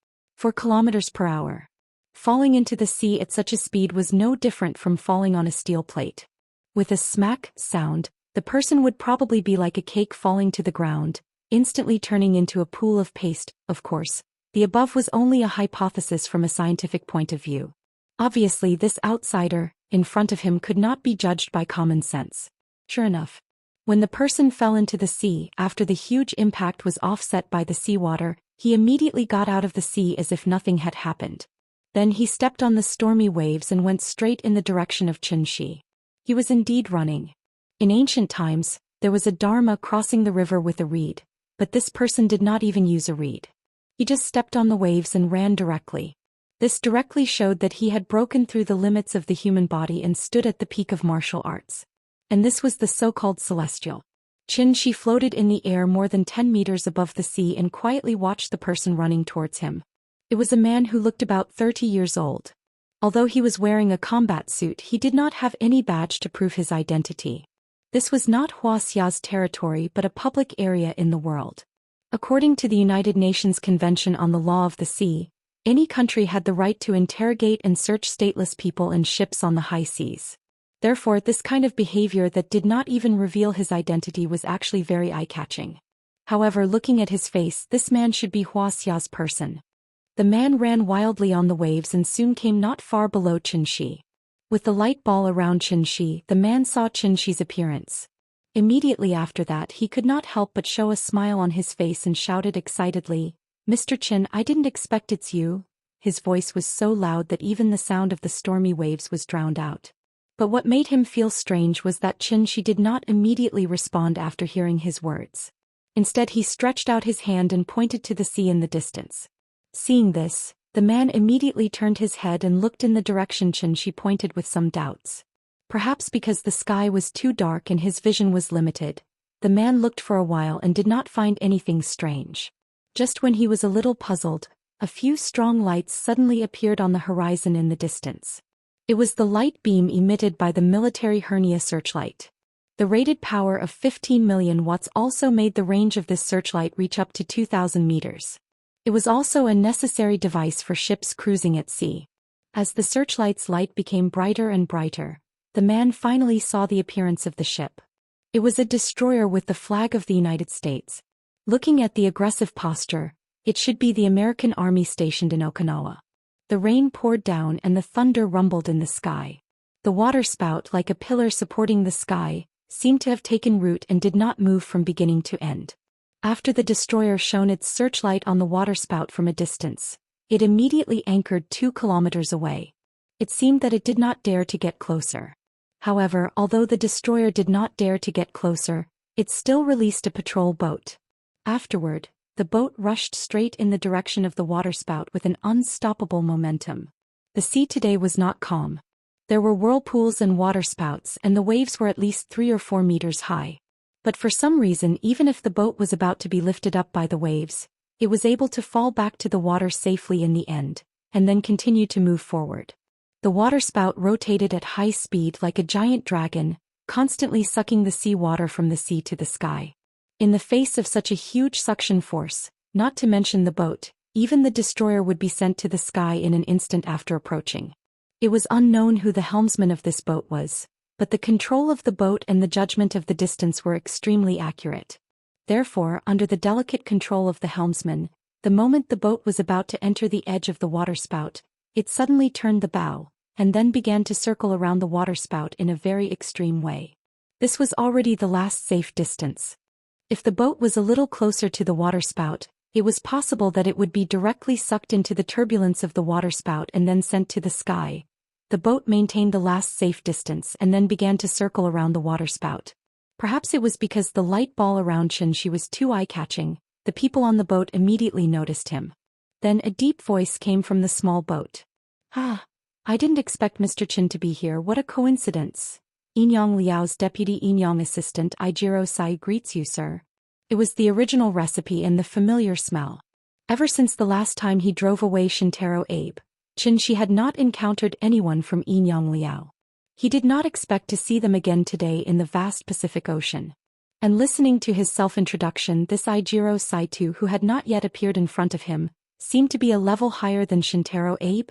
kilometers per hour. Falling into the sea at such a speed was no different from falling on a steel plate. With a smack sound, the person would probably be like a cake falling to the ground, instantly turning into a pool of paste. Of course, the above was only a hypothesis from a scientific point of view. Obviously, this outsider in front of him could not be judged by common sense. Sure enough, when the person fell into the sea after the huge impact was offset by the seawater, he immediately got out of the sea as if nothing had happened. Then he stepped on the stormy waves and went straight in the direction of Xianxia. He was indeed running. In ancient times, there was a dharma crossing the river with a reed, but this person did not even use a reed. He just stepped on the waves and ran directly. This directly showed that he had broken through the limits of the human body and stood at the peak of martial arts. And this was the so-called celestial. Xianxia floated in the air more than 10 meters above the sea and quietly watched the person running towards him. It was a man who looked about 30 years old. Although he was wearing a combat suit, he did not have any badge to prove his identity. This was not Wuxia's territory but a public area in the world. According to the United Nations Convention on the Law of the Sea, any country had the right to interrogate and search stateless people and ships on the high seas. Therefore, this kind of behavior that did not even reveal his identity was actually very eye-catching. However, looking at his face, this man should be Wuxia's person. The man ran wildly on the waves and soon came not far below Xianxia. With the light ball around Xianxia, the man saw Xianxia's appearance. Immediately after that, he could not help but show a smile on his face and shouted excitedly, "Mr. Qian, I didn't expect it's you." His voice was so loud that even the sound of the stormy waves was drowned out. But what made him feel strange was that Xianxia did not immediately respond after hearing his words. Instead, he stretched out his hand and pointed to the sea in the distance. Seeing this, the man immediately turned his head and looked in the direction Xianxia pointed with some doubts. Perhaps because the sky was too dark and his vision was limited, the man looked for a while and did not find anything strange. Just when he was a little puzzled, a few strong lights suddenly appeared on the horizon in the distance. It was the light beam emitted by the military hernia searchlight. The rated power of 15 million watts also made the range of this searchlight reach up to 2,000 meters. It was also a necessary device for ships cruising at sea. As the searchlight's light became brighter and brighter, the man finally saw the appearance of the ship. It was a destroyer with the flag of the United States. Looking at the aggressive posture, it should be the American Army stationed in Okinawa. The rain poured down and the thunder rumbled in the sky. The waterspout, like a pillar supporting the sky, seemed to have taken root and did not move from beginning to end. After the destroyer shone its searchlight on the waterspout from a distance, it immediately anchored 2 kilometers away. It seemed that it did not dare to get closer. However, although the destroyer did not dare to get closer, It still released a patrol boat. Afterward, the boat rushed straight in the direction of the waterspout with an unstoppable momentum. The sea today was not calm. There were whirlpools and waterspouts, and the waves were at least 3 or 4 meters high. But for some reason, even if the boat was about to be lifted up by the waves, it was able to fall back to the water safely in the end, and then continue to move forward. The waterspout rotated at high speed like a giant dragon, constantly sucking the seawater from the sea to the sky. In the face of such a huge suction force, not to mention the boat, even the destroyer would be sent to the sky in an instant after approaching. It was unknown who the helmsman of this boat was, but the control of the boat and the judgment of the distance were extremely accurate. Therefore, under the delicate control of the helmsman, the moment the boat was about to enter the edge of the waterspout, it suddenly turned the bow, and then began to circle around the waterspout in a very extreme way. This was already the last safe distance. If the boat was a little closer to the waterspout, it was possible that it would be directly sucked into the turbulence of the waterspout and then sent to the sky. The boat maintained the last safe distance and then began to circle around the waterspout. Perhaps it was because the light ball around Xianxia was too eye-catching. The people on the boat immediately noticed him. Then a deep voice came from the small boat. "Ah, I didn't expect Mr. Qian to be here. What a coincidence. Yinyang Liao's deputy Yinyang assistant Ijiro Sai greets you, sir." It was the original recipe and the familiar smell. Ever since the last time he drove away Shintaro Abe, Xianxia had not encountered anyone from Yinyang Liao. He did not expect to see them again today in the vast Pacific Ocean. And listening to his self-introduction, this Ijiro Sai too, who had not yet appeared in front of him, seemed to be a level higher than Shintaro Abe.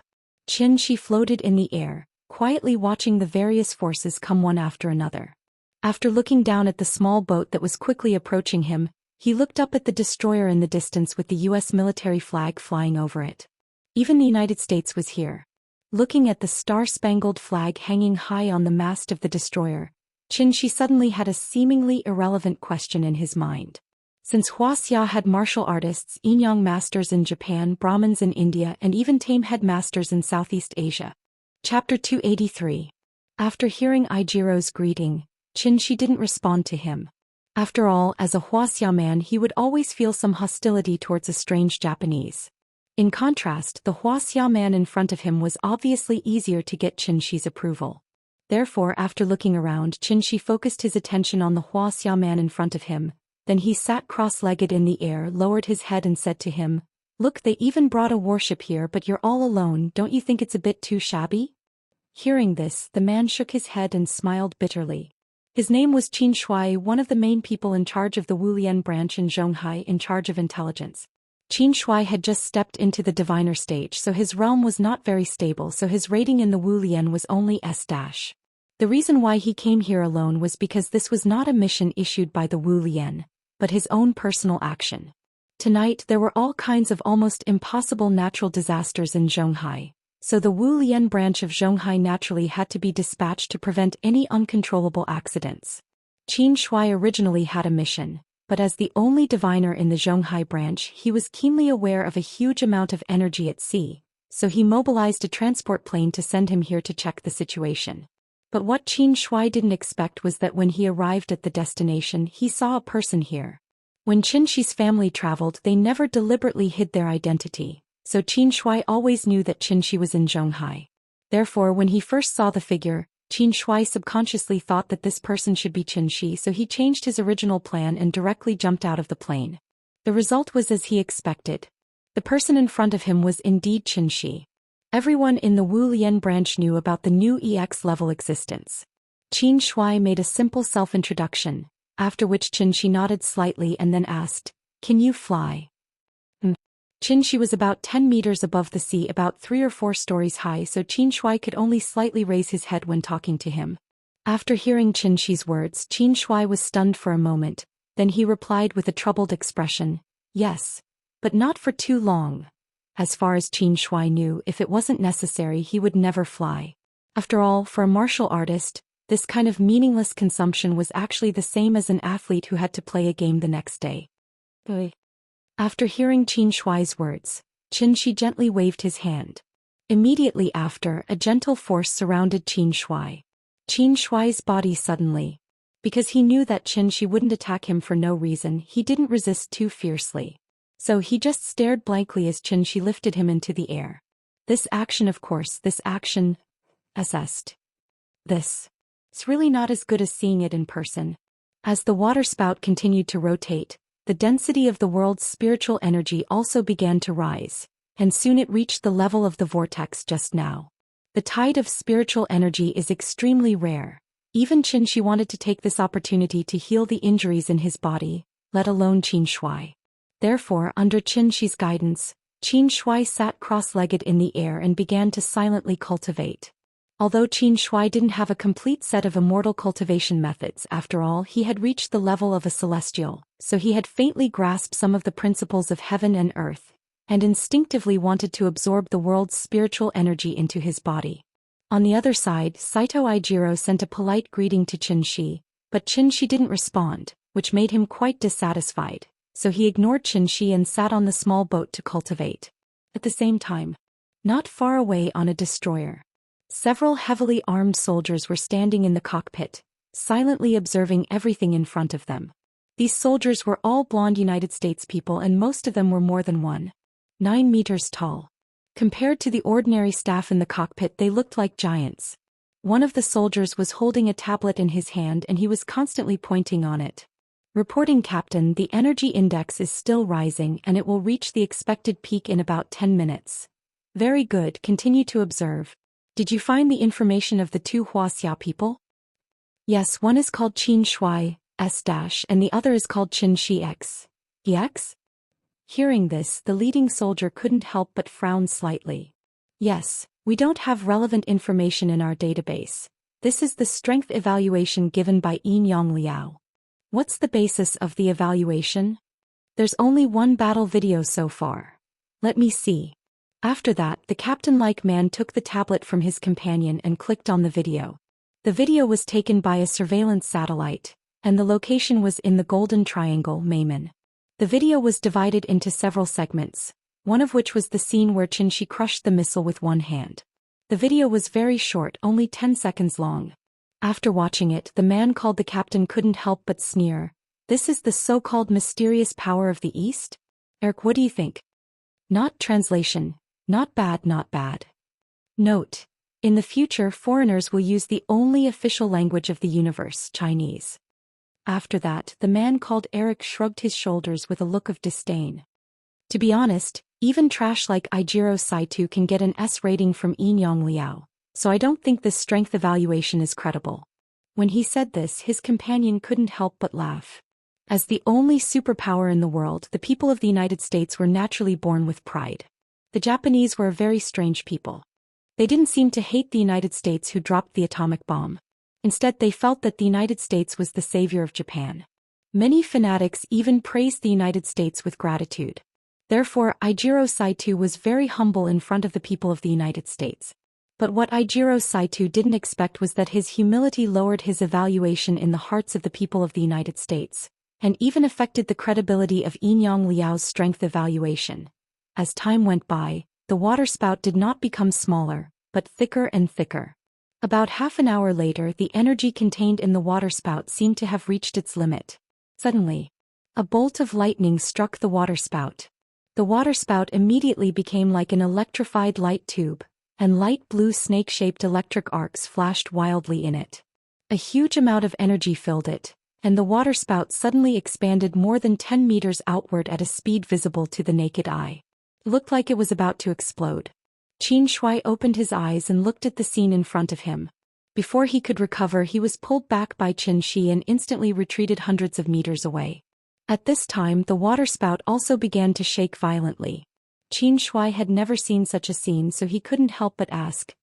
Xianxia floated in the air, quietly watching the various forces come one after another. After looking down at the small boat that was quickly approaching him, he looked up at the destroyer in the distance with the U.S. military flag flying over it. Even the United States was here. Looking at the star-spangled flag hanging high on the mast of the destroyer, Xianxia suddenly had a seemingly irrelevant question in his mind. Since Wuxia had martial artists, Yinyang masters in Japan, Brahmins in India, and even tame headmasters in Southeast Asia. Chapter 283. After hearing Ijiro's greeting, Xianxia didn't respond to him. After all, as a Wuxia man, he would always feel some hostility towards a strange Japanese. In contrast, the Wuxia man in front of him was obviously easier to get Xianxia's approval. Therefore, after looking around, Xianxia focused his attention on the Wuxia man in front of him. Then he sat cross-legged in the air, lowered his head and said to him, "Look, they even brought a warship here, but you're all alone. Don't you think it's a bit too shabby?" Hearing this, the man shook his head and smiled bitterly. His name was Qin Shuai, one of the main people in charge of the Wulian branch in Zhonghai, in charge of intelligence. Qin Shuai had just stepped into the diviner stage, so his realm was not very stable, so his rating in the Wulian was only S-. The reason why he came here alone was because this was not a mission issued by the Wulian, but his own personal action. Tonight there were all kinds of almost impossible natural disasters in Zhonghai, so the Wulian branch of Zhonghai naturally had to be dispatched to prevent any uncontrollable accidents. Qin Shuai originally had a mission, but as the only diviner in the Zhonghai branch, he was keenly aware of a huge amount of energy at sea, so he mobilized a transport plane to send him here to check the situation. But what Qin Shuai didn't expect was that when he arrived at the destination, he saw a person here. When Qianxi's family traveled, they never deliberately hid their identity, so Qin Shuai always knew that Qianxi was in Zhonghai. Therefore, when he first saw the figure, Qin Shuai subconsciously thought that this person should be Qianxi, so he changed his original plan and directly jumped out of the plane. The result was as he expected. The person in front of him was indeed Qianxi. Everyone in the Wulian branch knew about the new EX level existence. Qin Shuai made a simple self-introduction, after which Qianxi nodded slightly and then asked, "Can you fly?" Qianxi was about 10 meters above the sea, about 3 or 4 stories high, so Qin Shuai could only slightly raise his head when talking to him. After hearing Qianxi's words, Qin Shuai was stunned for a moment, then he replied with a troubled expression, "Yes, but not for too long." As far as Qin Shuai knew, if it wasn't necessary, he would never fly. After all, for a martial artist, this kind of meaningless consumption was actually the same as an athlete who had to play a game the next day. After hearing Qin Shuai's words, Qianxi gently waved his hand. Immediately after, a gentle force surrounded Qin Shuai. Qin Shuai's body suddenly Because he knew that Xianxia wouldn't attack him for no reason, he didn't resist too fiercely. So he just stared blankly as Xianxia lifted him into the air. This action, assessed. It's really not as good as seeing it in person. As the water spout continued to rotate, the density of the world's spiritual energy also began to rise, and soon it reached the level of the vortex just now. The tide of spiritual energy is extremely rare. Even Xianxia wanted to take this opportunity to heal the injuries in his body, let alone Qin Shui. Therefore, under Xianxia's guidance, Qin Shui sat cross-legged in the air and began to silently cultivate. Although Qin Shui didn't have a complete set of immortal cultivation methods, after all, he had reached the level of a celestial, so he had faintly grasped some of the principles of heaven and earth, and instinctively wanted to absorb the world's spiritual energy into his body. On the other side, Saito Aijiro sent a polite greeting to Xianxia, but Xianxia didn't respond, which made him quite dissatisfied, so he ignored Xianxia and sat on the small boat to cultivate. At the same time, not far away on a destroyer, several heavily armed soldiers were standing in the cockpit, silently observing everything in front of them. These soldiers were all blonde United States people, and most of them were more than 9 meters tall. Compared to the ordinary staff in the cockpit, they looked like giants. One of the soldiers was holding a tablet in his hand and he was constantly pointing on it. Reporting, Captain, the energy index is still rising and it will reach the expected peak in about 10 minutes. Very good, continue to observe. Did you find the information of the two Wuxia people? Yes, one is called Qin Shui, S- and the other is called Xianxia X. EX? Hearing this, the leading soldier couldn't help but frown slightly. Yes, we don't have relevant information in our database. This is the strength evaluation given by Yin Liao. What's the basis of the evaluation? There's only one battle video so far. Let me see. After that, the captain-like man took the tablet from his companion and clicked on the video. The video was taken by a surveillance satellite, and the location was in the Golden Triangle, Mayman. The video was divided into several segments, one of which was the scene where Xianxia crushed the missile with one hand. The video was very short, only 10 seconds long. After watching it, the man called the captain couldn't help but sneer. This is the so-called mysterious power of the East? Eric, what do you think? Not translation. Not bad, not bad. Note: in the future, foreigners will use the only official language of the universe, Chinese. After that, the man called Eric shrugged his shoulders with a look of disdain. To be honest, even trash like Aijiro Saito can get an S rating from Yin Liao, so I don't think this strength evaluation is credible. When he said this, his companion couldn't help but laugh. As the only superpower in the world, the people of the United States were naturally born with pride. The Japanese were a very strange people. They didn't seem to hate the United States who dropped the atomic bomb. Instead, they felt that the United States was the savior of Japan. Many fanatics even praised the United States with gratitude. Therefore, Aijiro Saito was very humble in front of the people of the United States. But what Aijiro Saito didn't expect was that his humility lowered his evaluation in the hearts of the people of the United States, and even affected the credibility of Yin Liao's strength evaluation. As time went by, the waterspout did not become smaller, but thicker and thicker. About half an hour later, the energy contained in the waterspout seemed to have reached its limit. Suddenly, a bolt of lightning struck the waterspout. The waterspout immediately became like an electrified light tube, and light blue snake-shaped electric arcs flashed wildly in it. A huge amount of energy filled it, and the waterspout suddenly expanded more than 10 meters outward at a speed visible to the naked eye. It looked like it was about to explode. Qin Shui opened his eyes and looked at the scene in front of him. Before he could recover, he was pulled back by Xianxia and instantly retreated hundreds of meters away. At this time, the waterspout also began to shake violently. Qin Shui had never seen such a scene, so he couldn't help but ask,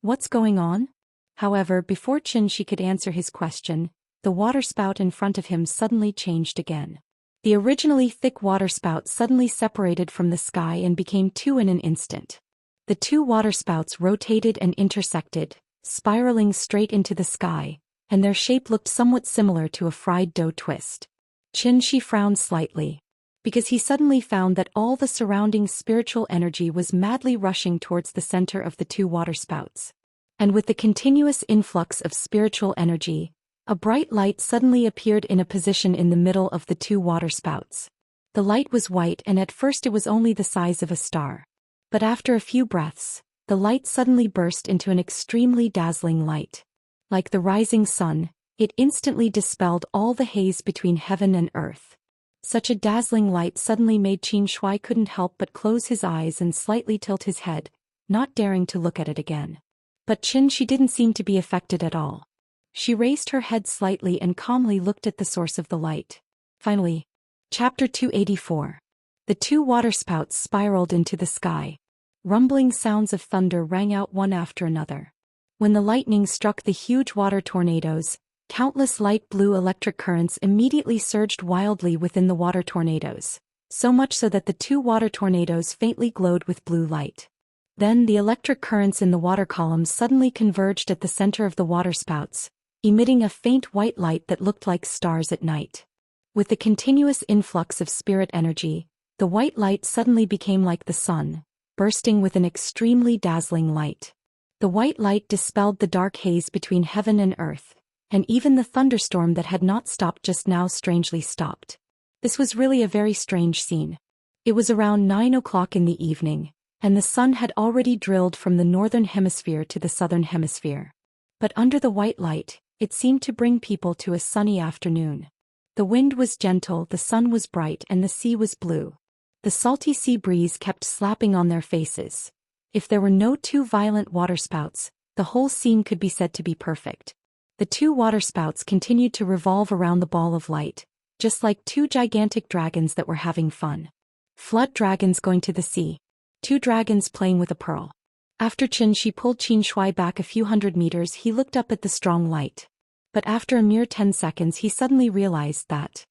What's going on? However, before Xianxia could answer his question, the waterspout in front of him suddenly changed again. The originally thick waterspout suddenly separated from the sky and became two in an instant. The two waterspouts rotated and intersected, spiraling straight into the sky, and their shape looked somewhat similar to a fried dough twist. Xianxia frowned slightly, because he suddenly found that all the surrounding spiritual energy was madly rushing towards the center of the two waterspouts. And with the continuous influx of spiritual energy, A bright light suddenly appeared in a position in the middle of the two water spouts. The light was white and at first it was only the size of a star. But after a few breaths, the light suddenly burst into an extremely dazzling light. Like the rising sun, it instantly dispelled all the haze between heaven and earth. Such a dazzling light suddenly made Xianxia couldn't help but close his eyes and slightly tilt his head, not daring to look at it again. But she didn't seem to be affected at all. She raised her head slightly and calmly looked at the source of the light. Finally, Chapter 284. The two waterspouts spiraled into the sky. Rumbling sounds of thunder rang out one after another. When the lightning struck the huge water tornadoes, countless light blue electric currents immediately surged wildly within the water tornadoes, so much so that the two water tornadoes faintly glowed with blue light. Then the electric currents in the water columns suddenly converged at the center of the waterspouts, emitting a faint white light that looked like stars at night. With the continuous influx of spirit energy, the white light suddenly became like the sun, bursting with an extremely dazzling light. The white light dispelled the dark haze between heaven and earth, and even the thunderstorm that had not stopped just now strangely stopped. This was really a very strange scene. It was around 9 o'clock in the evening, and the sun had already drilled from the northern hemisphere to the southern hemisphere. But under the white light, it seemed to bring people to a sunny afternoon. The wind was gentle, the sun was bright, and the sea was blue. The salty sea breeze kept slapping on their faces. If there were no two violent waterspouts, the whole scene could be said to be perfect. The two waterspouts continued to revolve around the ball of light, just like two gigantic dragons that were having fun. Flood dragons going to the sea. Two dragons playing with a pearl. After she pulled Xianxia back a few hundred meters, he looked up at the strong light. But after a mere 10 seconds he suddenly realized that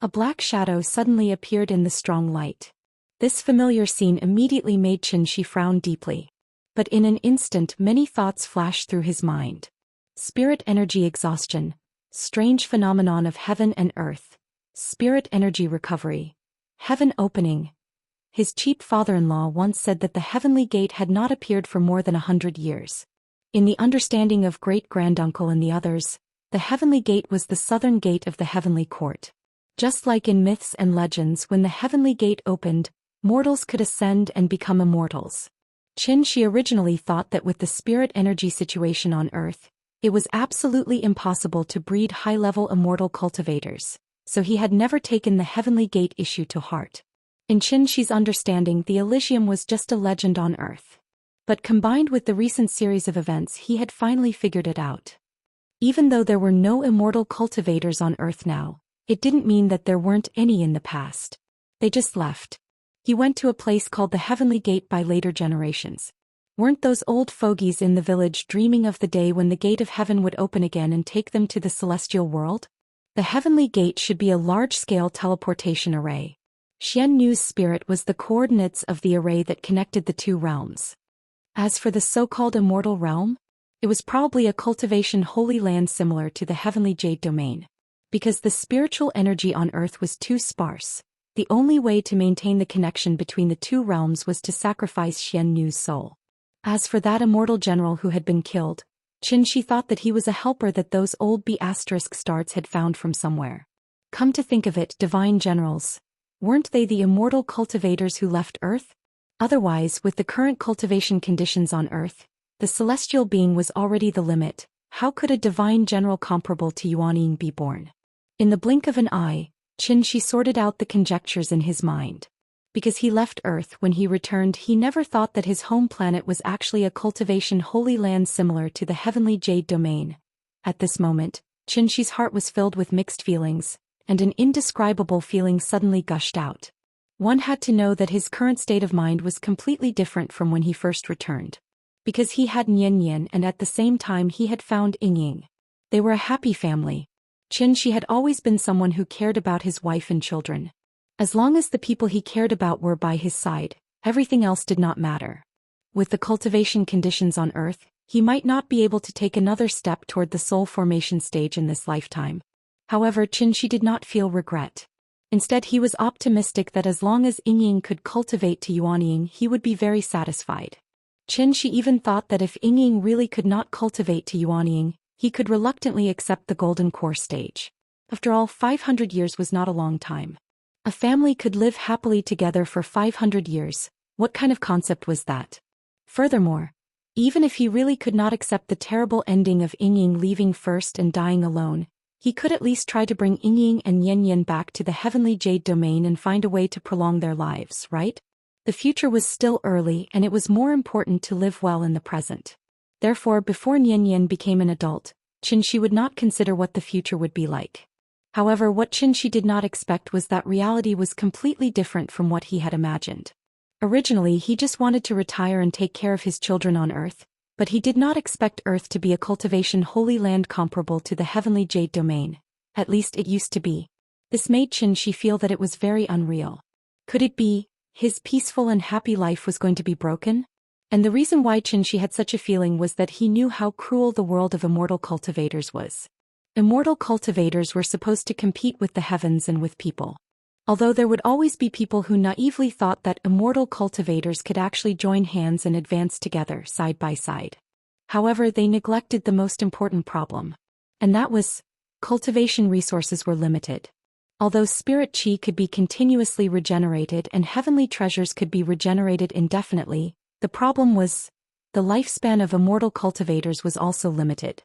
a black shadow suddenly appeared in the strong light. This familiar scene immediately made Xianxia frown deeply. But in an instant many thoughts flashed through his mind. Spirit energy exhaustion, strange phenomenon of heaven and earth, spirit energy recovery, heaven opening. His cheap father-in-law once said that the heavenly gate had not appeared for more than 100 years. In the understanding of great-granduncle and the others, the heavenly gate was the southern gate of the heavenly court. Just like in myths and legends, when the heavenly gate opened, mortals could ascend and become immortals. Xianxia originally thought that with the spirit energy situation on Earth, it was absolutely impossible to breed high-level immortal cultivators, so he had never taken the heavenly gate issue to heart. In Xianxia's understanding, the Elysium was just a legend on Earth. But combined with the recent series of events, he had finally figured it out. Even though there were no immortal cultivators on Earth now, it didn't mean that there weren't any in the past. They just left. He went to a place called the Heavenly Gate by later generations. Weren't those old fogies in the village dreaming of the day when the gate of heaven would open again and take them to the celestial world? The Heavenly Gate should be a large-scale teleportation array. Xian Yu's spirit was the coordinates of the array that connected the two realms. As for the so-called immortal realm, it was probably a cultivation holy land similar to the heavenly jade domain. Because the spiritual energy on Earth was too sparse, the only way to maintain the connection between the two realms was to sacrifice Xian Yu's soul. As for that immortal general who had been killed, Xianxia thought that he was a helper that those old B** stars had found from somewhere. Come to think of it, divine generals, weren't they the immortal cultivators who left Earth? Otherwise, with the current cultivation conditions on Earth, the celestial being was already the limit. How could a divine general comparable to Yuanying be born? In the blink of an eye, Xianxia sorted out the conjectures in his mind. Because he left Earth, when he returned he never thought that his home planet was actually a cultivation holy land similar to the heavenly jade domain. At this moment, Xianxia's heart was filled with mixed feelings, and an indescribable feeling suddenly gushed out. One had to know that his current state of mind was completely different from when he first returned. Because he had Nian and at the same time he had found Ying. They were a happy family. Xianxia had always been someone who cared about his wife and children. As long as the people he cared about were by his side, everything else did not matter. With the cultivation conditions on Earth, he might not be able to take another step toward the soul formation stage in this lifetime. However, Xianxia did not feel regret. Instead, he was optimistic that as long as Ying could cultivate to Yuanying, he would be very satisfied. Xianxia even thought that if Ying really could not cultivate to Yuanying, he could reluctantly accept the golden core stage. After all, 500 years was not a long time. A family could live happily together for 500 years. What kind of concept was that? Furthermore, even if he really could not accept the terrible ending of Yingying leaving first and dying alone, he could at least try to bring Yingying and Yanyan back to the heavenly jade domain and find a way to prolong their lives, right? The future was still early and it was more important to live well in the present. Therefore, before Yanyan became an adult, Xianxia would not consider what the future would be like. However, what Xianxia did not expect was that reality was completely different from what he had imagined. Originally, he just wanted to retire and take care of his children on Earth, but he did not expect Earth to be a cultivation holy land comparable to the heavenly jade domain. At least it used to be. This made Xianxia feel that it was very unreal. Could it be his peaceful and happy life was going to be broken? And the reason why Xianxia had such a feeling was that he knew how cruel the world of immortal cultivators was. Immortal cultivators were supposed to compete with the heavens and with people. Although there would always be people who naively thought that immortal cultivators could actually join hands and advance together side by side. However, they neglected the most important problem. And that was, cultivation resources were limited. Although spirit chi could be continuously regenerated and heavenly treasures could be regenerated indefinitely, the problem was, the lifespan of immortal cultivators was also limited.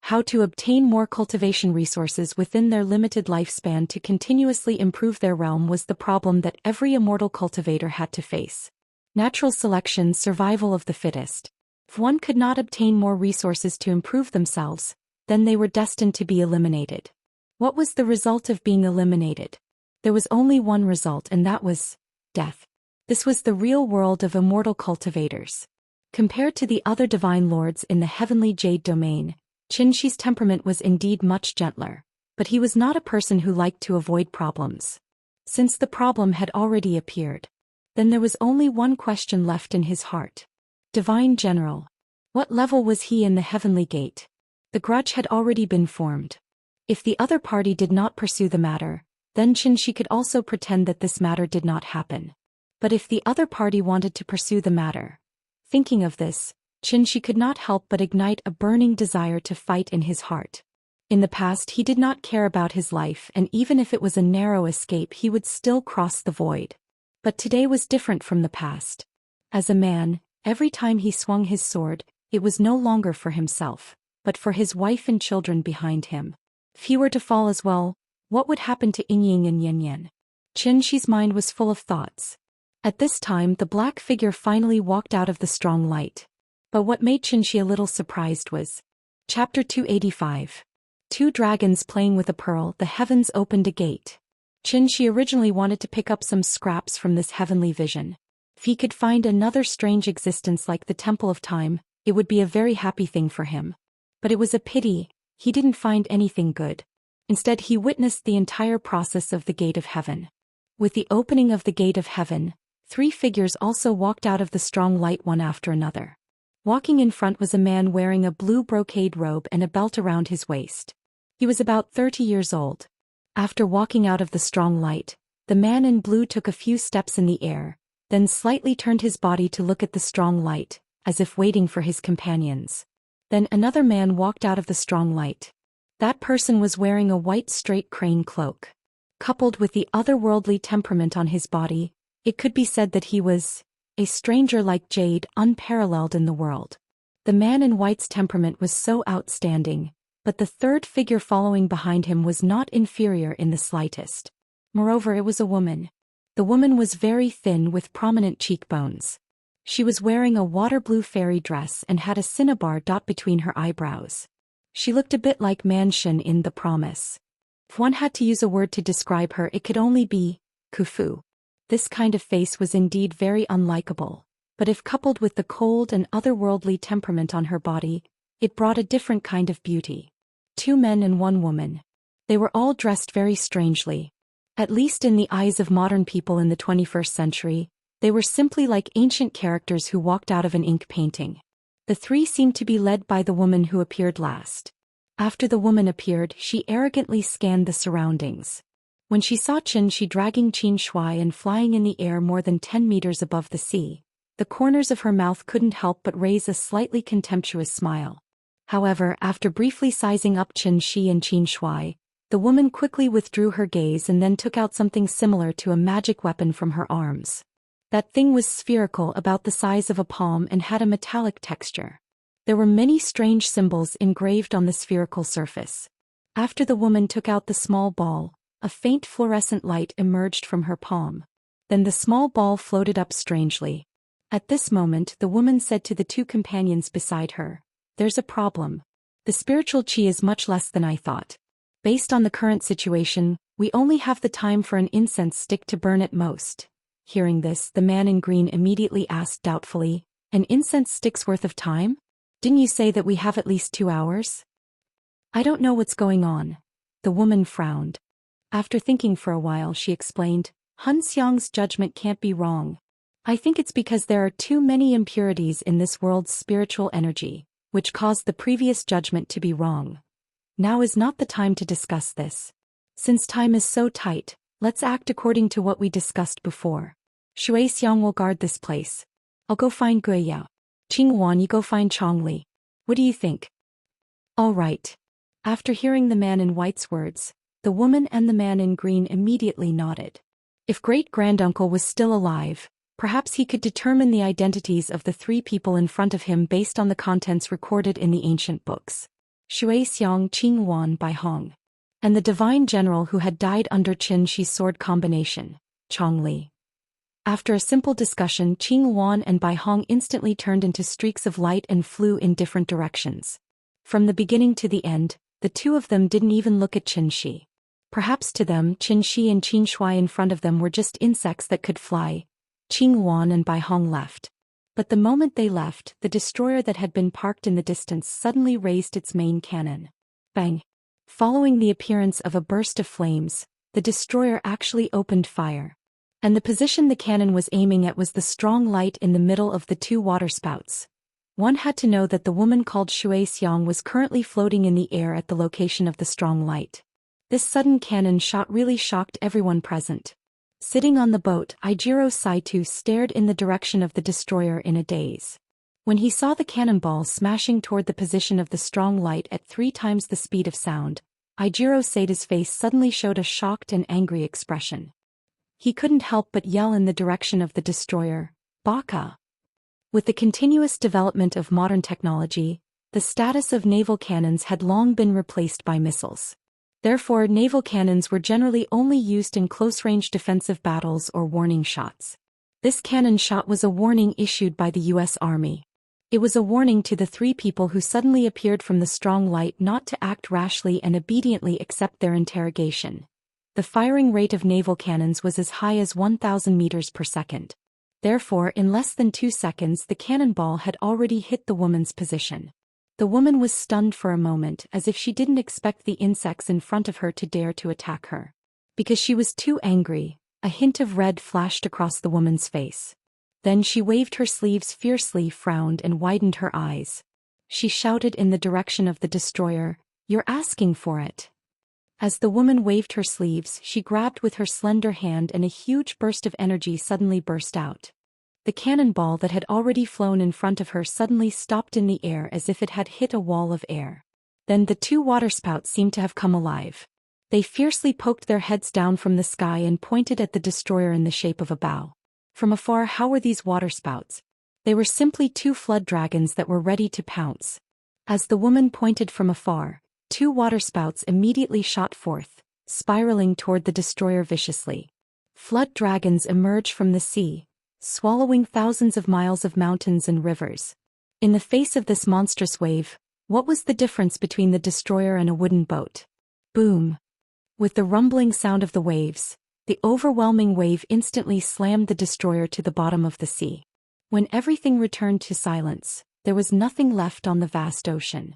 How to obtain more cultivation resources within their limited lifespan to continuously improve their realm was the problem that every immortal cultivator had to face. Natural selection, survival of the fittest. If one could not obtain more resources to improve themselves, then they were destined to be eliminated. What was the result of being eliminated? There was only one result, and that was death. This was the real world of immortal cultivators. Compared to the other divine lords in the heavenly jade domain, Xianxia's temperament was indeed much gentler, but he was not a person who liked to avoid problems. Since the problem had already appeared, then there was only one question left in his heart. Divine General. What level was he in the heavenly gate? The grudge had already been formed. If the other party did not pursue the matter, then Xianxia could also pretend that this matter did not happen. But if the other party wanted to pursue the matter, thinking of this, Xianxia could not help but ignite a burning desire to fight in his heart. In the past he did not care about his life, and even if it was a narrow escape he would still cross the void. But today was different from the past. As a man, every time he swung his sword, it was no longer for himself, but for his wife and children behind him. If he were to fall as well, what would happen to Yingying and Yanyan? Xianxia's mind was full of thoughts. At this time the black figure finally walked out of the strong light. But what made Xianxia a little surprised was Chapter 285. Two dragons playing with a pearl. The heavens opened a gate. Xianxia originally wanted to pick up some scraps from this heavenly vision. If he could find another strange existence like the Temple of Time, it would be a very happy thing for him. But it was a pity, he didn't find anything good. Instead he witnessed the entire process of the Gate of Heaven. With the opening of the Gate of Heaven, three figures also walked out of the strong light one after another. Walking in front was a man wearing a blue brocade robe and a belt around his waist. He was about 30 years old. After walking out of the strong light, the man in blue took a few steps in the air, then slightly turned his body to look at the strong light, as if waiting for his companions. Then another man walked out of the strong light. That person was wearing a white straight crane cloak. Coupled with the otherworldly temperament on his body, it could be said that he was a stranger like jade, unparalleled in the world. The man in white's temperament was so outstanding, but the third figure following behind him was not inferior in the slightest. Moreover, it was a woman. The woman was very thin with prominent cheekbones. She was wearing a water blue fairy dress and had a cinnabar dot between her eyebrows. She looked a bit like Mansion in The Promise. If one had to use a word to describe her, it could only be Kufu. This kind of face was indeed very unlikable, but if coupled with the cold and otherworldly temperament on her body, it brought a different kind of beauty. Two men and one woman. They were all dressed very strangely. At least in the eyes of modern people in the 21st century, they were simply like ancient characters who walked out of an ink painting. The three seemed to be led by the woman who appeared last. After the woman appeared, she arrogantly scanned the surroundings. When she saw Xianxia dragging Qin Shuai and flying in the air more than 10 meters above the sea, the corners of her mouth couldn't help but raise a slightly contemptuous smile. However, after briefly sizing up Xianxia and Xianxia, the woman quickly withdrew her gaze and then took out something similar to a magic weapon from her arms. That thing was spherical, about the size of a palm, and had a metallic texture. There were many strange symbols engraved on the spherical surface. After the woman took out the small ball, a faint fluorescent light emerged from her palm. Then the small ball floated up strangely. At this moment, the woman said to the two companions beside her, "There's a problem. The spiritual chi is much less than I thought. Based on the current situation, we only have the time for an incense stick to burn at most." Hearing this, the man in green immediately asked doubtfully, "An incense stick's worth of time? Didn't you say that we have at least 2 hours?" "I don't know what's going on." The woman frowned. After thinking for a while, she explained, "Hun Xiang's judgment can't be wrong. I think it's because there are too many impurities in this world's spiritual energy, which caused the previous judgment to be wrong. Now is not the time to discuss this. Since time is so tight, let's act according to what we discussed before. Zhou Xian will guard this place. I'll go find Guiyao. Qingwan, you go find Chongli. What do you think?" "All right." After hearing the man in white's words, the woman and the man in green immediately nodded. If great-granduncle was still alive, perhaps he could determine the identities of the 3 people in front of him based on the contents recorded in the ancient books. Zhou Xiang, Qingwan, Bai Hong. And the divine general who had died under Qin Shi's sword combination, Chongli. After a simple discussion, Qingwan and Bai Hong instantly turned into streaks of light and flew in different directions. From the beginning to the end, the 2 of them didn't even look at Qin Shi. Perhaps to them, Qin Shi and Qin Shui in front of them were just insects that could fly. Qingwan and Bai Hong left. But the moment they left, the destroyer that had been parked in the distance suddenly raised its main cannon. Bang! Following the appearance of a burst of flames, the destroyer actually opened fire. And the position the cannon was aiming at was the strong light in the middle of the 2 waterspouts. One had to know that the woman called Zhou Xiang was currently floating in the air at the location of the strong light. This sudden cannon shot really shocked everyone present. Sitting on the boat, Ijiro Saito stared in the direction of the destroyer in a daze. When he saw the cannonball smashing toward the position of the strong light at 3 times the speed of sound, Ijiro Saito's face suddenly showed a shocked and angry expression. He couldn't help but yell in the direction of the destroyer, "Baka!" With the continuous development of modern technology, the status of naval cannons had long been replaced by missiles. Therefore, naval cannons were generally only used in close-range defensive battles or warning shots. This cannon shot was a warning issued by the U.S. Army. It was a warning to the 3 people who suddenly appeared from the strong light not to act rashly and obediently accept their interrogation. The firing rate of naval cannons was as high as 1,000 meters per second. Therefore, in less than 2 seconds, the cannonball had already hit the woman's position. The woman was stunned for a moment, as if she didn't expect the insects in front of her to dare to attack her. Because she was too angry, a hint of red flashed across the woman's face. Then she waved her sleeves fiercely, frowned and widened her eyes. She shouted in the direction of the destroyer, "You're asking for it." As the woman waved her sleeves, she grabbed with her slender hand and a huge burst of energy suddenly burst out. The cannonball that had already flown in front of her suddenly stopped in the air as if it had hit a wall of air. Then the 2 waterspouts seemed to have come alive. They fiercely poked their heads down from the sky and pointed at the destroyer in the shape of a bow. From afar, how were these waterspouts? They were simply 2 flood dragons that were ready to pounce. As the woman pointed from afar, 2 waterspouts immediately shot forth, spiraling toward the destroyer viciously. Flood dragons emerge from the sea, swallowing thousands of miles of mountains and rivers. In the face of this monstrous wave, what was the difference between the destroyer and a wooden boat? Boom! With the rumbling sound of the waves, the overwhelming wave instantly slammed the destroyer to the bottom of the sea. When everything returned to silence, there was nothing left on the vast ocean.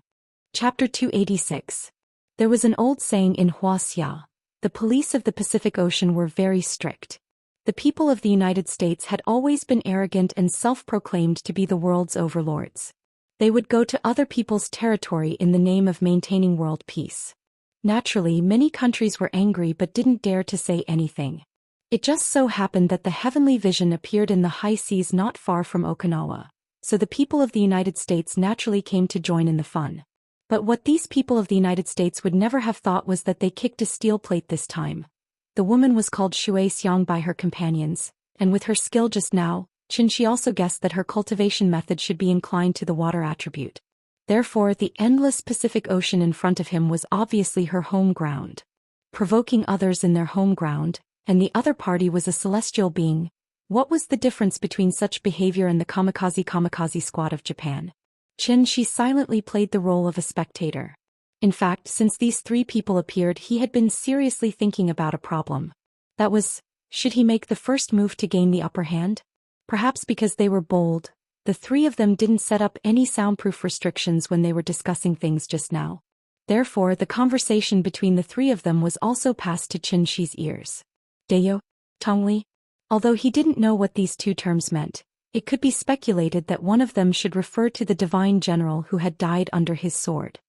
Chapter 286. There was an old saying in Wuxia: the police of the Pacific Ocean were very strict. The people of the United States had always been arrogant and self-proclaimed to be the world's overlords. They would go to other people's territory in the name of maintaining world peace. Naturally, many countries were angry but didn't dare to say anything. It just so happened that the heavenly vision appeared in the high seas not far from Okinawa, so the people of the United States naturally came to join in the fun. But what these people of the United States would never have thought was that they kicked a steel plate this time. The woman was called Zhou Xian by her companions, and with her skill just now, Xianxia also guessed that her cultivation method should be inclined to the water attribute. Therefore, the endless Pacific Ocean in front of him was obviously her home ground. Provoking others in their home ground, and the other party was a celestial being. What was the difference between such behavior and the kamikaze squad of Japan? Xianxia silently played the role of a spectator. In fact, since these three people appeared, he had been seriously thinking about a problem. That was, should he make the first move to gain the upper hand? Perhaps because they were bold, the three of them didn't set up any soundproof restrictions when they were discussing things just now. Therefore, the conversation between the three of them was also passed to Xianxia's ears. Dayo, Tongli. Although he didn't know what these two terms meant, it could be speculated that one of them should refer to the divine general who had died under his sword.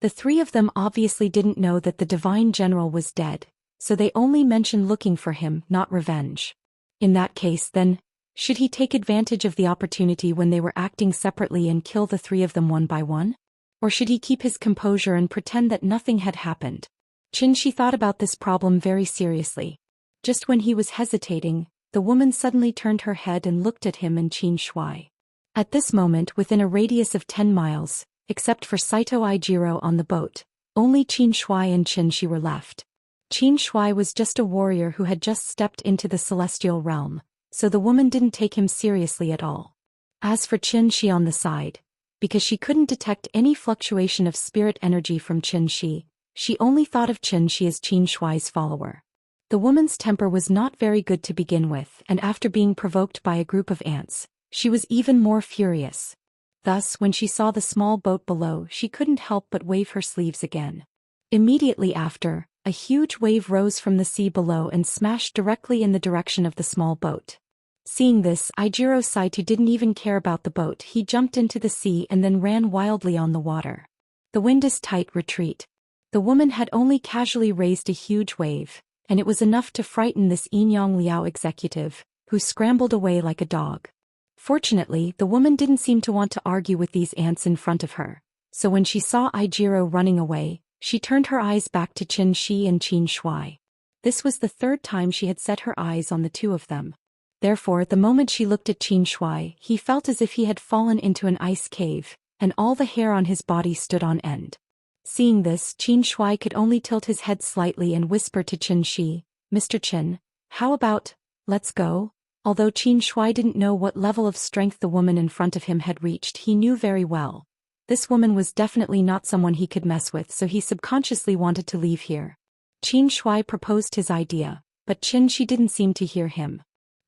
The three of them obviously didn't know that the divine general was dead, so they only mentioned looking for him, not revenge. In that case, then, should he take advantage of the opportunity when they were acting separately and kill the three of them one by one? Or should he keep his composure and pretend that nothing had happened? Xianxia thought about this problem very seriously. Just when he was hesitating, the woman suddenly turned her head and looked at him and Xianxia. At this moment, within a radius of 10 miles, except for Saito Ijiro on the boat, only Xianxia and Xianxia were left. Xianxia was just a warrior who had just stepped into the celestial realm, so the woman didn't take him seriously at all. As for Xianxia on the side, because she couldn't detect any fluctuation of spirit energy from Xianxia, she only thought of Xianxia as Xianxia's follower. The woman's temper was not very good to begin with, and after being provoked by a group of ants, she was even more furious. Thus, when she saw the small boat below, she couldn't help but wave her sleeves again. Immediately after, a huge wave rose from the sea below and smashed directly in the direction of the small boat. Seeing this, Ijiro Saito didn't even care about the boat. He jumped into the sea and then ran wildly on the water. The wind is tight, retreat. The woman had only casually raised a huge wave, and it was enough to frighten this Yinyang Liao executive, who scrambled away like a dog. Fortunately, the woman didn't seem to want to argue with these ants in front of her, so when she saw Ijiro running away, she turned her eyes back to Xianxia and Xianxia. This was the third time she had set her eyes on the two of them. Therefore, the moment she looked at Xianxia, he felt as if he had fallen into an ice cave, and all the hair on his body stood on end. Seeing this, Xianxia could only tilt his head slightly and whisper to Xianxia, "Mr. Qin, how about, let's go?" Although Xianxia didn't know what level of strength the woman in front of him had reached, he knew very well. This woman was definitely not someone he could mess with, so he subconsciously wanted to leave here. Xianxia proposed his idea, but Xianxia didn't seem to hear him.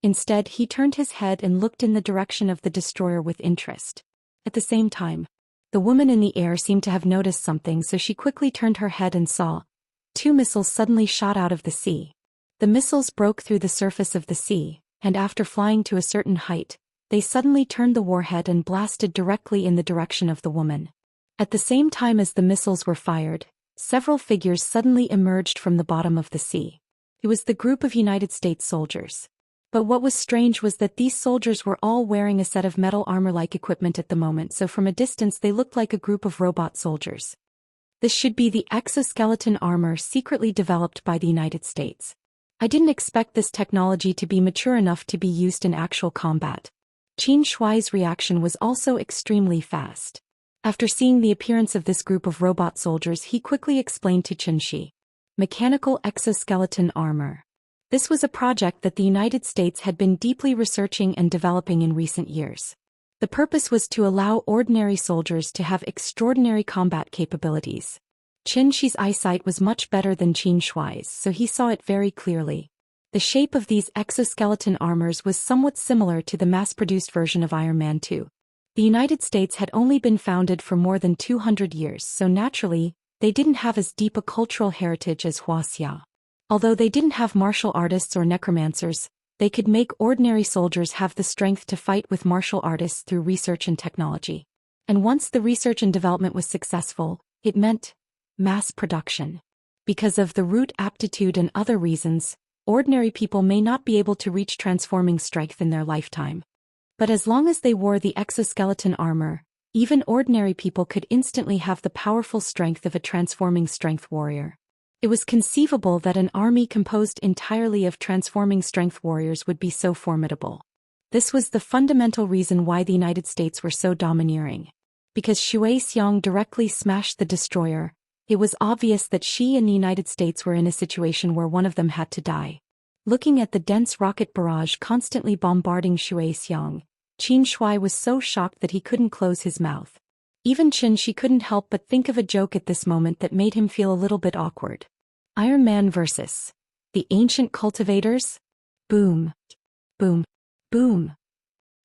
Instead, he turned his head and looked in the direction of the destroyer with interest. At the same time, the woman in the air seemed to have noticed something, so she quickly turned her head and saw 2 missiles suddenly shot out of the sea. The missiles broke through the surface of the sea, and after flying to a certain height, they suddenly turned the warhead and blasted directly in the direction of the woman. At the same time as the missiles were fired, several figures suddenly emerged from the bottom of the sea. It was the group of United States soldiers. But what was strange was that these soldiers were all wearing a set of metal armor-like equipment at the moment, so from a distance they looked like a group of robot soldiers. This should be the exoskeleton armor secretly developed by the United States. I didn't expect this technology to be mature enough to be used in actual combat. Xianxia's reaction was also extremely fast. After seeing the appearance of this group of robot soldiers, he quickly explained to Xianxia. Mechanical exoskeleton armor. This was a project that the United States had been deeply researching and developing in recent years. The purpose was to allow ordinary soldiers to have extraordinary combat capabilities. Xianxia's eyesight was much better than Xianxia's, so he saw it very clearly. The shape of these exoskeleton armors was somewhat similar to the mass-produced version of Iron Man 2. The United States had only been founded for more than 200 years, so naturally, they didn't have as deep a cultural heritage as Wuxia. Although they didn't have martial artists or necromancers, they could make ordinary soldiers have the strength to fight with martial artists through research and technology. And once the research and development was successful, it meant mass production. Because of the root aptitude and other reasons, ordinary people may not be able to reach transforming strength in their lifetime. But as long as they wore the exoskeleton armor, Even ordinary people could instantly have the powerful strength of a transforming strength warrior. It was conceivable that an army composed entirely of transforming strength warriors would be so formidable. This was the fundamental reason why the United States were so domineering. Because Zhou Xian directly smashed the destroyer, it was obvious that she and the United States were in a situation where one of them had to die. Looking at the dense rocket barrage constantly bombarding Zhou Xian, Qin Shui was so shocked that he couldn't close his mouth. Even Qin Shi couldn't help but think of a joke at this moment that made him feel a little bit awkward. Iron Man versus the ancient cultivators? Boom. Boom. Boom.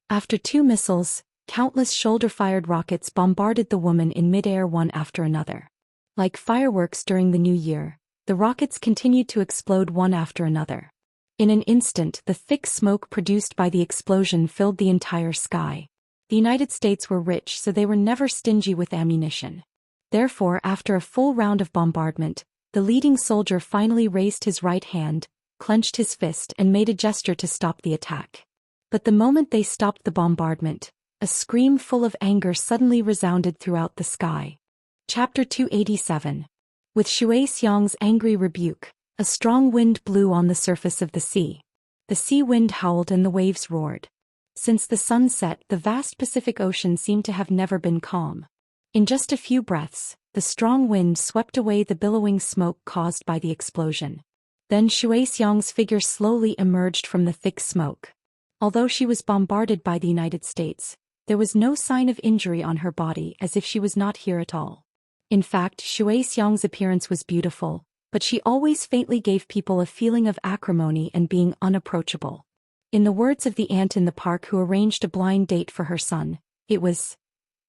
After 2 missiles, countless shoulder-fired rockets bombarded the woman in midair one after another. Like fireworks during the New Year, the rockets continued to explode one after another. In an instant, the thick smoke produced by the explosion filled the entire sky. The United States were rich, so they were never stingy with ammunition. Therefore, after a full round of bombardment, the leading soldier finally raised his right hand, clenched his fist and made a gesture to stop the attack. But the moment they stopped the bombardment, a scream full of anger suddenly resounded throughout the sky. Chapter 287. With Zhou Xiang's angry rebuke, a strong wind blew on the surface of the sea. The sea wind howled and the waves roared. Since the sun set, the vast Pacific Ocean seemed to have never been calm. In just a few breaths, the strong wind swept away the billowing smoke caused by the explosion. Then Zhou Xiang's figure slowly emerged from the thick smoke. Although she was bombarded by the United States, there was no sign of injury on her body, as if she was not here at all. In fact, Zhou Xiang's appearance was beautiful, but she always faintly gave people a feeling of acrimony and being unapproachable. In the words of the aunt in the park who arranged a blind date for her son, it was,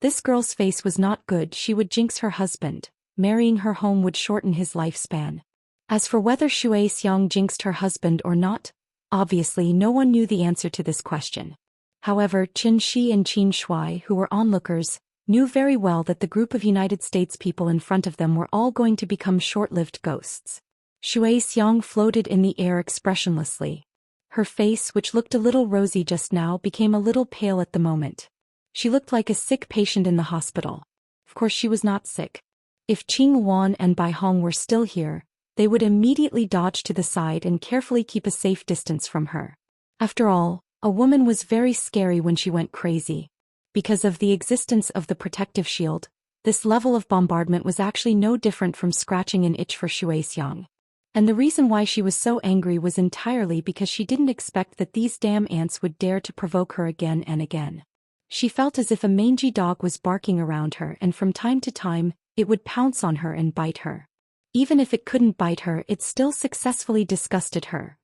"This girl's face was not good, she would jinx her husband, marrying her home would shorten his lifespan." As for whether Zhou Xiang jinxed her husband or not, obviously no one knew the answer to this question. However, Qin Shi and Qin Shui, who were onlookers, knew very well that the group of United States people in front of them were all going to become short-lived ghosts. Zhou Xiang floated in the air expressionlessly. Her face, which looked a little rosy just now, became a little pale at the moment. She looked like a sick patient in the hospital. Of course she was not sick. If Qing Wan and Bai Hong were still here, they would immediately dodge to the side and carefully keep a safe distance from her. After all, a woman was very scary when she went crazy. Because of the existence of the protective shield, this level of bombardment was actually no different from scratching an itch for Zhou Xiang. And the reason why she was so angry was entirely because she didn't expect that these damn ants would dare to provoke her again and again. She felt as if a mangy dog was barking around her, and from time to time, it would pounce on her and bite her. Even if it couldn't bite her, it still successfully disgusted her.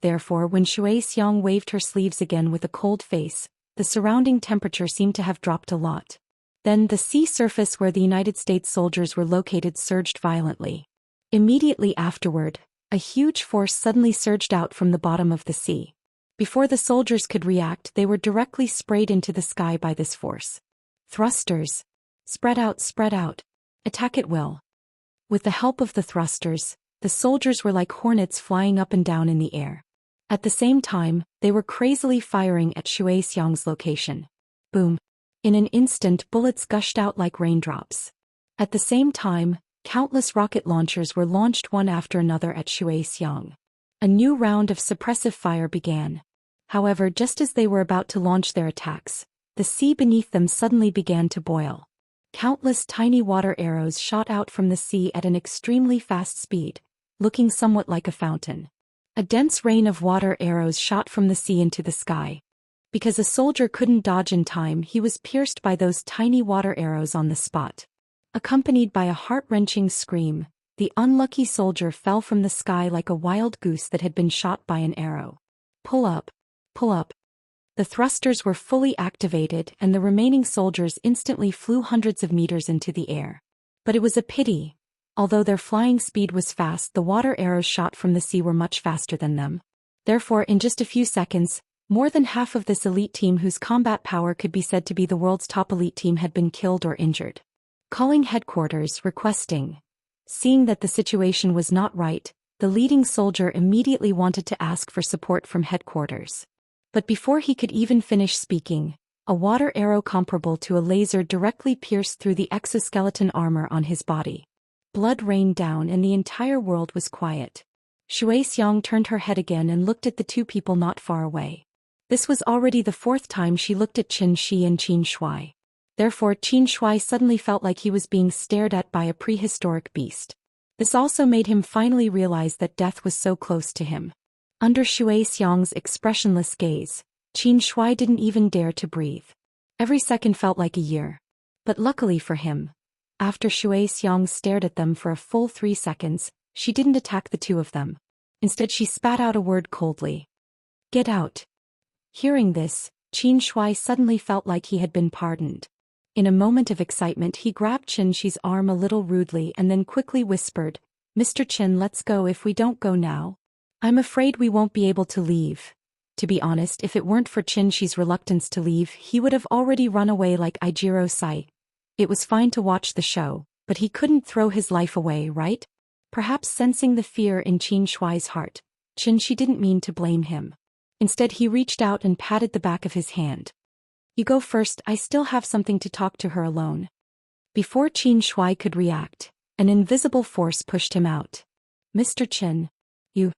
Therefore, when Zhou Xiang waved her sleeves again with a cold face, the surrounding temperature seemed to have dropped a lot. Then the sea surface where the United States soldiers were located surged violently. Immediately afterward, a huge force suddenly surged out from the bottom of the sea. Before the soldiers could react, they were directly sprayed into the sky by this force. Thrusters. Spread out. Attack at will. With the help of the thrusters, the soldiers were like hornets flying up and down in the air. At the same time, they were crazily firing at Zhou Xiang's location. Boom. In an instant, bullets gushed out like raindrops. At the same time, countless rocket launchers were launched one after another at Zhou Xiang. A new round of suppressive fire began. However, just as they were about to launch their attacks, the sea beneath them suddenly began to boil. Countless tiny water arrows shot out from the sea at an extremely fast speed, looking somewhat like a fountain. A dense rain of water arrows shot from the sea into the sky. Because a soldier couldn't dodge in time, he was pierced by those tiny water arrows on the spot. Accompanied by a heart-wrenching scream, the unlucky soldier fell from the sky like a wild goose that had been shot by an arrow. Pull up. The thrusters were fully activated and the remaining soldiers instantly flew hundreds of meters into the air. But it was a pity. Although their flying speed was fast, the water arrows shot from the sea were much faster than them. Therefore, in just a few seconds, more than half of this elite team, whose combat power could be said to be the world's top elite team, had been killed or injured. Calling headquarters, requesting. Seeing that the situation was not right, the leading soldier immediately wanted to ask for support from headquarters. But before he could even finish speaking, A water arrow comparable to a laser directly pierced through the exoskeleton armor on his body. Blood rained down and the entire world was quiet. Xianxia turned her head again and looked at the two people not far away. This was already the fourth time she looked at Qin Shi and Qin Shui. Therefore Qin Shui suddenly felt like he was being stared at by a prehistoric beast. This also made him finally realize that death was so close to him. Under Xiao's expressionless gaze, Qin Shui didn't even dare to breathe. Every second felt like a year. But luckily for him, after Xiang stared at them for a full 3 seconds, she didn't attack the two of them. Instead she spat out a word coldly. "Get out." Hearing this, Qin Shui suddenly felt like he had been pardoned. In a moment of excitement he grabbed Qin Shi's arm a little rudely and then quickly whispered, "Mr. Qin, let's go. If we don't go now, I'm afraid we won't be able to leave." To be honest, if it weren't for Qin Shi's reluctance to leave, he would have already run away like Ijiro Sai. It was fine to watch the show, but he couldn't throw his life away, right? Perhaps sensing the fear in Qin Shui's heart, Qin Shi didn't mean to blame him. Instead he reached out and patted the back of his hand. "You go first, I still have something to talk to her alone." Before Qin Shui could react, an invisible force pushed him out. "Mr. Qin, you..."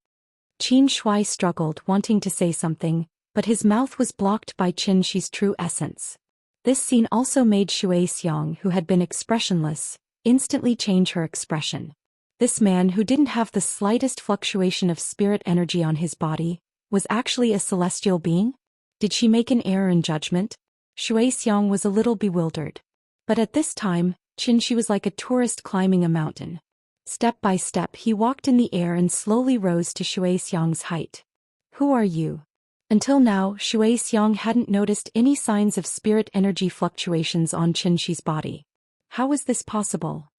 Qin Shui struggled, wanting to say something, but his mouth was blocked by Qin Shi's true essence. This scene also made Xiang, who had been expressionless, instantly change her expression. This man, who didn't have the slightest fluctuation of spirit energy on his body, was actually a celestial being? Did she make an error in judgment? Xiang was a little bewildered. But at this time, Qin Shi was like a tourist climbing a mountain. Step by step he walked in the air and slowly rose to Xiang's height. "Who are you?" Until now, Xiang hadn't noticed any signs of spirit energy fluctuations on Qin Shi's body. How was this possible?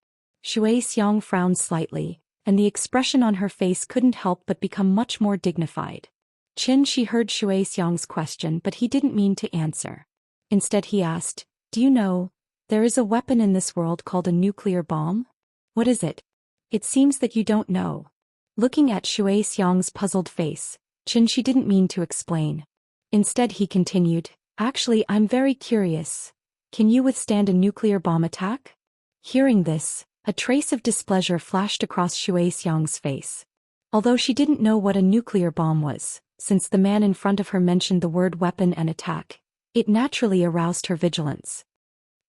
Xiang frowned slightly, and the expression on her face couldn't help but become much more dignified. Qin Shi heard Xiang's question, but he didn't mean to answer. Instead he asked, "Do you know, there is a weapon in this world called a nuclear bomb? What is it?" "It seems that you don't know." Looking at Xiang's puzzled face, Qin Shi didn't mean to explain. Instead he continued, "Actually, I'm very curious. Can you withstand a nuclear bomb attack?" Hearing this, a trace of displeasure flashed across Xiang's face. Although she didn't know what a nuclear bomb was, since the man in front of her mentioned the word weapon and attack, it naturally aroused her vigilance.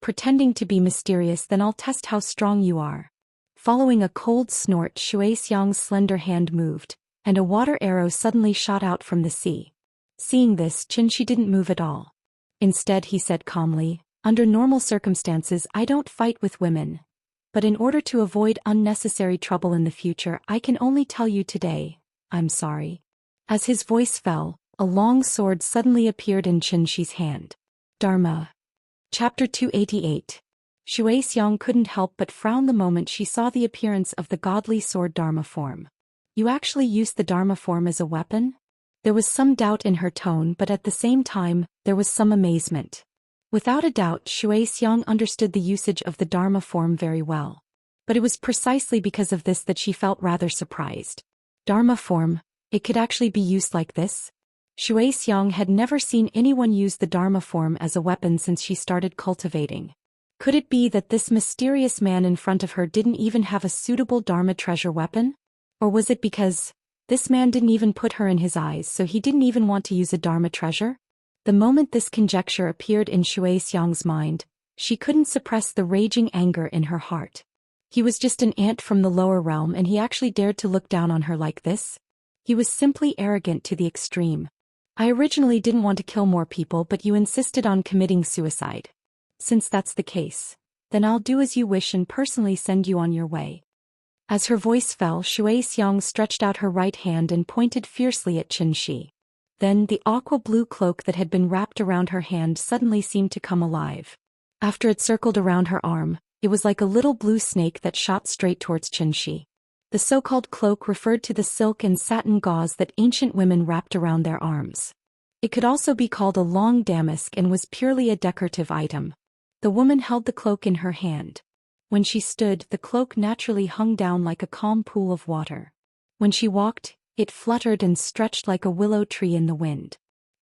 Pretending to be mysterious, "Then I'll test how strong you are." Following a cold snort, Xiang's slender hand moved, and a water arrow suddenly shot out from the sea. Seeing this, Qin Shi didn't move at all. Instead he said calmly, "Under normal circumstances I don't fight with women. But in order to avoid unnecessary trouble in the future, I can only tell you today, I'm sorry." As his voice fell, a long sword suddenly appeared in Qin Shi's hand. Dharma. Chapter 288. Xiang couldn't help but frown the moment she saw the appearance of the godly sword Dharma form. "You actually used the Dharma form as a weapon?" There was some doubt in her tone, but at the same time, there was some amazement. Without a doubt, Xiang understood the usage of the Dharma form very well. But it was precisely because of this that she felt rather surprised. Dharma form, it could actually be used like this? Xiang had never seen anyone use the Dharma form as a weapon since she started cultivating. Could it be that this mysterious man in front of her didn't even have a suitable Dharma treasure weapon? Or was it because this man didn't even put her in his eyes, so he didn't even want to use a Dharma treasure? The moment this conjecture appeared in Xiang's mind, she couldn't suppress the raging anger in her heart. He was just an ant from the lower realm, and he actually dared to look down on her like this? He was simply arrogant to the extreme. "I originally didn't want to kill more people, but you insisted on committing suicide. Since that's the case, then I'll do as you wish and personally send you on your way." As her voice fell, Xiang stretched out her right hand and pointed fiercely at Qin Shi. Then the aqua-blue cloak that had been wrapped around her hand suddenly seemed to come alive. After it circled around her arm, it was like a little blue snake that shot straight towards Qin Shi. The so-called cloak referred to the silk and satin gauze that ancient women wrapped around their arms. It could also be called a long damask and was purely a decorative item. The woman held the cloak in her hand. When she stood, the cloak naturally hung down like a calm pool of water. When she walked, it fluttered and stretched like a willow tree in the wind.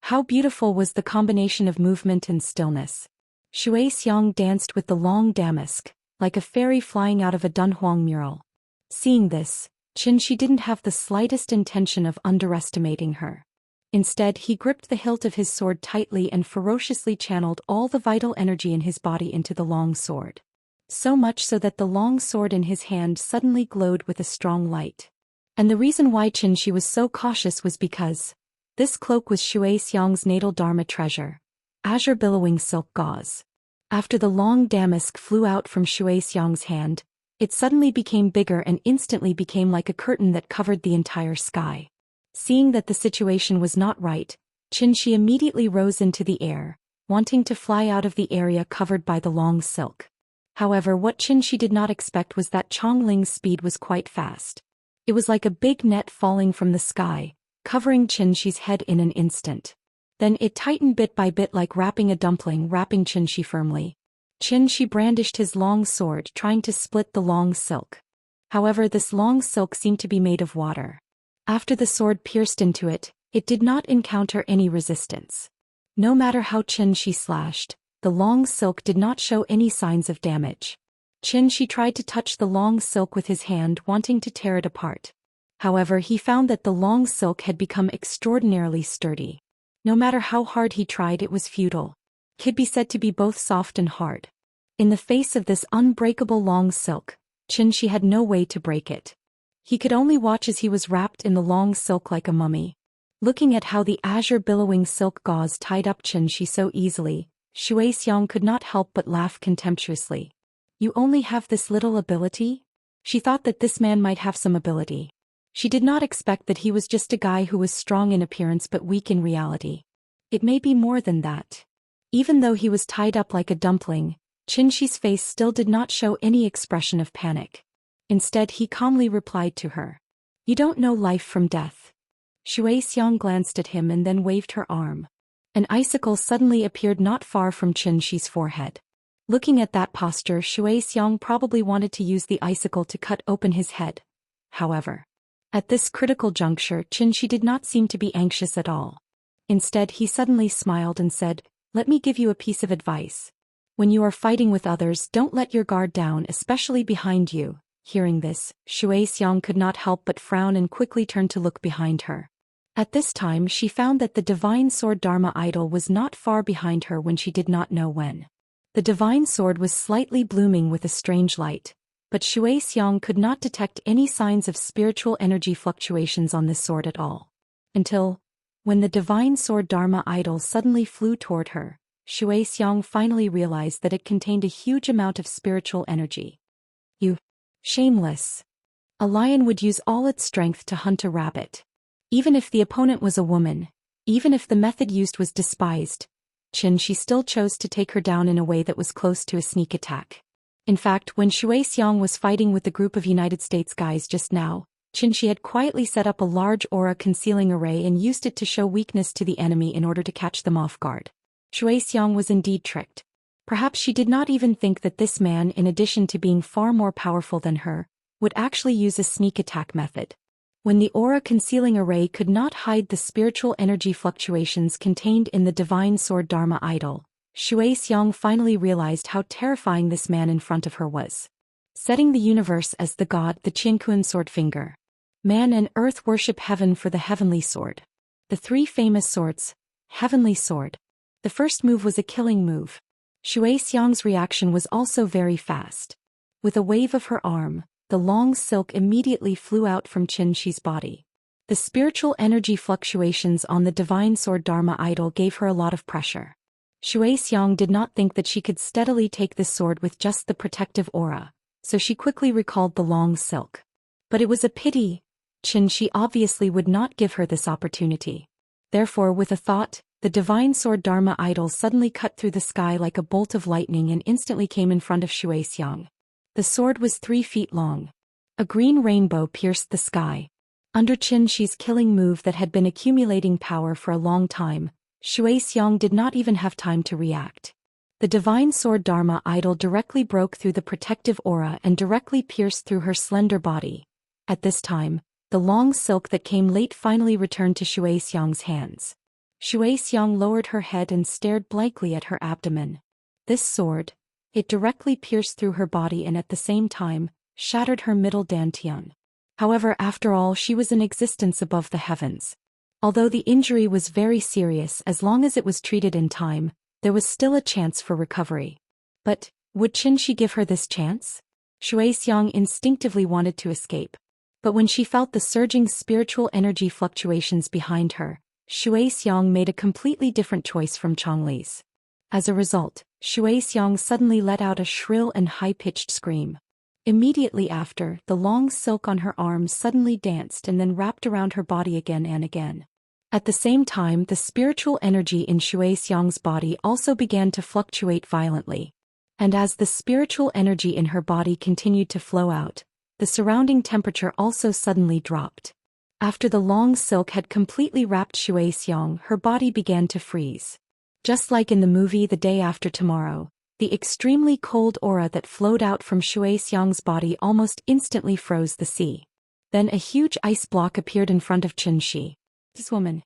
How beautiful was the combination of movement and stillness. Shui Xiang danced with the long damask, like a fairy flying out of a Dunhuang mural. Seeing this, Xianxia didn't have the slightest intention of underestimating her. Instead, he gripped the hilt of his sword tightly and ferociously channeled all the vital energy in his body into the long sword. So much so that the long sword in his hand suddenly glowed with a strong light. And the reason why Xianxia was so cautious was because this cloak was Shui Xiang's natal Dharma treasure, azure billowing silk gauze. After the long damask flew out from Shui Xiang's hand, it suddenly became bigger and instantly became like a curtain that covered the entire sky. Seeing that the situation was not right, Xianxia immediately rose into the air, wanting to fly out of the area covered by the long silk. However, what Xianxia did not expect was that Chongling's speed was quite fast. It was like a big net falling from the sky, covering Xianxia's head in an instant. Then it tightened bit by bit like wrapping a dumpling, wrapping Xianxia firmly. Xianxia brandished his long sword, trying to split the long silk. However, this long silk seemed to be made of water. After the sword pierced into it, it did not encounter any resistance. No matter how Xianxia slashed, the long silk did not show any signs of damage. Xianxia tried to touch the long silk with his hand, wanting to tear it apart. However, he found that the long silk had become extraordinarily sturdy. No matter how hard he tried, it was futile. It could be said to be both soft and hard. In the face of this unbreakable long silk, Xianxia had no way to break it. He could only watch as he was wrapped in the long silk like a mummy. Looking at how the azure billowing silk gauze tied up Xianxia so easily, Shui Xiang could not help but laugh contemptuously. You only have this little ability? She thought that this man might have some ability. She did not expect that he was just a guy who was strong in appearance but weak in reality. It may be more than that. Even though he was tied up like a dumpling, Xianxia's face still did not show any expression of panic. Instead, he calmly replied to her. You don't know life from death. Shui Xiang glanced at him and then waved her arm. An icicle suddenly appeared not far from Xianxia's forehead. Looking at that posture, Shui Xiang probably wanted to use the icicle to cut open his head. However, at this critical juncture, Xianxia did not seem to be anxious at all. Instead, he suddenly smiled and said, Let me give you a piece of advice. When you are fighting with others, don't let your guard down, especially behind you. Hearing this, Shui Xiang could not help but frown and quickly turned to look behind her. At this time, she found that the divine sword Dharma idol was not far behind her when she did not know when. The divine sword was slightly blooming with a strange light, but Shui Xiang could not detect any signs of spiritual energy fluctuations on this sword at all. Until, when the divine sword Dharma idol suddenly flew toward her, Shui Xiang finally realized that it contained a huge amount of spiritual energy. You shameless. A lion would use all its strength to hunt a rabbit. Even if the opponent was a woman, even if the method used was despised, Xianxia still chose to take her down in a way that was close to a sneak attack. In fact, when Shui Xiang was fighting with the group of United States guys just now, Xianxia had quietly set up a large aura concealing array and used it to show weakness to the enemy in order to catch them off guard. Shui Xiang was indeed tricked. Perhaps she did not even think that this man, in addition to being far more powerful than her, would actually use a sneak attack method. When the aura concealing array could not hide the spiritual energy fluctuations contained in the divine sword Dharma idol, Shui Xiang finally realized how terrifying this man in front of her was. Setting the universe as the god, the Qianquan sword finger. Man and earth worship heaven for the heavenly sword. The three famous swords, heavenly sword. The first move was a killing move. Shui Xiang's reaction was also very fast. With a wave of her arm, the long silk immediately flew out from Xianxia's body. The spiritual energy fluctuations on the divine sword Dharma idol gave her a lot of pressure. Shui Xiang did not think that she could steadily take this sword with just the protective aura, so she quickly recalled the long silk. But it was a pity. Xianxia obviously would not give her this opportunity. Therefore, with a thought, the divine sword Dharma idol suddenly cut through the sky like a bolt of lightning and instantly came in front of Shui Xiang. The sword was 3 feet long. A green rainbow pierced the sky. Under Xianxia's killing move that had been accumulating power for a long time, Shui Xiang did not even have time to react. The divine sword Dharma idol directly broke through the protective aura and directly pierced through her slender body. At this time, the long silk that came late finally returned to Shui Xiang's hands. Shui Xiang lowered her head and stared blankly at her abdomen. This sword, it directly pierced through her body and at the same time, shattered her middle dantian. However, after all, she was in existence above the heavens. Although the injury was very serious, as long as it was treated in time, there was still a chance for recovery. But, would Xianxia give her this chance? Shui Xiang instinctively wanted to escape. But when she felt the surging spiritual energy fluctuations behind her, Shui Xiang made a completely different choice from Chongli's. As a result, Shui Xiang suddenly let out a shrill and high-pitched scream. Immediately after, the long silk on her arms suddenly danced and then wrapped around her body again and again. At the same time, the spiritual energy in Shui Xiang's body also began to fluctuate violently. And as the spiritual energy in her body continued to flow out, the surrounding temperature also suddenly dropped. After the long silk had completely wrapped Shui Xiang, her body began to freeze. Just like in the movie The Day After Tomorrow, the extremely cold aura that flowed out from Shui Xiang's body almost instantly froze the sea. Then a huge ice block appeared in front of Xianxia. This woman.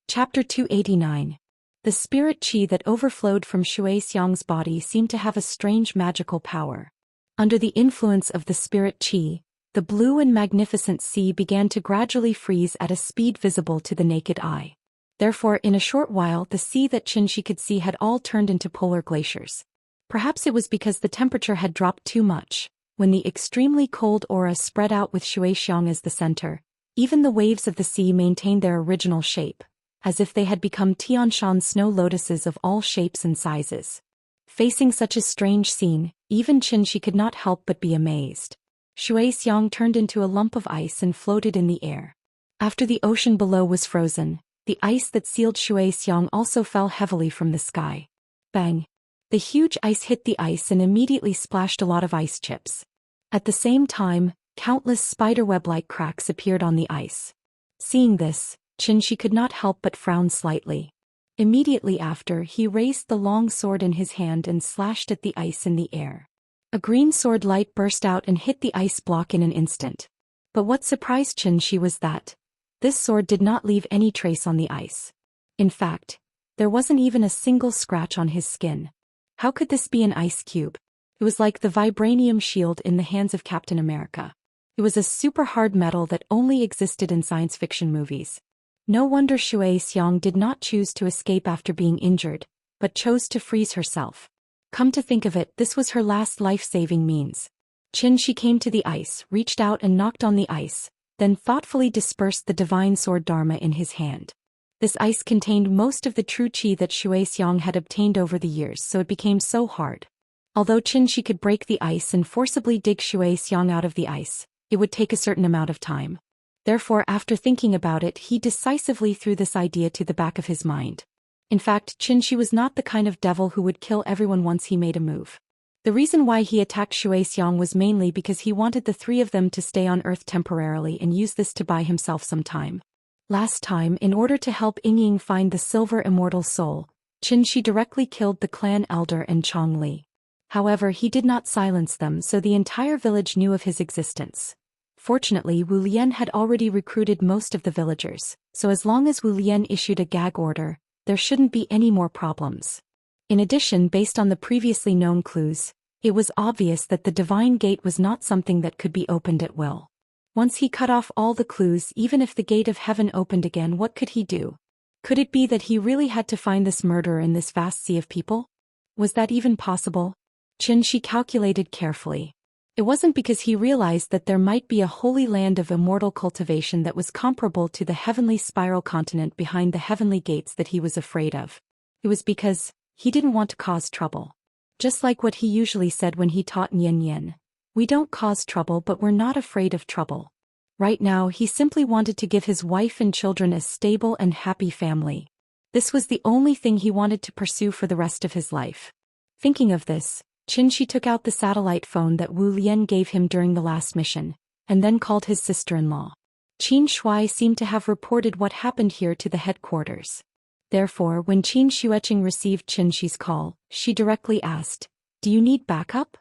Chapter 289. The spirit qi that overflowed from Shui Xiang's body seemed to have a strange magical power. Under the influence of the spirit qi, the blue and magnificent sea began to gradually freeze at a speed visible to the naked eye. Therefore, in a short while, the sea that Xianxia could see had all turned into polar glaciers. Perhaps it was because the temperature had dropped too much. When the extremely cold aura spread out with Shui Xiang as the center, even the waves of the sea maintained their original shape, as if they had become Tianshan snow lotuses of all shapes and sizes. Facing such a strange scene, even Xianxia could not help but be amazed. Shui Xiang turned into a lump of ice and floated in the air. After the ocean below was frozen, the ice that sealed Shui Xiang also fell heavily from the sky. Bang! The huge ice hit the ice and immediately splashed a lot of ice chips. At the same time, countless spiderweb-like cracks appeared on the ice. Seeing this, Xianxia could not help but frown slightly. Immediately after, he raised the long sword in his hand and slashed at the ice in the air. A green sword light burst out and hit the ice block in an instant. But what surprised Xianxia was that this sword did not leave any trace on the ice. In fact, there wasn't even a single scratch on his skin. How could this be an ice cube? It was like the vibranium shield in the hands of Captain America. It was a super hard metal that only existed in science fiction movies. No wonder Shui Xiang did not choose to escape after being injured, but chose to freeze herself. Come to think of it, this was her last life-saving means. Xianxia came to the ice, reached out and knocked on the ice, then thoughtfully dispersed the divine sword Dharma in his hand. This ice contained most of the true qi that Shui Xiang had obtained over the years, so it became so hard. Although Xianxia could break the ice and forcibly dig Shui Xiang out of the ice, it would take a certain amount of time. Therefore, after thinking about it, he decisively threw this idea to the back of his mind. In fact, Xianxia was not the kind of devil who would kill everyone once he made a move. The reason why he attacked Shui Xiang was mainly because he wanted the three of them to stay on Earth temporarily and use this to buy himself some time. Last time, in order to help Yingying find the silver immortal soul, Xianxia directly killed the clan elder and Chongli. However, he did not silence them, so the entire village knew of his existence. Fortunately, Wu Lian had already recruited most of the villagers, so as long as Wu Lian issued a gag order, there shouldn't be any more problems. In addition, based on the previously known clues, it was obvious that the divine gate was not something that could be opened at will. Once he cut off all the clues, even if the gate of heaven opened again, what could he do? Could it be that he really had to find this murderer in this vast sea of people? Was that even possible? Xianxia calculated carefully. It wasn't because he realized that there might be a holy land of immortal cultivation that was comparable to the heavenly spiral continent behind the heavenly gates that he was afraid of. It was because he didn't want to cause trouble. Just like what he usually said when he taught Yin Yin. We don't cause trouble, but we're not afraid of trouble. Right now, he simply wanted to give his wife and children a stable and happy family. This was the only thing he wanted to pursue for the rest of his life. Thinking of this, Xianxia took out the satellite phone that Wu Lian gave him during the last mission, and then called his sister-in-law. Qin Shui seemed to have reported what happened here to the headquarters. Therefore, when Qin Xueqing received Xianxia's call, she directly asked, "Do you need backup?"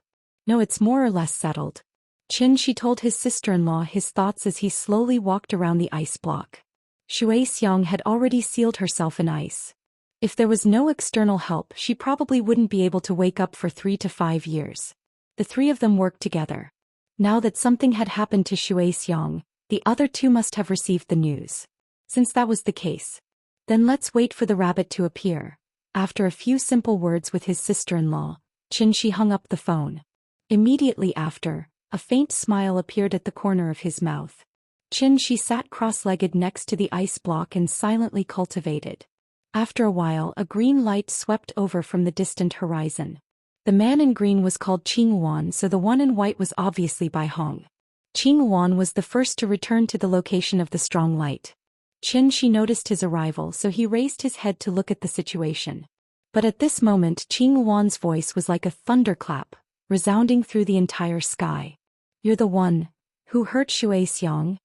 "No, it's more or less settled." Xianxia told his sister-in-law his thoughts as he slowly walked around the ice block. Zhou Xian had already sealed herself in ice. If there was no external help, she probably wouldn't be able to wake up for 3 to 5 years. The three of them worked together. Now that something had happened to Zhou Xian, the other two must have received the news. Since that was the case, then let's wait for the rabbit to appear. After a few simple words with his sister-in-law, Xianxia hung up the phone. Immediately after, a faint smile appeared at the corner of his mouth. Xianxia sat cross-legged next to the ice block and silently cultivated. After a while, a green light swept over from the distant horizon. The man in green was called Qingwan, so the one in white was obviously Bai Hong. Qingwan was the first to return to the location of the strong light. Xianxia noticed his arrival, so he raised his head to look at the situation. But at this moment, Qingwan's voice was like a thunderclap, resounding through the entire sky. "You're the one who hurt Zhou Xian?"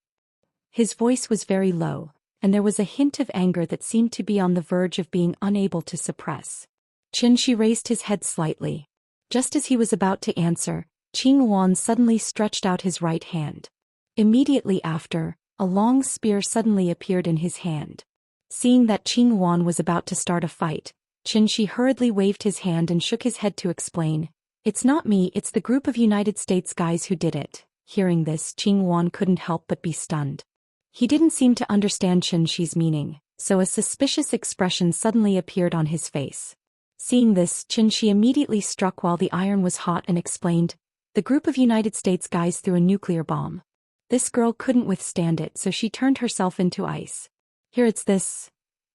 His voice was very low, and there was a hint of anger that seemed to be on the verge of being unable to suppress. Xianxia raised his head slightly. Just as he was about to answer, Qingwan suddenly stretched out his right hand. Immediately after, a long spear suddenly appeared in his hand. Seeing that Qingwan was about to start a fight, Xianxia hurriedly waved his hand and shook his head to explain, "It's not me, it's the group of United States guys who did it." Hearing this, Qingwan couldn't help but be stunned. He didn't seem to understand Xianxia's meaning, so a suspicious expression suddenly appeared on his face. Seeing this, Xianxia immediately struck while the iron was hot and explained, "The group of United States guys threw a nuclear bomb. This girl couldn't withstand it, so she turned herself into ice. Here it's this."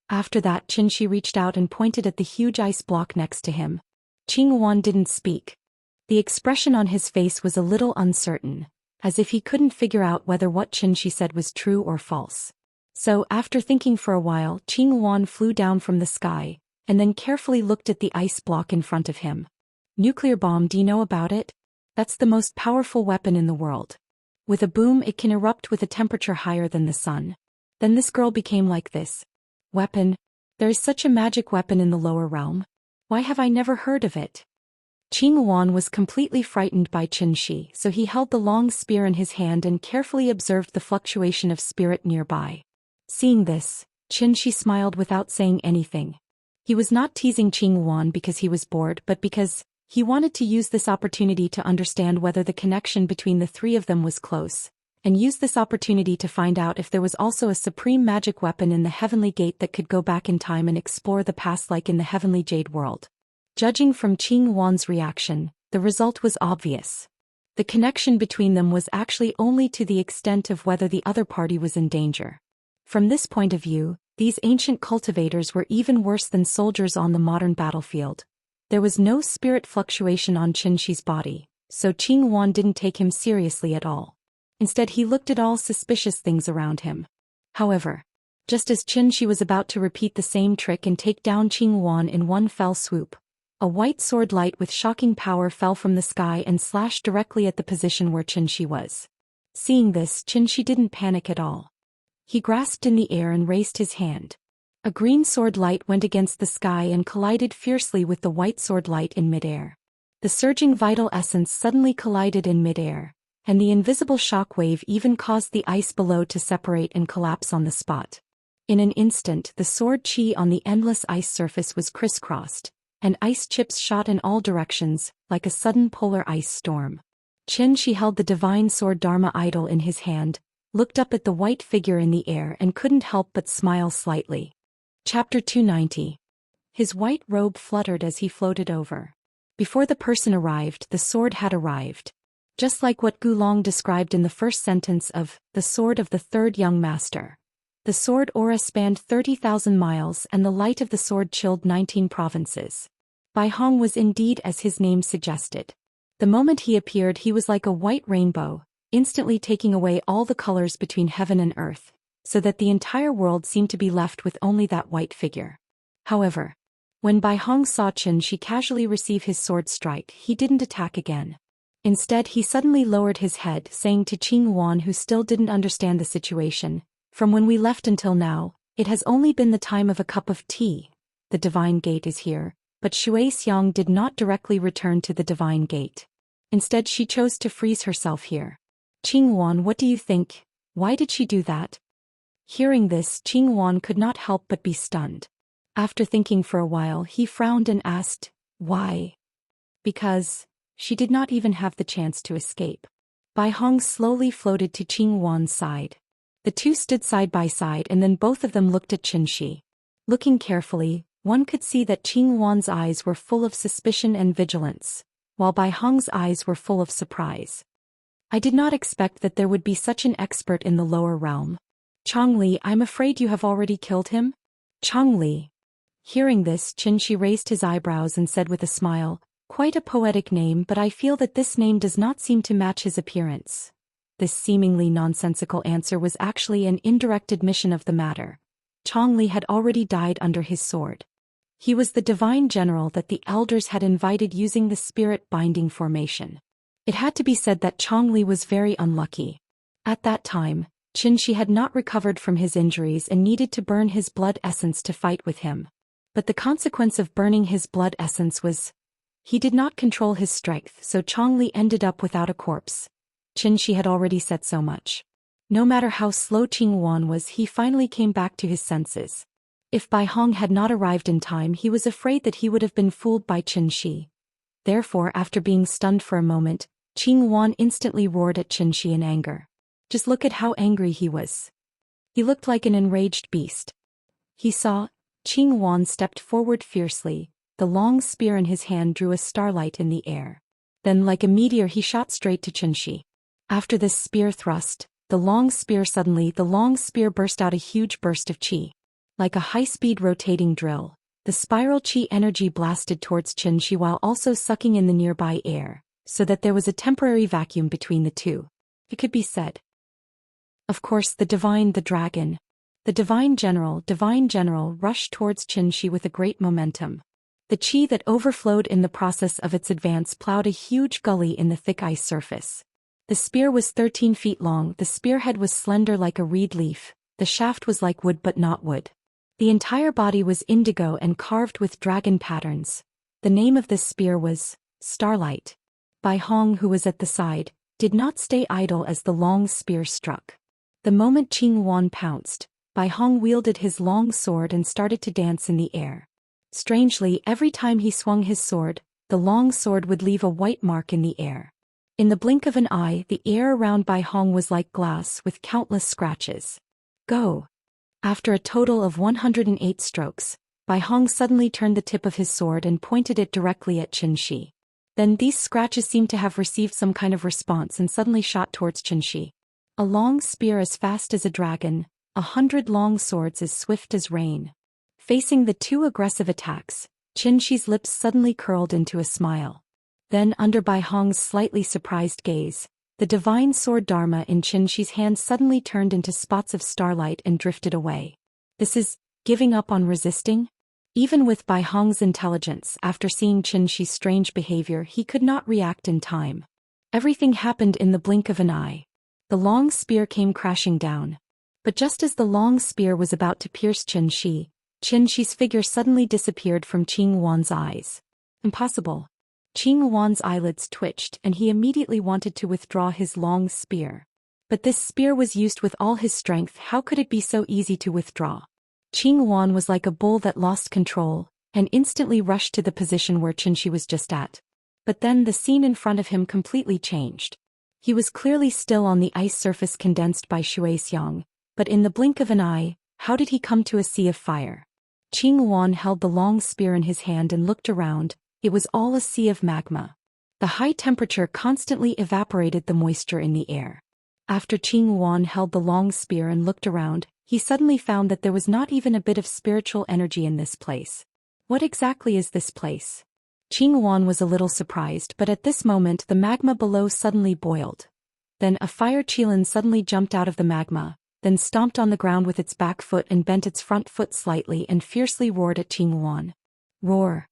After that, Xianxia reached out and pointed at the huge ice block next to him. Qingwan didn't speak. The expression on his face was a little uncertain, as if he couldn't figure out whether what Xianxia said was true or false. So, after thinking for a while, Qingwan flew down from the sky, and then carefully looked at the ice block in front of him. "Nuclear bomb, do you know about it? That's the most powerful weapon in the world. With a boom, it can erupt with a temperature higher than the sun. Then this girl became like this. Weapon? There is such a magic weapon in the lower realm. Why have I never heard of it?" Qingwan was completely frightened by Xianxia, so he held the long spear in his hand and carefully observed the fluctuation of spirit nearby. Seeing this, Xianxia smiled without saying anything. He was not teasing Qingwan because he was bored, but because he wanted to use this opportunity to understand whether the connection between the three of them was close, and use this opportunity to find out if there was also a supreme magic weapon in the Heavenly Gate that could go back in time and explore the past like in the Heavenly Jade world. Judging from Qingwan's reaction, the result was obvious. The connection between them was actually only to the extent of whether the other party was in danger. From this point of view, these ancient cultivators were even worse than soldiers on the modern battlefield. There was no spirit fluctuation on Xianxia's body, so Qingwan didn't take him seriously at all. Instead, he looked at all suspicious things around him. However, just as Xianxia was about to repeat the same trick and take down Qingwan in one fell swoop, a white sword light with shocking power fell from the sky and slashed directly at the position where Xianxia was. Seeing this, Xianxia didn't panic at all. He grasped in the air and raised his hand. A green sword light went against the sky and collided fiercely with the white sword light in midair. The surging vital essence suddenly collided in midair, and the invisible shock wave even caused the ice below to separate and collapse on the spot. In an instant, the sword chi on the endless ice surface was crisscrossed, and ice chips shot in all directions, like a sudden polar ice storm. Xianxia held the divine sword Dharma idol in his hand, looked up at the white figure in the air and couldn't help but smile slightly. Chapter 290. His white robe fluttered as he floated over. Before the person arrived, the sword had arrived. Just like what Gulong described in the first sentence of The Sword of the Third Young Master. The sword aura spanned 30,000 miles and the light of the sword chilled 19 provinces. Bai Hong was indeed as his name suggested. The moment he appeared, he was like a white rainbow, instantly taking away all the colors between heaven and earth, so that the entire world seemed to be left with only that white figure. However, when Bai Hong saw Xianxia casually receive his sword strike, he didn't attack again. Instead, he suddenly lowered his head, saying to Qingwan, who still didn't understand the situation, "From when we left until now, it has only been the time of a cup of tea. The Divine Gate is here," but Zhou Xian did not directly return to the Divine Gate. Instead, she chose to freeze herself here. "Qingwan, what do you think? Why did she do that?" Hearing this, Qing Wan could not help but be stunned. After thinking for a while, he frowned and asked, "Why?" "Because she did not even have the chance to escape." Bai Hong slowly floated to Qing Wan's side. The two stood side by side and then both of them looked at Xianxia. Looking carefully, one could see that Qing Wan's eyes were full of suspicion and vigilance, while Bai Hong's eyes were full of surprise. "I did not expect that there would be such an expert in the lower realm. Chongli, I'm afraid you have already killed him?" "Chongli." Hearing this, Xianxia raised his eyebrows and said with a smile, "Quite a poetic name, but I feel that this name does not seem to match his appearance." This seemingly nonsensical answer was actually an indirect admission of the matter. Chongli had already died under his sword. He was the divine general that the elders had invited using the spirit binding formation. It had to be said that Chongli was very unlucky. At that time, Xianxia had not recovered from his injuries and needed to burn his blood essence to fight with him. But the consequence of burning his blood essence was he did not control his strength, so Chongli ended up without a corpse. Xianxia had already said so much. No matter how slow Qing Wan was, he finally came back to his senses. If Bai Hong had not arrived in time, he was afraid that he would have been fooled by Xianxia. Therefore, after being stunned for a moment, Qing Wan instantly roared at Xianxia in anger. Just look at how angry he was. He looked like an enraged beast. He saw. Qing Wan stepped forward fiercely, the long spear in his hand drew a starlight in the air. Then like a meteor he shot straight to Xianxia. After this spear thrust, the long spear burst out a huge burst of qi. Like a high-speed rotating drill, the spiral qi energy blasted towards Xianxia while also sucking in the nearby air, so that there was a temporary vacuum between the two. It could be said. Of course, the divine general rushed towards Xianxia with a great momentum. The qi that overflowed in the process of its advance plowed a huge gully in the thick ice surface. The spear was 13 feet long, the spearhead was slender like a reed leaf, the shaft was like wood but not wood. The entire body was indigo and carved with dragon patterns. The name of this spear was Starlight. Bai Hong, who was at the side, did not stay idle as the long spear struck. The moment Qing Wan pounced, Bai Hong wielded his long sword and started to dance in the air. Strangely, every time he swung his sword, the long sword would leave a white mark in the air. In the blink of an eye, the air around Bai Hong was like glass with countless scratches. Go! After a total of 108 strokes, Bai Hong suddenly turned the tip of his sword and pointed it directly at Xianxia. Then these scratches seemed to have received some kind of response and suddenly shot towards Xianxia. A long spear as fast as a dragon, 100 long swords as swift as rain. Facing the two aggressive attacks, Xianxia's lips suddenly curled into a smile. Then under Bai Hong's slightly surprised gaze, the divine sword Dharma in Xianxia's hand suddenly turned into spots of starlight and drifted away. This is giving up on resisting? Even with Bai Hong's intelligence, after seeing Xianxia's strange behavior, he could not react in time. Everything happened in the blink of an eye. The long spear came crashing down. But just as the long spear was about to pierce Xianxia's figure suddenly disappeared from Qing Wan's eyes. Impossible. Qing Wan's eyelids twitched and he immediately wanted to withdraw his long spear. But this spear was used with all his strength, how could it be so easy to withdraw? Qing Wan was like a bull that lost control, and instantly rushed to the position where Xianxia was just at. But then the scene in front of him completely changed. He was clearly still on the ice surface condensed by Zhou Xian, but in the blink of an eye, how did he come to a sea of fire? Qing Wan held the long spear in his hand and looked around. It was all a sea of magma. The high temperature constantly evaporated the moisture in the air. After Qing Wan held the long spear and looked around, he suddenly found that there was not even a bit of spiritual energy in this place. What exactly is this place? Qing Wan was a little surprised, but at this moment the magma below suddenly boiled. Then a fire qilin suddenly jumped out of the magma, then stomped on the ground with its back foot and bent its front foot slightly and fiercely roared at Qing Wan. Roar!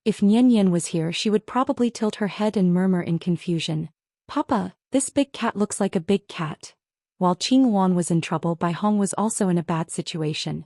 If Nian was here, she would probably tilt her head and murmur in confusion, "Papa, this big cat looks like a big cat." While Qing Wan was in trouble, Bai Hong was also in a bad situation.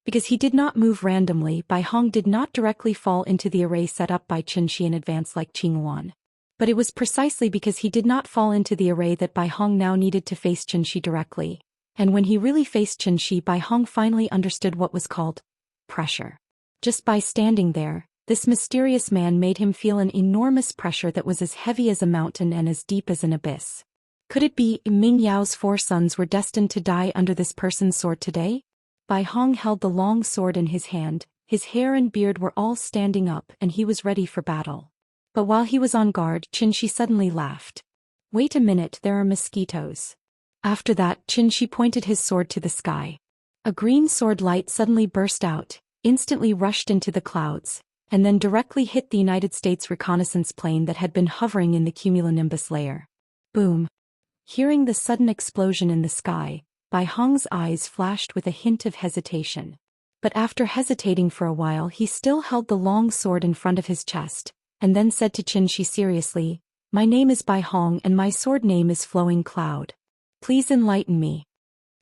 Because he did not move randomly, Bai Hong did not directly fall into the array set up by Xianxia in advance like Qing Wan. But it was precisely because he did not fall into the array that Bai Hong now needed to face Xianxia directly. And when he really faced Xianxia, Bai Hong finally understood what was called pressure. Just by standing there, this mysterious man made him feel an enormous pressure that was as heavy as a mountain and as deep as an abyss. Could it be Ming Yao's 4 sons were destined to die under this person's sword today? Bai Hong held the long sword in his hand, his hair and beard were all standing up and he was ready for battle. But while he was on guard, Xianxia suddenly laughed. "Wait a minute, there are mosquitoes." After that, Xianxia pointed his sword to the sky. A green sword light suddenly burst out, instantly rushed into the clouds, and then directly hit the United States reconnaissance plane that had been hovering in the cumulonimbus layer. Boom! Hearing the sudden explosion in the sky, Bai Hong's eyes flashed with a hint of hesitation. But after hesitating for a while, he still held the long sword in front of his chest, and then said to Xianxia seriously, "My name is Bai Hong and my sword name is Flowing Cloud. Please enlighten me."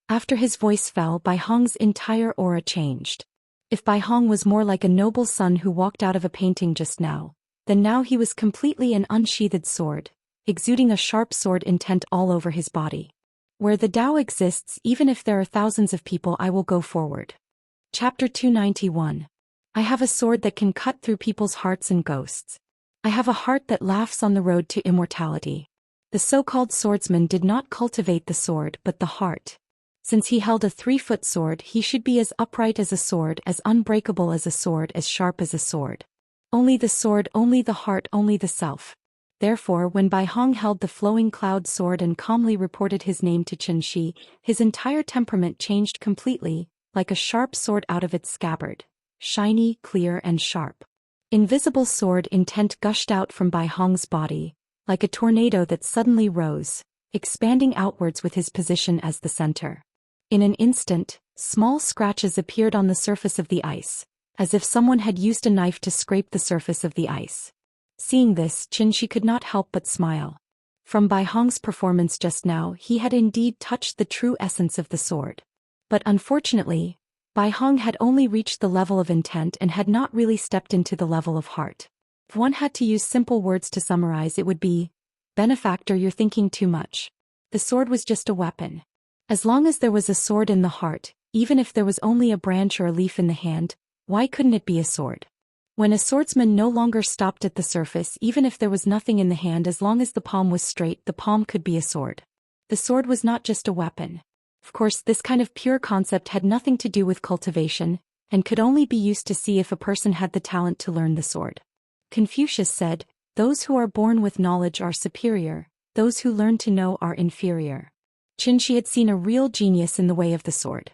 After his voice fell, Bai Hong's entire aura changed. If Bai Hong was more like a noble son who walked out of a painting just now, then now he was completely an unsheathed sword, exuding a sharp sword intent all over his body. Where the Tao exists, even if there are thousands of people, I will go forward. Chapter 291. I have a sword that can cut through people's hearts and ghosts. I have a heart that laughs on the road to immortality. The so-called swordsman did not cultivate the sword but the heart. Since he held a 3-foot sword, he should be as upright as a sword, as unbreakable as a sword, as sharp as a sword. Only the sword, only the heart, only the self. Therefore, when Bai Hong held the flowing cloud sword and calmly reported his name to Xianxia, his entire temperament changed completely, like a sharp sword out of its scabbard. Shiny, clear and sharp. Invisible sword intent gushed out from Bai Hong's body, like a tornado that suddenly rose, expanding outwards with his position as the center. In an instant, small scratches appeared on the surface of the ice, as if someone had used a knife to scrape the surface of the ice. Seeing this, Xianxia could not help but smile. From Bai Hong's performance just now, he had indeed touched the true essence of the sword. But unfortunately, Bai Hong had only reached the level of intent and had not really stepped into the level of heart. If one had to use simple words to summarize, it would be, "Benefactor, you're thinking too much." The sword was just a weapon. As long as there was a sword in the heart, even if there was only a branch or a leaf in the hand, why couldn't it be a sword? When a swordsman no longer stopped at the surface, even if there was nothing in the hand, as long as the palm was straight, the palm could be a sword. The sword was not just a weapon. Of course, this kind of pure concept had nothing to do with cultivation, and could only be used to see if a person had the talent to learn the sword. Confucius said, "Those who are born with knowledge are superior, those who learn to know are inferior." Xianxia had seen a real genius in the way of the sword.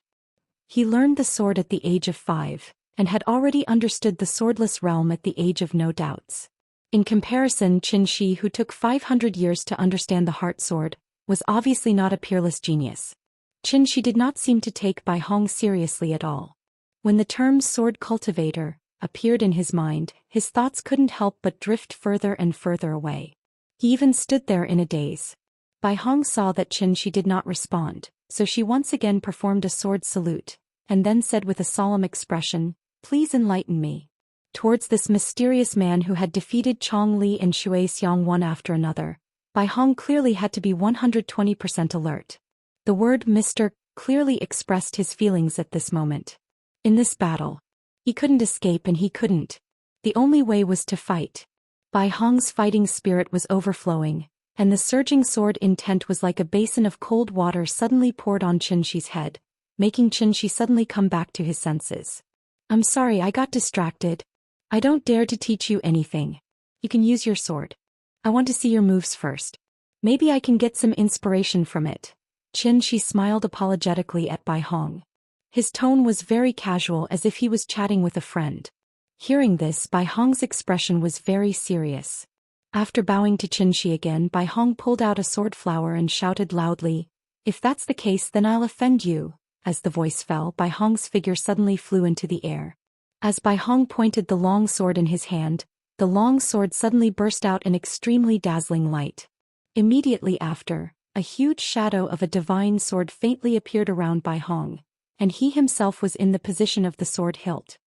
He learned the sword at the age of 5, and had already understood the swordless realm at the age of no doubts. In comparison, Xianxia, who took 500 years to understand the heart sword, was obviously not a peerless genius. Xianxia did not seem to take Bai Hong seriously at all. When the term sword cultivator appeared in his mind, his thoughts couldn't help but drift further and further away. He even stood there in a daze. Bai Hong saw that Xianxia did not respond, so she once again performed a sword salute, and then said with a solemn expression, "Please enlighten me." Towards this mysterious man who had defeated Chong Li and Shui Xiang one after another, Bai Hong clearly had to be 120% alert. The word Mr. clearly expressed his feelings at this moment. In this battle, he couldn't escape and he couldn't. The only way was to fight. Bai Hong's fighting spirit was overflowing, and the surging sword intent was like a basin of cold water suddenly poured on Xianxia's head, making Xianxia suddenly come back to his senses. "I'm sorry, I got distracted. I don't dare to teach you anything. You can use your sword. I want to see your moves first. Maybe I can get some inspiration from it." Xianxia smiled apologetically at Bai Hong. His tone was very casual, as if he was chatting with a friend. Hearing this, Bai Hong's expression was very serious. After bowing to Xianxia again, Bai Hong pulled out a sword flower and shouted loudly, "If that's the case, then I'll offend you." As the voice fell, Bai Hong's figure suddenly flew into the air. As Bai Hong pointed the long sword in his hand, the long sword suddenly burst out in extremely dazzling light. Immediately after, a huge shadow of a divine sword faintly appeared around Bai Hong, and he himself was in the position of the sword hilt.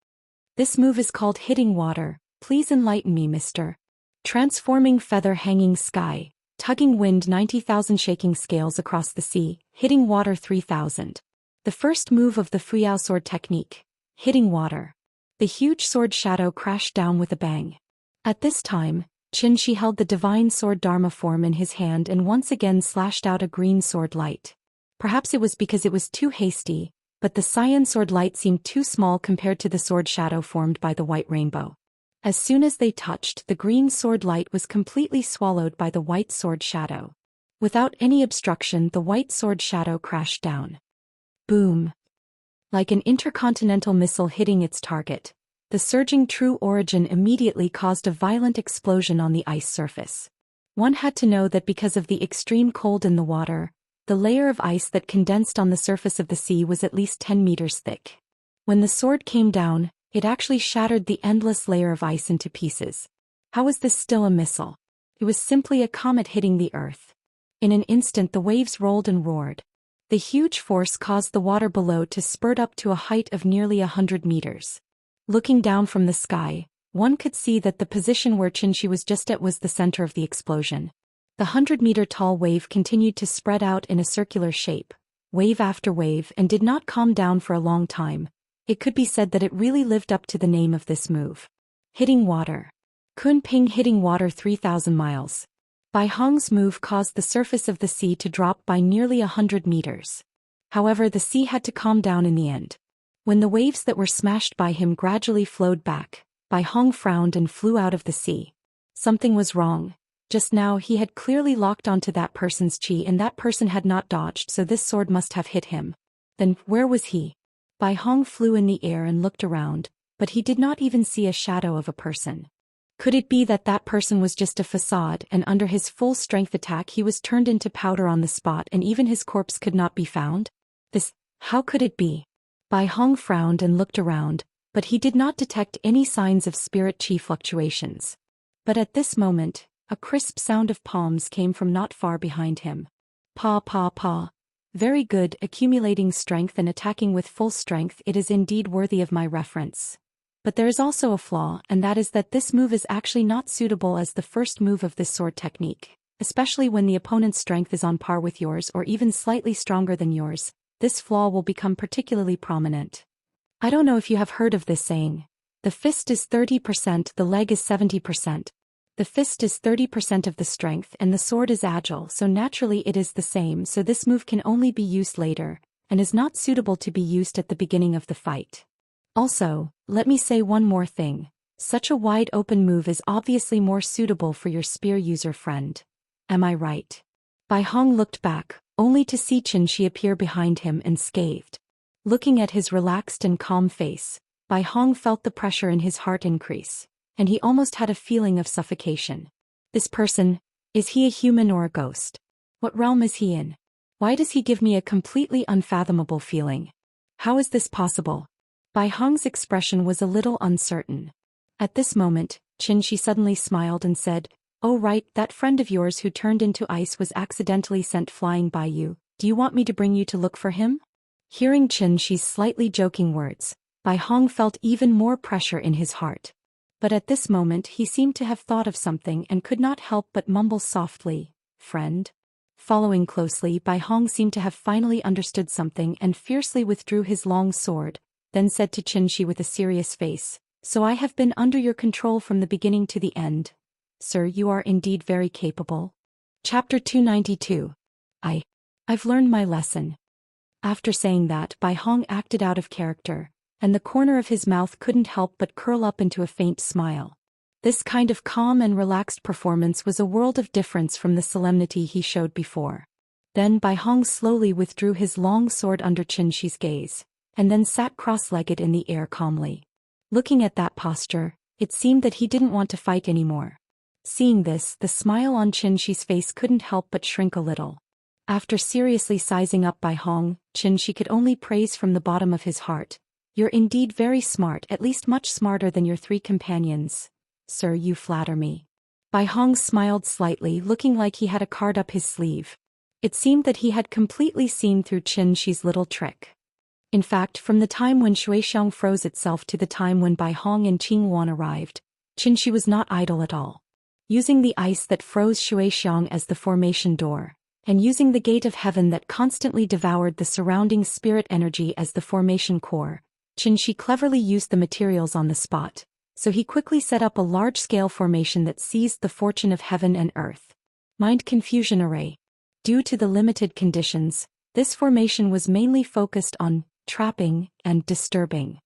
"This move is called hitting water. Please enlighten me, Mr. Transforming feather hanging sky." tugging wind 90,000 shaking scales across the sea, hitting water 3,000. The first move of the Fuyao sword technique, hitting water. The huge sword shadow crashed down with a bang. At this time, Xianxia held the divine sword Dharma form in his hand and once again slashed out a green sword light. Perhaps it was because it was too hasty, but the cyan sword light seemed too small compared to the sword shadow formed by the white rainbow. As soon as they touched, the green sword light was completely swallowed by the white sword shadow. Without any obstruction, the white sword shadow crashed down. Boom! Like an intercontinental missile hitting its target, the surging true origin immediately caused a violent explosion on the ice surface. One had to know that because of the extreme cold in the water, the layer of ice that condensed on the surface of the sea was at least 10 meters thick. When the sword came down, it actually shattered the endless layer of ice into pieces. How was this still a missile? It was simply a comet hitting the earth. In an instant the waves rolled and roared. The huge force caused the water below to spurt up to a height of nearly 100 meters. Looking down from the sky, one could see that the position where Xianxia was just at was the center of the explosion. The 100-meter-tall wave continued to spread out in a circular shape, wave after wave, and did not calm down for a long time. It could be said that it really lived up to the name of this move. Hitting water. Kunping hitting water 3,000 miles. Bai Hong's move caused the surface of the sea to drop by nearly 100 meters. However, the sea had to calm down in the end. When the waves that were smashed by him gradually flowed back, Bai Hong frowned and flew out of the sea. Something was wrong. Just now he had clearly locked onto that person's chi and that person had not dodged, so this sword must have hit him. Then, where was he? Bai Hong flew in the air and looked around, but he did not even see a shadow of a person. Could it be that that person was just a facade and under his full-strength attack he was turned into powder on the spot and even his corpse could not be found? How could it be? Bai Hong frowned and looked around, but he did not detect any signs of spirit chi fluctuations. But at this moment, a crisp sound of palms came from not far behind him. Paw paw paw. Very good, accumulating strength and attacking with full strength, it is indeed worthy of my reference. But there is also a flaw, and that is that this move is actually not suitable as the first move of this sword technique, especially when the opponent's strength is on par with yours or even slightly stronger than yours. This flaw will become particularly prominent. I don't know if you have heard of this saying. The fist is 30%, the leg is 70%. The fist is 30% of the strength and the sword is agile, so naturally it is the same, so this move can only be used later, and is not suitable to be used at the beginning of the fight. Also, let me say one more thing. Such a wide open move is obviously more suitable for your spear user friend. Am I right? Bai Hong looked back, only to see Xianxia appear behind him and scathed. Looking at his relaxed and calm face, Bai Hong felt the pressure in his heart increase, and he almost had a feeling of suffocation. This person, is he a human or a ghost? What realm is he in? Why does he give me a completely unfathomable feeling? How is this possible? Bai Hong's expression was a little uncertain. At this moment, Xianxia suddenly smiled and said, "Oh right, that friend of yours who turned into ice was accidentally sent flying by you. Do you want me to bring you to look for him?" Hearing Xianxia's slightly joking words, Bai Hong felt even more pressure in his heart. But at this moment he seemed to have thought of something and could not help but mumble softly, "Friend?" Following closely, Bai Hong seemed to have finally understood something and fiercely withdrew his long sword, then said to Xianxia with a serious face, "So I have been under your control from the beginning to the end. Sir, you are indeed very capable." Chapter 292. I've learned my lesson. After saying that, Bai Hong acted out of character, and the corner of his mouth couldn't help but curl up into a faint smile. This kind of calm and relaxed performance was a world of difference from the solemnity he showed before. Then Bai Hong slowly withdrew his long sword under Xianxia's gaze, and then sat cross-legged in the air calmly. Looking at that posture, it seemed that he didn't want to fight anymore. Seeing this, the smile on Xianxia's face couldn't help but shrink a little. After seriously sizing up Bai Hong, Xianxia could only praise from the bottom of his heart, "You're indeed very smart, at least much smarter than your three companions. Sir, you flatter me." Bai Hong smiled slightly, looking like he had a card up his sleeve. It seemed that he had completely seen through Xianxia's little trick. In fact, from the time when Shuixiang froze itself to the time when Bai Hong and Qing Wan arrived, Xianxia was not idle at all. using the ice that froze Xianxia as the formation door, and using the gate of heaven that constantly devoured the surrounding spirit energy as the formation core. Xianxia cleverly used the materials on the spot, so he quickly set up a large-scale formation that seized the fortune of heaven and earth. Mind Confusion Array. Due to the limited conditions, this formation was mainly focused on trapping and disturbing.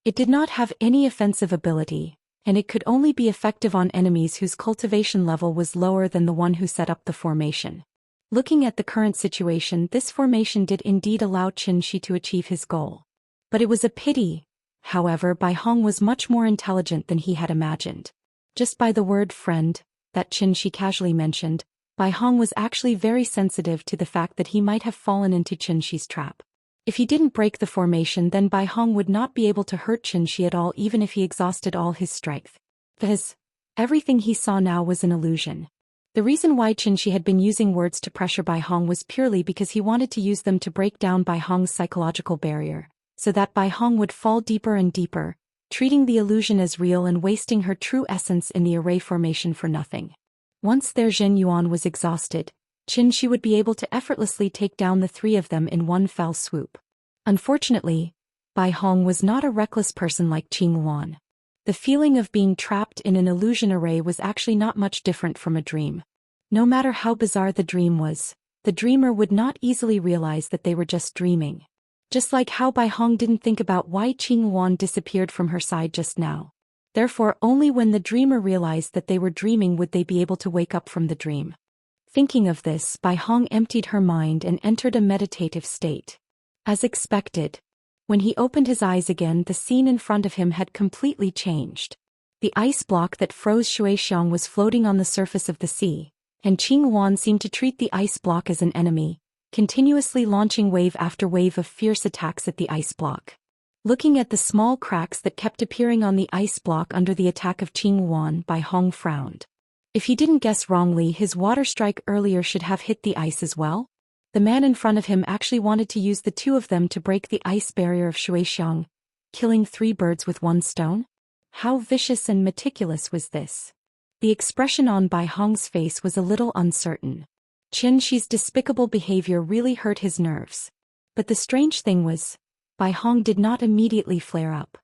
It did not have any offensive ability, and it could only be effective on enemies whose cultivation level was lower than the one who set up the formation. Looking at the current situation, this formation did indeed allow Xianxia to achieve his goal. But it was a pity, however, Bai Hong was much more intelligent than he had imagined. Just by the word friend, that Xianxia casually mentioned, Bai Hong was actually very sensitive to the fact that he might have fallen into Xianxia's trap. If he didn't break the formation, then Bai Hong would not be able to hurt Xianxia at all, even if he exhausted all his strength. Because everything he saw now was an illusion. The reason why Xianxia had been using words to pressure Bai Hong was purely because he wanted to use them to break down Bai Hong's psychological barrier, so that Bai Hong would fall deeper and deeper, treating the illusion as real and wasting her true essence in the array formation for nothing. Once their Zhen Yuan was exhausted, Xianxia would be able to effortlessly take down the three of them in one fell swoop. Unfortunately, Bai Hong was not a reckless person like Qing Wan. The feeling of being trapped in an illusion array was actually not much different from a dream. No matter how bizarre the dream was, the dreamer would not easily realize that they were just dreaming. Just like how Bai Hong didn't think about why Qing Wan disappeared from her side just now. Therefore, only when the dreamer realized that they were dreaming would they be able to wake up from the dream. Thinking of this, Bai Hong emptied her mind and entered a meditative state. As expected, when he opened his eyes again, the scene in front of him had completely changed. The ice block that froze Xianxia was floating on the surface of the sea, and Qing Wan seemed to treat the ice block as an enemy, continuously launching wave after wave of fierce attacks at the ice block. Looking at the small cracks that kept appearing on the ice block under the attack of Qing Wan, Bai Hong frowned. If he didn't guess wrongly, his water strike earlier should have hit the ice as well. The man in front of him actually wanted to use the two of them to break the ice barrier of Xianxia, killing 3 birds with 1 stone? How vicious and meticulous was this? The expression on Bai Hong's face was a little uncertain. Xianxia's despicable behavior really hurt his nerves. But the strange thing was, Bai Hong did not immediately flare up.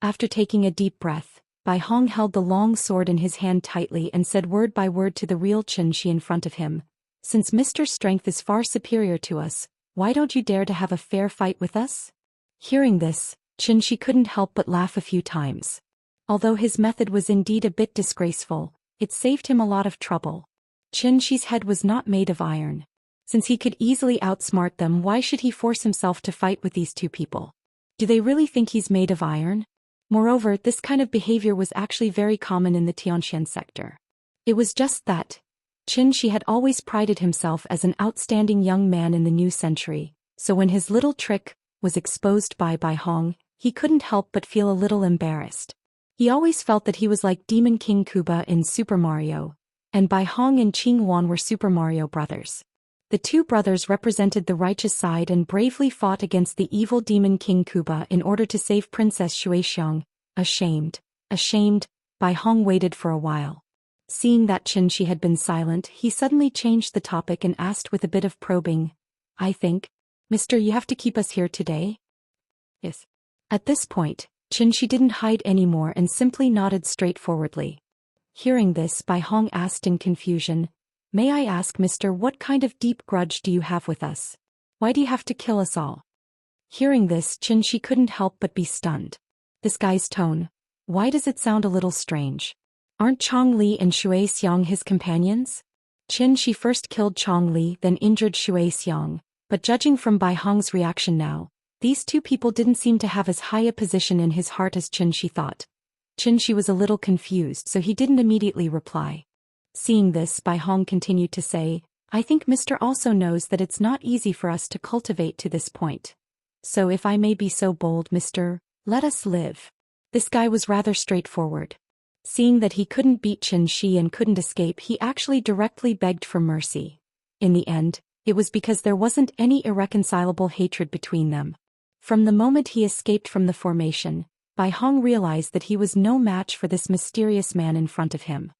After taking a deep breath, Bai Hong held the long sword in his hand tightly and said word by word to the real Xianxia in front of him, "Since Mr. Strength is far superior to us, why don't you dare to have a fair fight with us?" Hearing this, Xianxia couldn't help but laugh a few times. Although his method was indeed a bit disgraceful, it saved him a lot of trouble. Xianxia's head was not made of iron. Since he could easily outsmart them, why should he force himself to fight with these two people? Do they really think he's made of iron? Moreover, this kind of behavior was actually very common in the Tianxian sector. It was just that Xianxia had always prided himself as an outstanding young man in the new century, so when his little trick was exposed by Bai Hong, he couldn't help but feel a little embarrassed. He always felt that he was like Demon King Kuba in Super Mario, and Bai Hong and Qing Wan were Super Mario brothers. The two brothers represented the righteous side and bravely fought against the evil Demon King Kuba in order to save Princess Xianxia. Ashamed, Bai Hong waited for a while. Seeing that Xianxia had been silent, he suddenly changed the topic and asked with a bit of probing, "I think, Mister, you have to keep us here today?" "Yes." At this point, Xianxia didn't hide anymore and simply nodded straightforwardly. Hearing this, Bai Hong asked in confusion, "May I ask, Mister, what kind of deep grudge do you have with us? Why do you have to kill us all?" Hearing this, Xianxia couldn't help but be stunned. This guy's tone, why does it sound a little strange? Aren't Chong Li and Shui Xiang his companions? Xianxia first killed Chong Li, then injured Shui Xiang, but judging from Bai Hong's reaction now, these two people didn't seem to have as high a position in his heart as Xianxia thought. Xianxia was a little confused, so he didn't immediately reply. Seeing this, Bai Hong continued to say, "I think Mister also knows that it's not easy for us to cultivate to this point. So if I may be so bold, Mister, let us live." This guy was rather straightforward. Seeing that he couldn't beat Xianxia and couldn't escape, he actually directly begged for mercy. In the end, it was because there wasn't any irreconcilable hatred between them. From the moment he escaped from the formation, Bai Hong realized that he was no match for this mysterious man in front of him.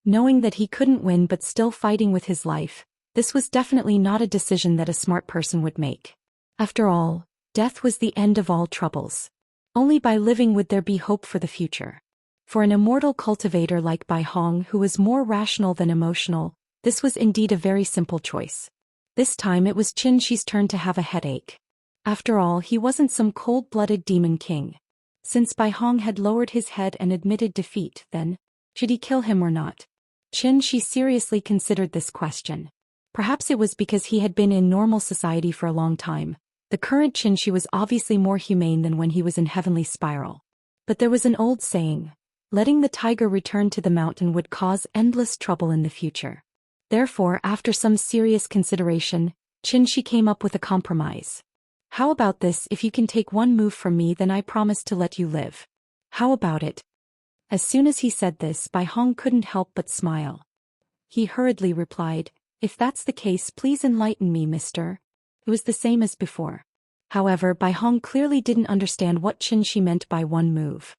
Knowing that he couldn't win but still fighting with his life, this was definitely not a decision that a smart person would make. After all, death was the end of all troubles. Only by living would there be hope for the future. For an immortal cultivator like Bai Hong, who was more rational than emotional, this was indeed a very simple choice. This time it was Xianxi's turn to have a headache. After all, he wasn't some cold-blooded demon king. Since Bai Hong had lowered his head and admitted defeat, then, should he kill him or not? Xianxia seriously considered this question. Perhaps it was because he had been in normal society for a long time. The current Xianxia was obviously more humane than when he was in Heavenly Spiral. But there was an old saying, letting the tiger return to the mountain would cause endless trouble in the future. Therefore, after some serious consideration, Xianxia came up with a compromise. How about this? If you can take one move from me, then I promise to let you live. How about it? As soon as he said this, Bai Hong couldn't help but smile. He hurriedly replied, if that's the case, please enlighten me, mister. It was the same as before. However, Bai Hong clearly didn't understand what Xianxia meant by one move.